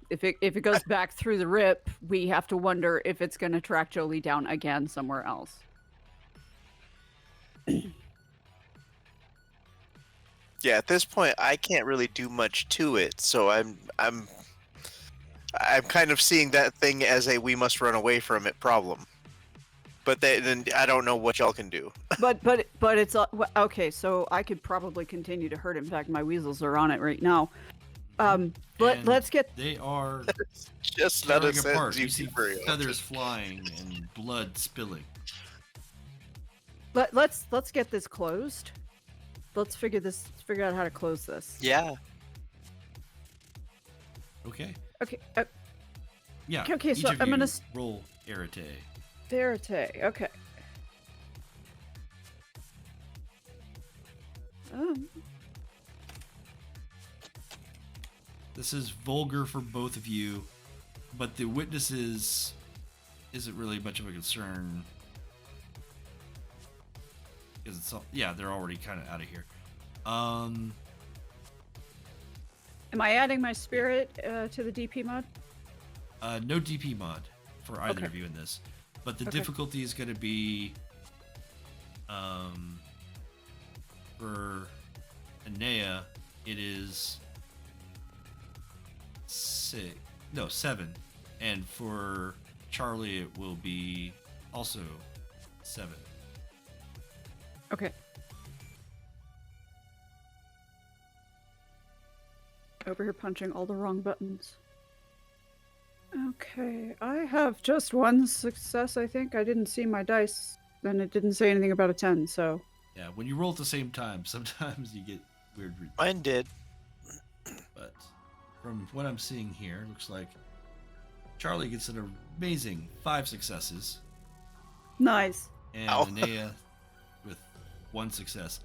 If it goes back through the rip, we have to wonder if it's going to track Jolee down again somewhere else. Yeah, at this point, I can't really do much to it, so I'm kind of seeing that thing as a we must run away from it problem. But then I don't know what y'all can do. But it's okay. So I could probably continue to hurt. In fact, my weasels are on it right now. Let's get. They are just not tearing a apart. sense You see feathers flying and blood spilling. Let's get this closed. Let's figure out how to close this. Yeah. Okay. Okay. Yeah. Okay. So each of I'm you gonna roll Arete. Verite. Okay. This is vulgar for both of you, but the witnesses isn't really much of a concern. Because it's all, yeah, they're already kind of out of here. Am I adding my spirit to the DP mod? No DP mod for either Okay. of you in this, but the Okay. difficulty is going to be for Inea, it is 7, and for Charlie it will be also 7. Okay. Over here punching all the wrong buttons. Okay, I have just one success, I think. I didn't see my dice, and it didn't say anything about a 10, so... Yeah, when you roll at the same time, sometimes you get weird results. Mine did. But from what I'm seeing here, it looks like Charlie gets an amazing 5 successes, Nice. and Ow. Inea with 1 success.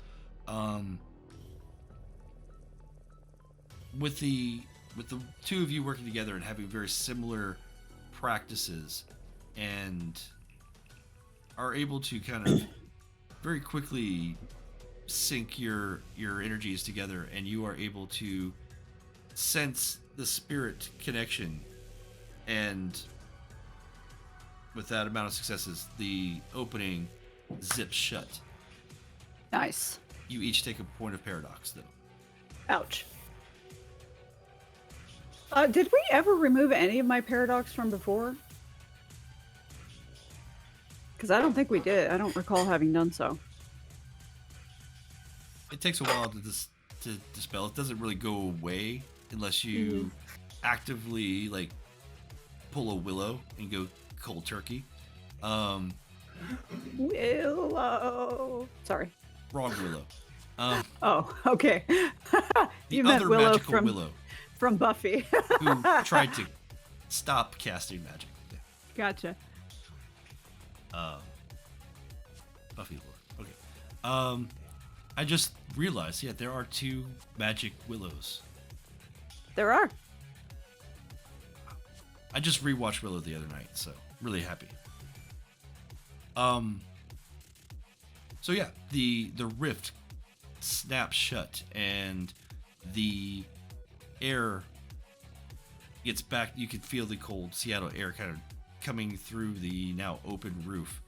With the two of you working together and having very similar practices, and are able to kind of very quickly sync your energies together, and you are able to sense the spirit connection, and with that amount of successes, the opening zips shut. Nice. You each take a point of paradox, though. Ouch. Did we ever remove any of my paradox from before? Because I don't think we did. I don't recall having done so. It takes a while to dispel. It doesn't really go away unless you actively like pull a willow and go cold turkey. Willow. Sorry. Wrong willow. Oh, okay. The You meant other Willow magical from willow from Buffy. who tried to stop casting magic. Gotcha. Buffy lore. Okay. I just realized, yeah, there are 2 magic willows. There are. I just rewatched Willow the other night, so really happy. So yeah, the rift snaps shut and the air gets back. You can feel the cold Seattle air kind of coming through the now open roof.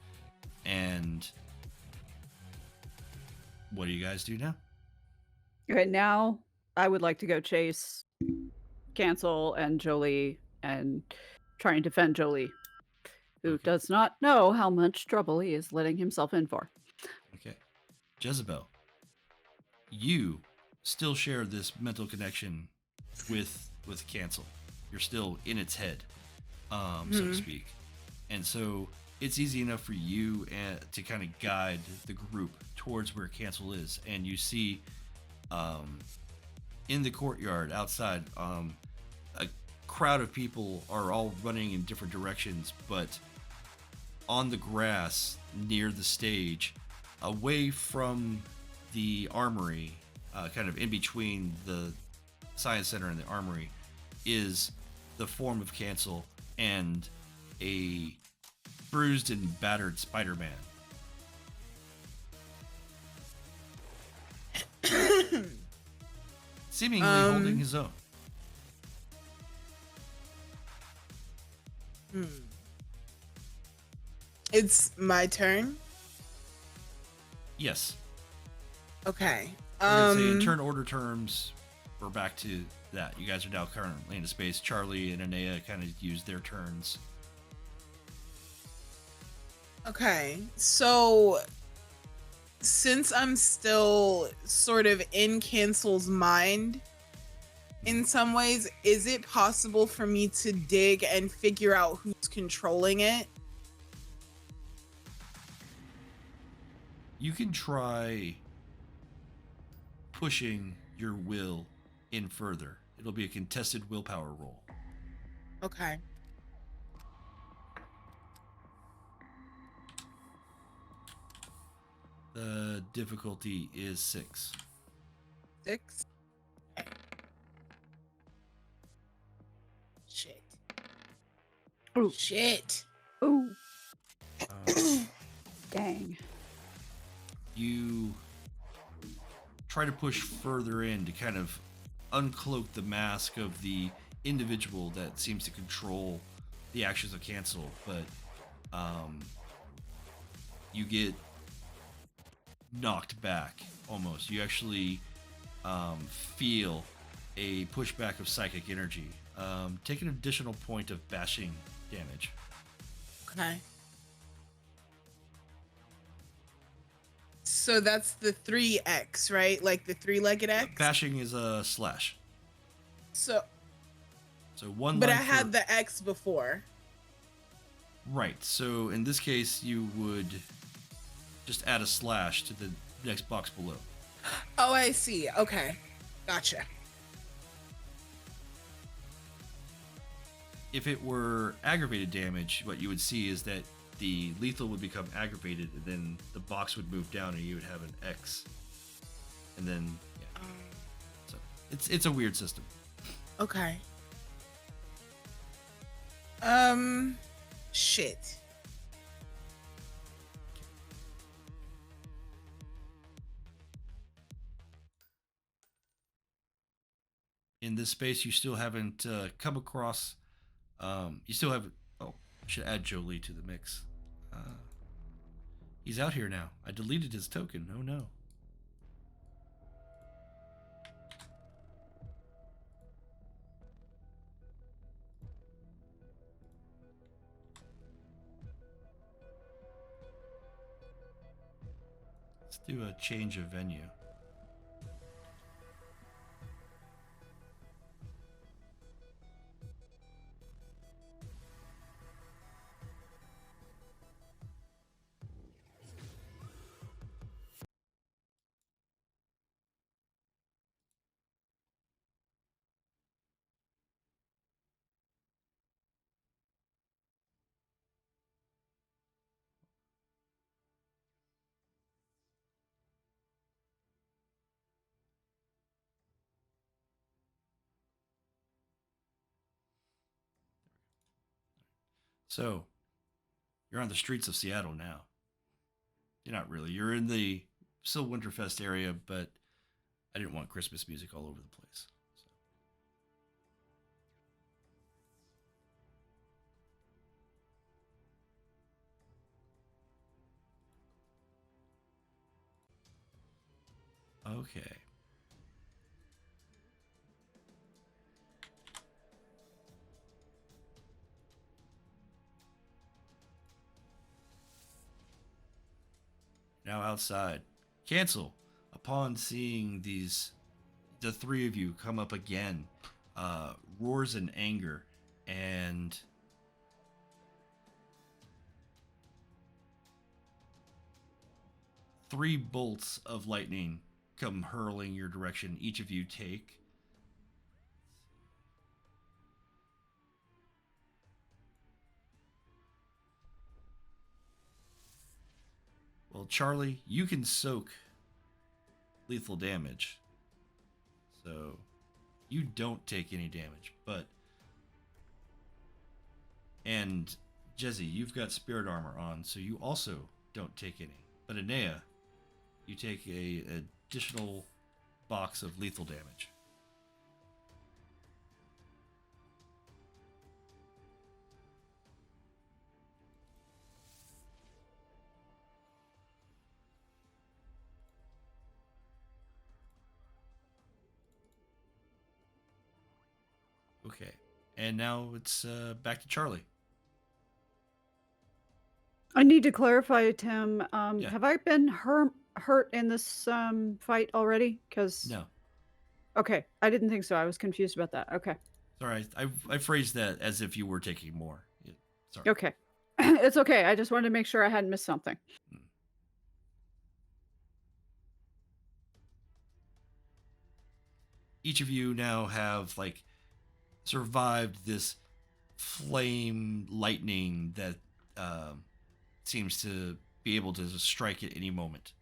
And what do you guys do now? Okay, now I would like to go chase Cancel and Jolee and try and defend Jolee, who Okay. does not know how much trouble he is letting himself in for. Okay. Jezebel, you still share this mental connection with Cancel. You're still in its head, so to speak. And so it's easy enough for you to kind of guide the group towards where Cancel is. And you see in the courtyard outside, a crowd of people are all running in different directions, but on the grass near the stage, away from the armory, kind of in between the science center and the armory, is the form of Cancel and a bruised and battered Spider-Man. Seemingly holding his own. It's my turn. Yes. Okay. We're gonna say in turn order terms, we're back to that. You guys are now currently in space. Charlie and Inea kind of used their turns. Okay. So since I'm still sort of in Cancel's mind in some ways, is it possible for me to dig and figure out who's controlling it? You can try pushing your will in further. It'll be a contested willpower roll. Okay. The difficulty is 6. 6. Shit. Ooh. Shit. Ooh, Uh, dang. you try to push further in to kind of uncloak the mask of the individual that seems to control the actions of Cancel, but you get knocked back almost. You actually feel a pushback of psychic energy. Take an additional point of bashing damage. Okay. So that's the 3x, right? Like the 3-legged X? Bashing is a slash. So, So one but I line had for- the X before. Right, so in this case, you would just add a slash to the next box below. Oh, I see. Okay. Gotcha. If it were aggravated damage, what you would see is that the lethal would become aggravated, and then the box would move down, and you would have an X. And then, yeah. So it's a weird system. Okay. Shit. In this space, you still haven't come across. You still haven't. Oh, I should add Jolee to the mix. He's out here now. I deleted his token. Oh no. Let's do a change of venue. So, you're on the streets of Seattle now. You're not really. You're in the still Winterfest area, but I didn't want Christmas music all over the place. So. Okay. Now outside. Cancel. Upon seeing the three of you come up again, roars in anger, and three bolts of lightning come hurling your direction. Each of you take Charlie, you can soak lethal damage. So you don't take any damage, and Jezzy, you've got spirit armor on, so you also don't take any. But Inea, you take a additional box of lethal damage. Okay, and now it's back to Charlie. I need to clarify, Tim. Yeah. Have I been hurt in this fight already? Because No, okay, I didn't think so. I was confused about that. Okay, sorry, I phrased that as if you were taking more. Sorry. okay, it's okay. I just wanted to make sure I hadn't missed something. Each of you now have like survived this flame lightning that seems to be able to strike at any moment.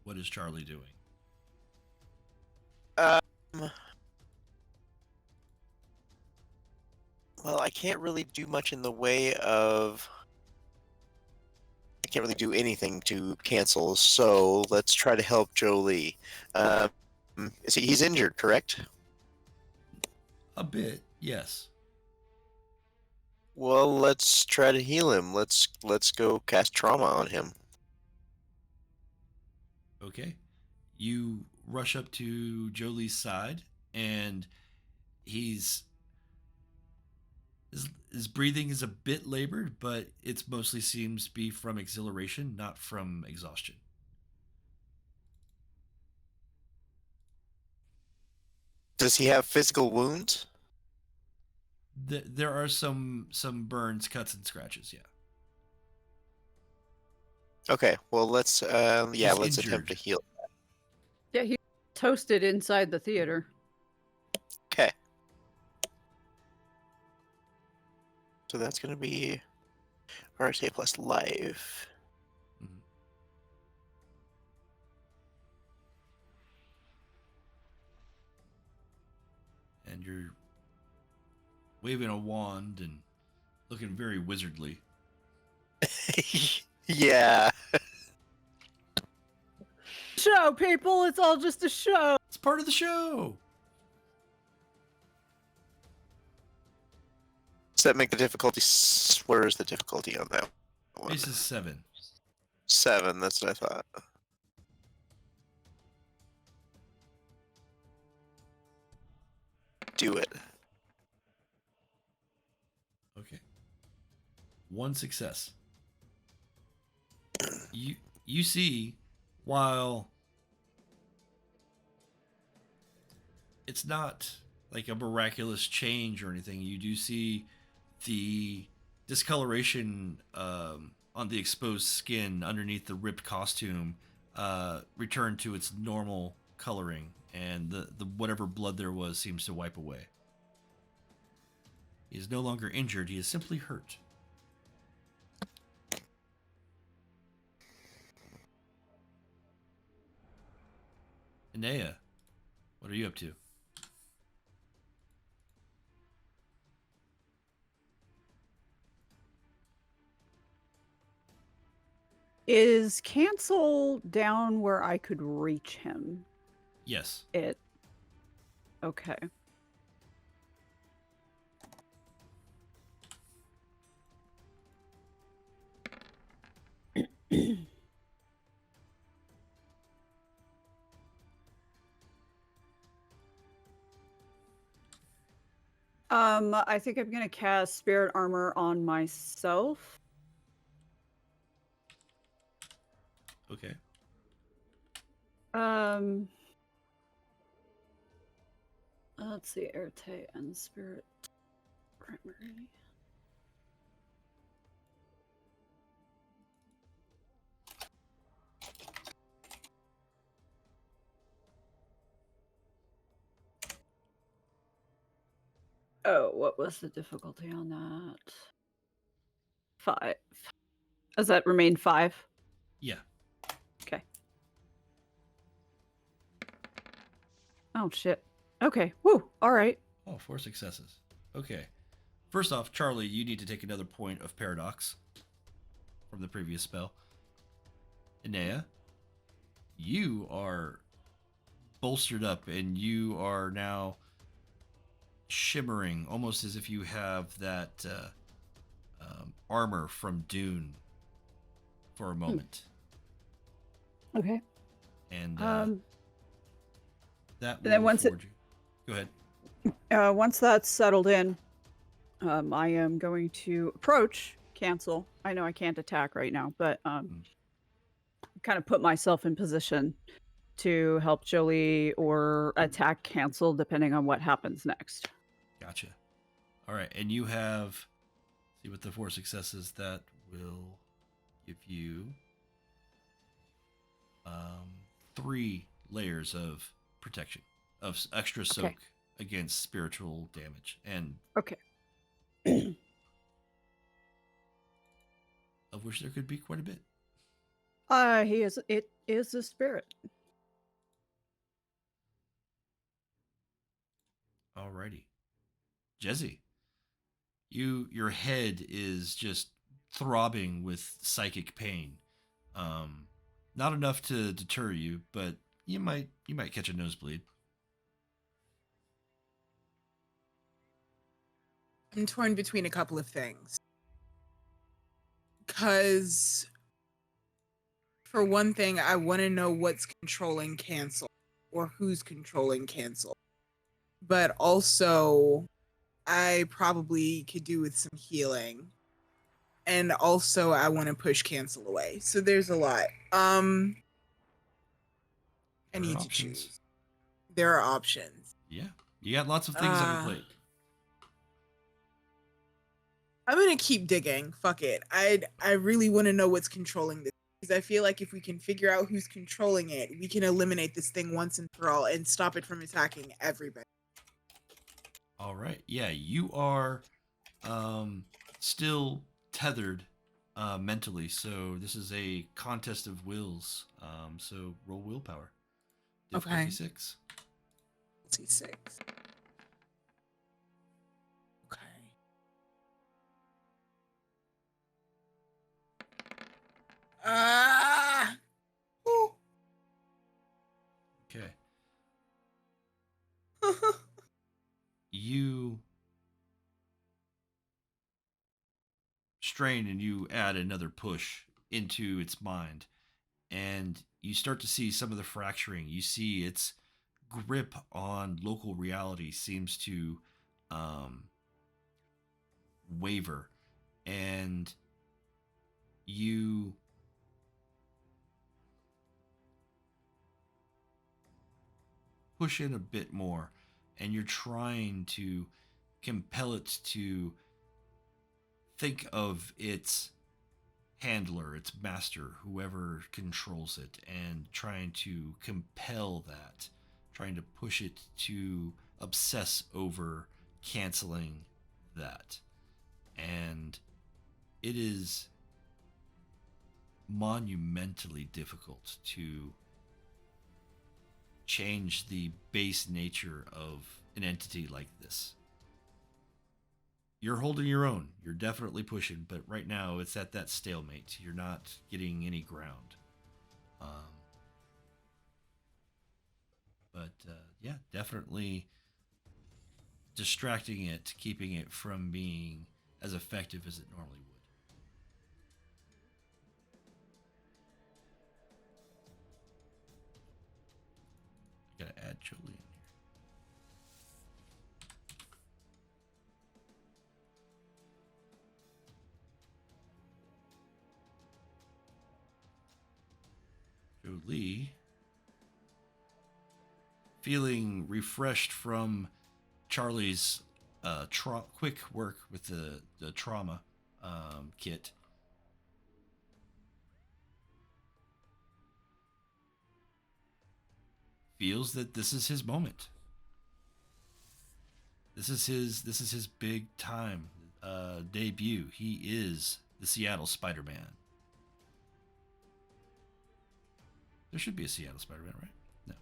What is Charlie doing? Well, I can't really do much in the way of. I can't really do anything to cancel, so let's try to help Jolee. He's injured, correct? A bit, yes. Well, let's try to heal him. Let's go cast trauma on him. Okay. You rush up to Jolie's side, and his breathing is a bit labored, but it mostly seems to be from exhilaration, not from exhaustion. Does he have physical wounds? There are some burns, cuts, and scratches. Yeah. Okay. Well, let's let's injured. attempt to heal. Yeah, he toasted inside the theater. Okay. So that's going to be RSA plus life. Mhm. And you're waving a wand and looking very wizardly. Yeah. Show, people! It's all just a show. It's part of the show. Does that make the difficulty? Where is the difficulty on that one? Base is 7. 7. That's what I thought. Do it. Okay. 1 success. You see, while it's not like a miraculous change or anything, you do see the discoloration on the exposed skin underneath the ripped costume return to its normal coloring, and the whatever blood there was seems to wipe away. He is no longer injured, he is simply hurt. Inea, what are you up to? Is cancel down where I could reach him? Yes. Okay. I think I'm gonna cast spirit armor on myself. Okay. Let's see, Erte and spirit primary. Oh, what was the difficulty on that? 5. Does that remain 5? Yeah. Okay. Oh, shit. Okay. Woo. All right. Oh, 4 successes. Okay. First off, Charlie, you need to take another point of paradox from the previous spell. Inea, you are bolstered up and you are now shimmering, almost as if you have that armor from Dune for a moment. Okay. And that then will once it- afford you. Go ahead. Once that's settled in, I am going to approach cancel. I know I can't attack right now, but kind of put myself in position to help Jolee or attack cancel depending on what happens next. Gotcha. All right, and you have, see what the 4 successes that will give you 3 layers of protection, of extra soak against spiritual damage, and Okay. of which there could be quite a bit. It is the spirit. Alrighty. Jezzy, your head is just throbbing with psychic pain. Not enough to deter you, but you might catch a nosebleed. I'm torn between a couple of things. Because, for one thing, I want to know what's controlling cancel or who's controlling cancel. But also, I probably could do with some healing. And also, I want to push cancel away. So there's a lot. I need to choose. There are options. Yeah, you got lots of things on your plate. I'm gonna keep digging. Fuck it. I really want to know what's controlling this, because I feel like if we can figure out who's controlling it, we can eliminate this thing once and for all and stop it from attacking everybody. All right. Yeah, you are still tethered mentally, so this is a contest of wills. So roll willpower. Difficulty Okay. 6. Let's see, 6. Okay. Ooh. Okay. You strain and you add another push into its mind, and you start to see some of the fracturing. You see its grip on local reality seems to waver, and you push in a bit more, and you're trying to compel it to think of its handler, its master, whoever controls it, and trying to compel that, trying to push it to obsess over canceling that. And it is monumentally difficult to change the base nature of an entity like this. You're holding your own. You're definitely pushing, but right now it's at that stalemate. You're not getting any ground. Yeah, definitely distracting it, keeping it from being as effective as it normally would. I gotta add Jolee in here. Jolee, feeling refreshed from Charlie's quick work with the trauma kit, feels that this is his moment. This is his big time debut. He is the Seattle Spider-Man. There should be a Seattle Spider-Man, right? No.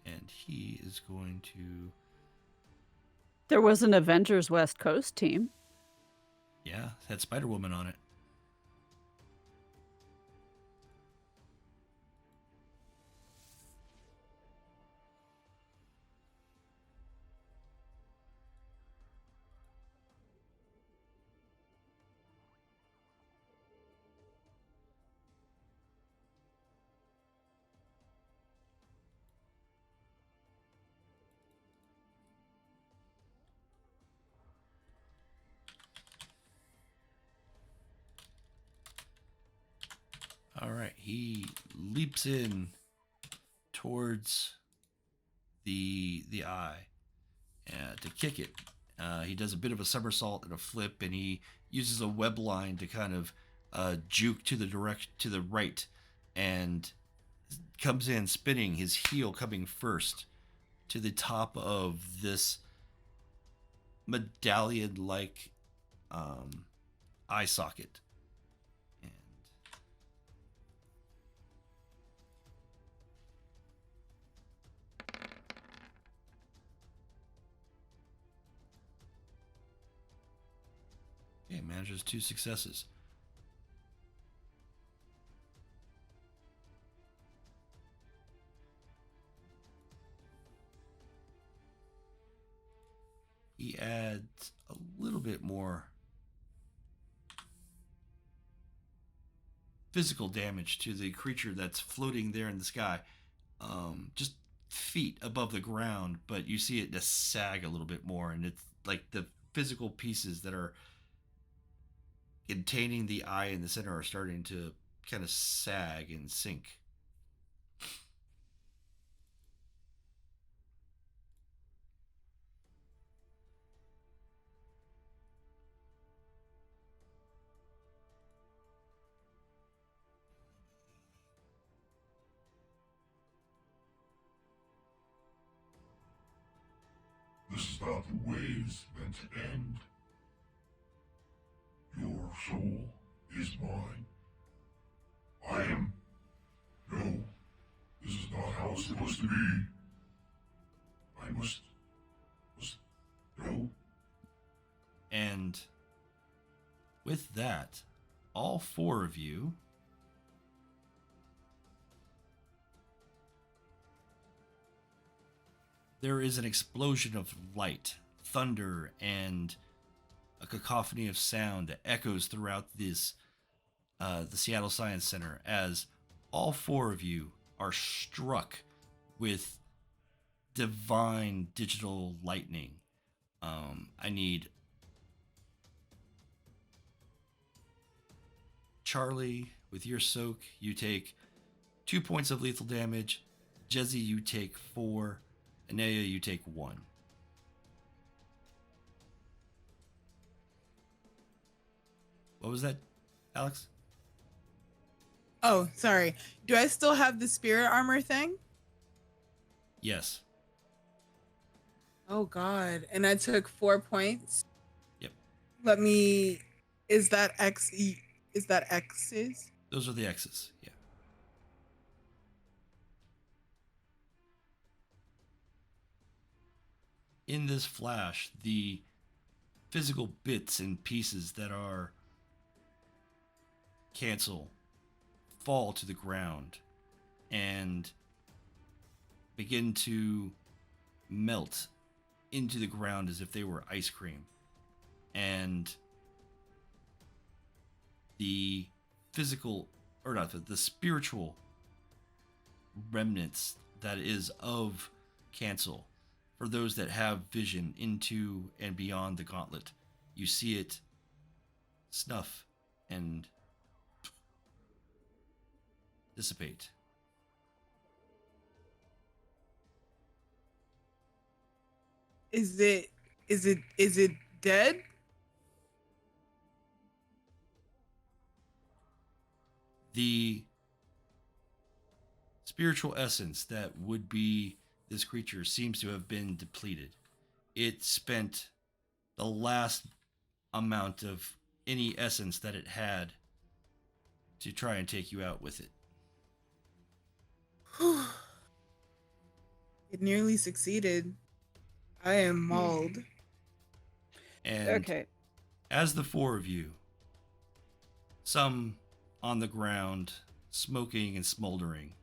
And he is going to... There was an Avengers West Coast team. Yeah, had Spider-Woman on it. All right, he leaps in towards the eye to kick it. He does a bit of a somersault and a flip, and he uses a web line to kind of juke to the right, and comes in spinning, his heel coming first to the top of this medallion-like eye socket. Okay, manages 2 successes. He adds a little bit more physical damage to the creature that's floating there in the sky, just feet above the ground, but you see it just sag a little bit more, and it's like the physical pieces that are containing the eye in the center are starting to kind of sag and sink. This is not the way it's meant to end. Your soul is mine. I am... No, this is not how it's supposed to be. I must... No. And with that, all 4 of you there is an explosion of light, thunder, and a cacophony of sound that echoes throughout this the Seattle Science Center as all 4 of you are struck with divine digital lightning. I need Charlie, with your soak, you take 2 points of lethal damage. Jezzy, you take 4. Inea, you take 1. What was that, Alix? Oh, sorry. Do I still have the spirit armor thing? Yes. Oh God. And I took 4 points. Yep. Let me... Is that X's? Those are the X's, yeah. In this flash, the physical bits and pieces that are cancel fall to the ground and begin to melt into the ground as if they were ice cream. And the physical, or not, the spiritual remnants that is of cancel, for those that have vision into and beyond the gauntlet, you see it snuff and dissipate. Is it dead? The spiritual essence that would be this creature seems to have been depleted. It spent the last amount of any essence that it had to try and take you out with it. It nearly succeeded. I am mauled. And Okay. as the four of you, some on the ground, smoking and smoldering,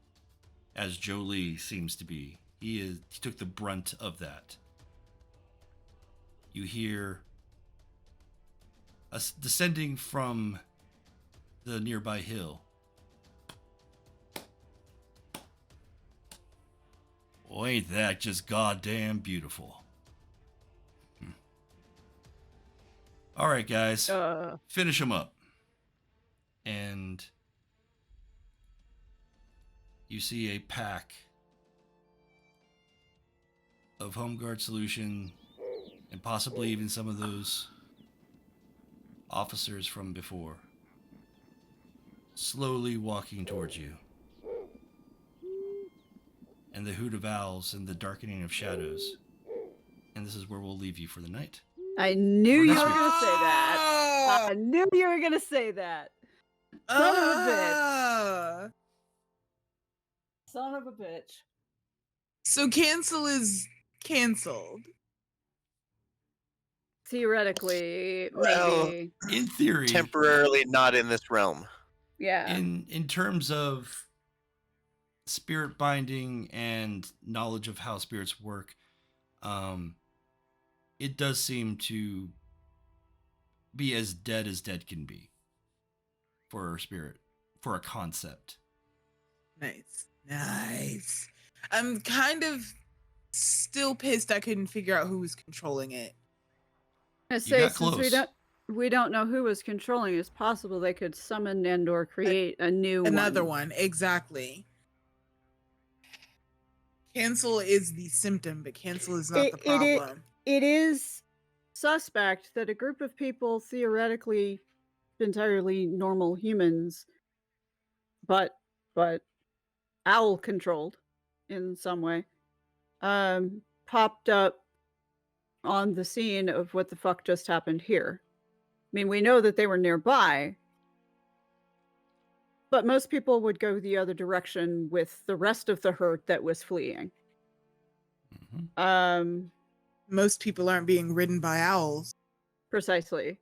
as Jolee seems to be, he took the brunt of that. You hear us descending from the nearby hill. Oh, ain't that just goddamn beautiful? All right, guys, finish them up. And you see a pack of Home Guard Solution and possibly even some of those officers from before slowly walking towards you. And the hoot of owls and the darkening of shadows. And this is where we'll leave you for the night. I knew Or you next were week. going to say that. I knew you were going to say that. Son of a bitch. Son of a bitch. So cancel is canceled. Theoretically, Well, maybe. In theory, Temporarily not in this realm. Yeah. in terms of spirit binding and knowledge of how spirits work, it does seem to be as dead can be for a spirit, for a concept. Nice. I'm kind of still pissed I couldn't figure out who was controlling it. I You say got since close. we don't know who was controlling it, it's possible they could summon and or create a new Another one, exactly. Cancel is the symptom, but cancel is not the problem. It is suspect that a group of people, theoretically entirely normal humans, but owl controlled in some way, popped up on the scene of what the fuck just happened here. I mean, we know that they were nearby, but most people would go the other direction with the rest of the herd that was fleeing. Mm-hmm. Most people aren't being ridden by owls. Precisely.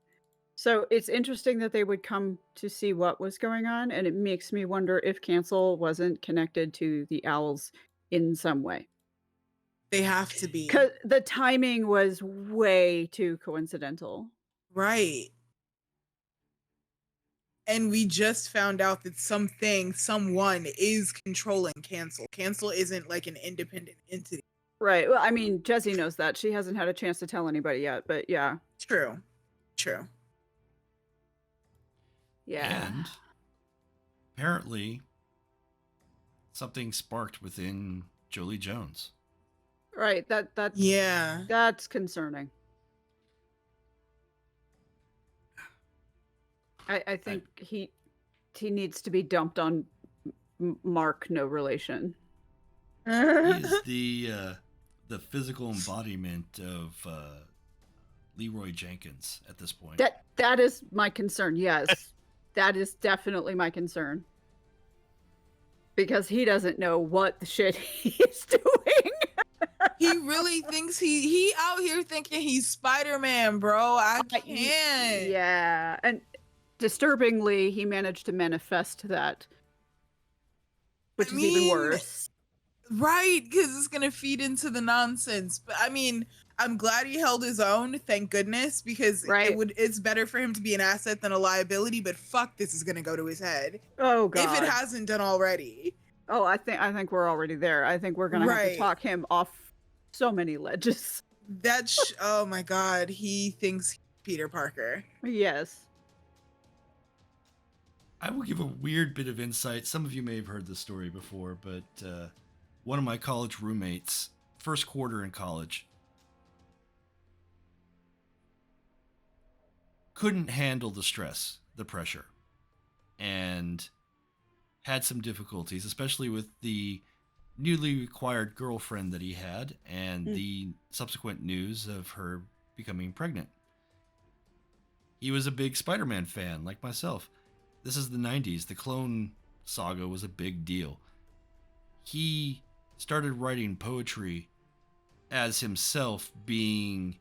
So it's interesting that they would come to see what was going on, and it makes me wonder if cancel wasn't connected to the owls in some way. They have to be. Because the timing was way too coincidental. Right. And we just found out that someone is controlling cancel. Cancel isn't like an independent entity. Right. Well, I mean, Jessie knows that. She hasn't had a chance to tell anybody yet, but yeah. True. Yeah. And apparently, something sparked within Jolee Jones. Right. Yeah. That's concerning. I think he needs to be dumped on Mark, no relation. He's the physical embodiment of Leroy Jenkins at this point. That is my concern. Yes, that is definitely my concern, because he doesn't know what the shit he's doing. He really thinks he out here thinking he's Spider-Man, bro. I can't. Yeah, and disturbingly, he managed to manifest that, which is even worse. Right, because it's gonna feed into the nonsense. But I mean, I'm glad he held his own, thank goodness, because it's better for him to be an asset than a liability, but fuck, this is gonna go to his head. Oh god. If it hasn't done already. Oh, I think we're already there. I think we're gonna have to talk him off so many ledges. Oh my god, he thinks he's Peter Parker. Yes. I will give a weird bit of insight. Some of you may have heard this story before, but one of my college roommates, first quarter in college, couldn't handle the stress, the pressure, and had some difficulties, especially with the newly acquired girlfriend that he had and the subsequent news of her becoming pregnant. He was a big Spider-Man fan, like myself. This is the 90s. The clone saga was a big deal. He started writing poetry as himself being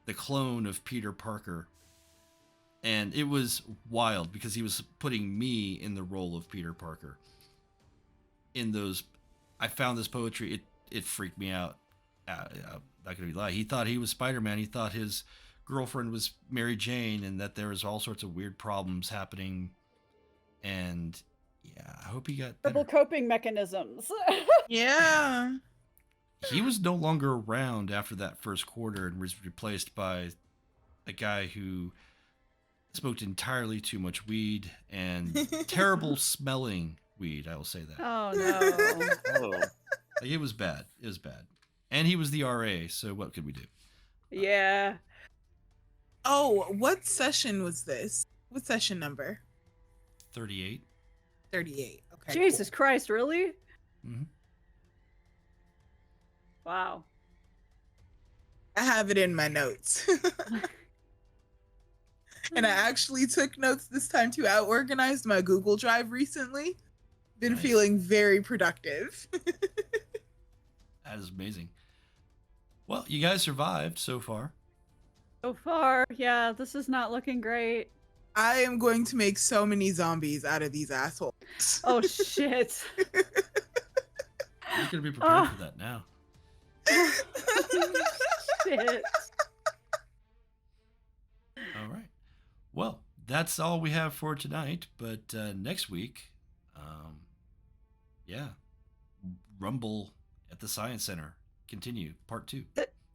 the clone of Peter Parker. And it was wild because he was putting me in the role of Peter Parker. I found this poetry, it freaked me out. I'm not going to lie. He thought he was Spider-Man. He thought his girlfriend was Mary Jane and that there was all sorts of weird problems happening. And yeah, I hope he got better. Terrible coping mechanisms. Yeah. He was no longer around after that first quarter and was replaced by a guy who smoked entirely too much weed and terrible smelling weed. I will say that. Oh no. Oh. Like, it was bad. It was bad. And he was the RA, so what could we do? Yeah. Oh, what session was this? What session number? 38. 38. Okay. Jesus Christ, really? Mm-hmm. Wow. I have it in my notes. And I actually took notes this time too. I organized my Google Drive recently. Been Nice. feeling very productive. That is amazing. Well, you guys survived so far. So far, yeah, this is not looking great. I am going to make so many zombies out of these assholes. Oh shit. You're going to be prepared for that now. Shit. All right. Well, that's all we have for tonight. But next week, yeah, Rumble at the Science Center. Continue, part 2.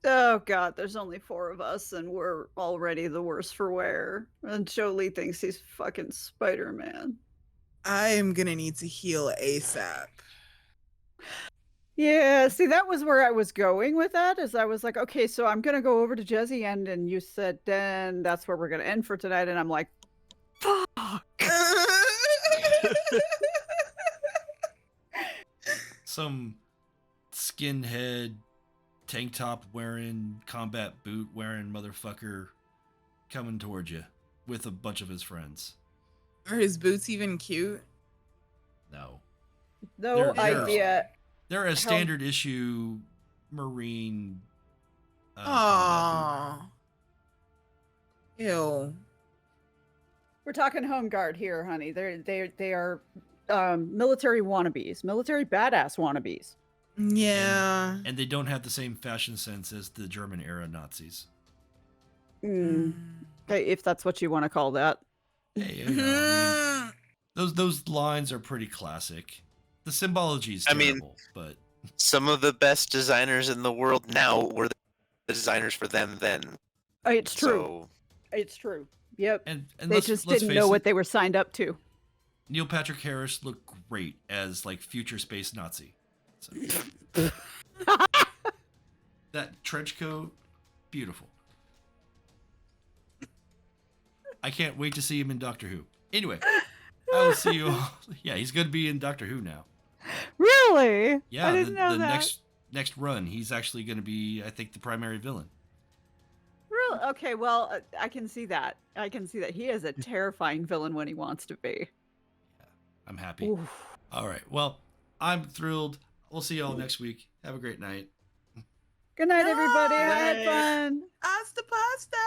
Oh god, there's only 4 of us and we're already the worst for wear. And Jolee thinks he's fucking Spider-Man. I am gonna need to heal ASAP. Yeah, see, that was where I was going with that, is I was like, okay, so I'm gonna go over to Jezzy and you said, then that's where we're gonna end for tonight. And I'm like, fuck. Some skinhead, tank top wearing, combat boot wearing motherfucker coming towards you with a bunch of his friends. Are his boots even cute? No. No They're- idea. They're a standard issue Marine. Aww. Ew. We're talking Home Guard here, honey. They are military wannabes, military badass wannabes. Yeah. And they don't have the same fashion sense as the German era Nazis. Okay, if that's what you want to call that. Hey, you know, I mean, those lines are pretty classic. The symbology is terrible, but Some of the best designers in the world now were the designers for them then. It's true. So, It's true. Yep. and They let's just face didn't know it, what they were signed up to. Neil Patrick Harris looked great as like future space Nazi. So, that trench coat, beautiful. I can't wait to see him in Doctor Who. Anyway, I will see you all. Yeah, he's going to be in Doctor Who now. Really? Yeah, I didn't know the that. next run, he's actually going to be, I think, the primary villain. Really? Okay, well, I can see that. I can see that. He is a terrifying villain when he wants to be. I'm happy. Oof. All right. Well, I'm thrilled. We'll see you all next week. Have a great night. Good night, everybody. I had Bye. fun. Hasta pasta.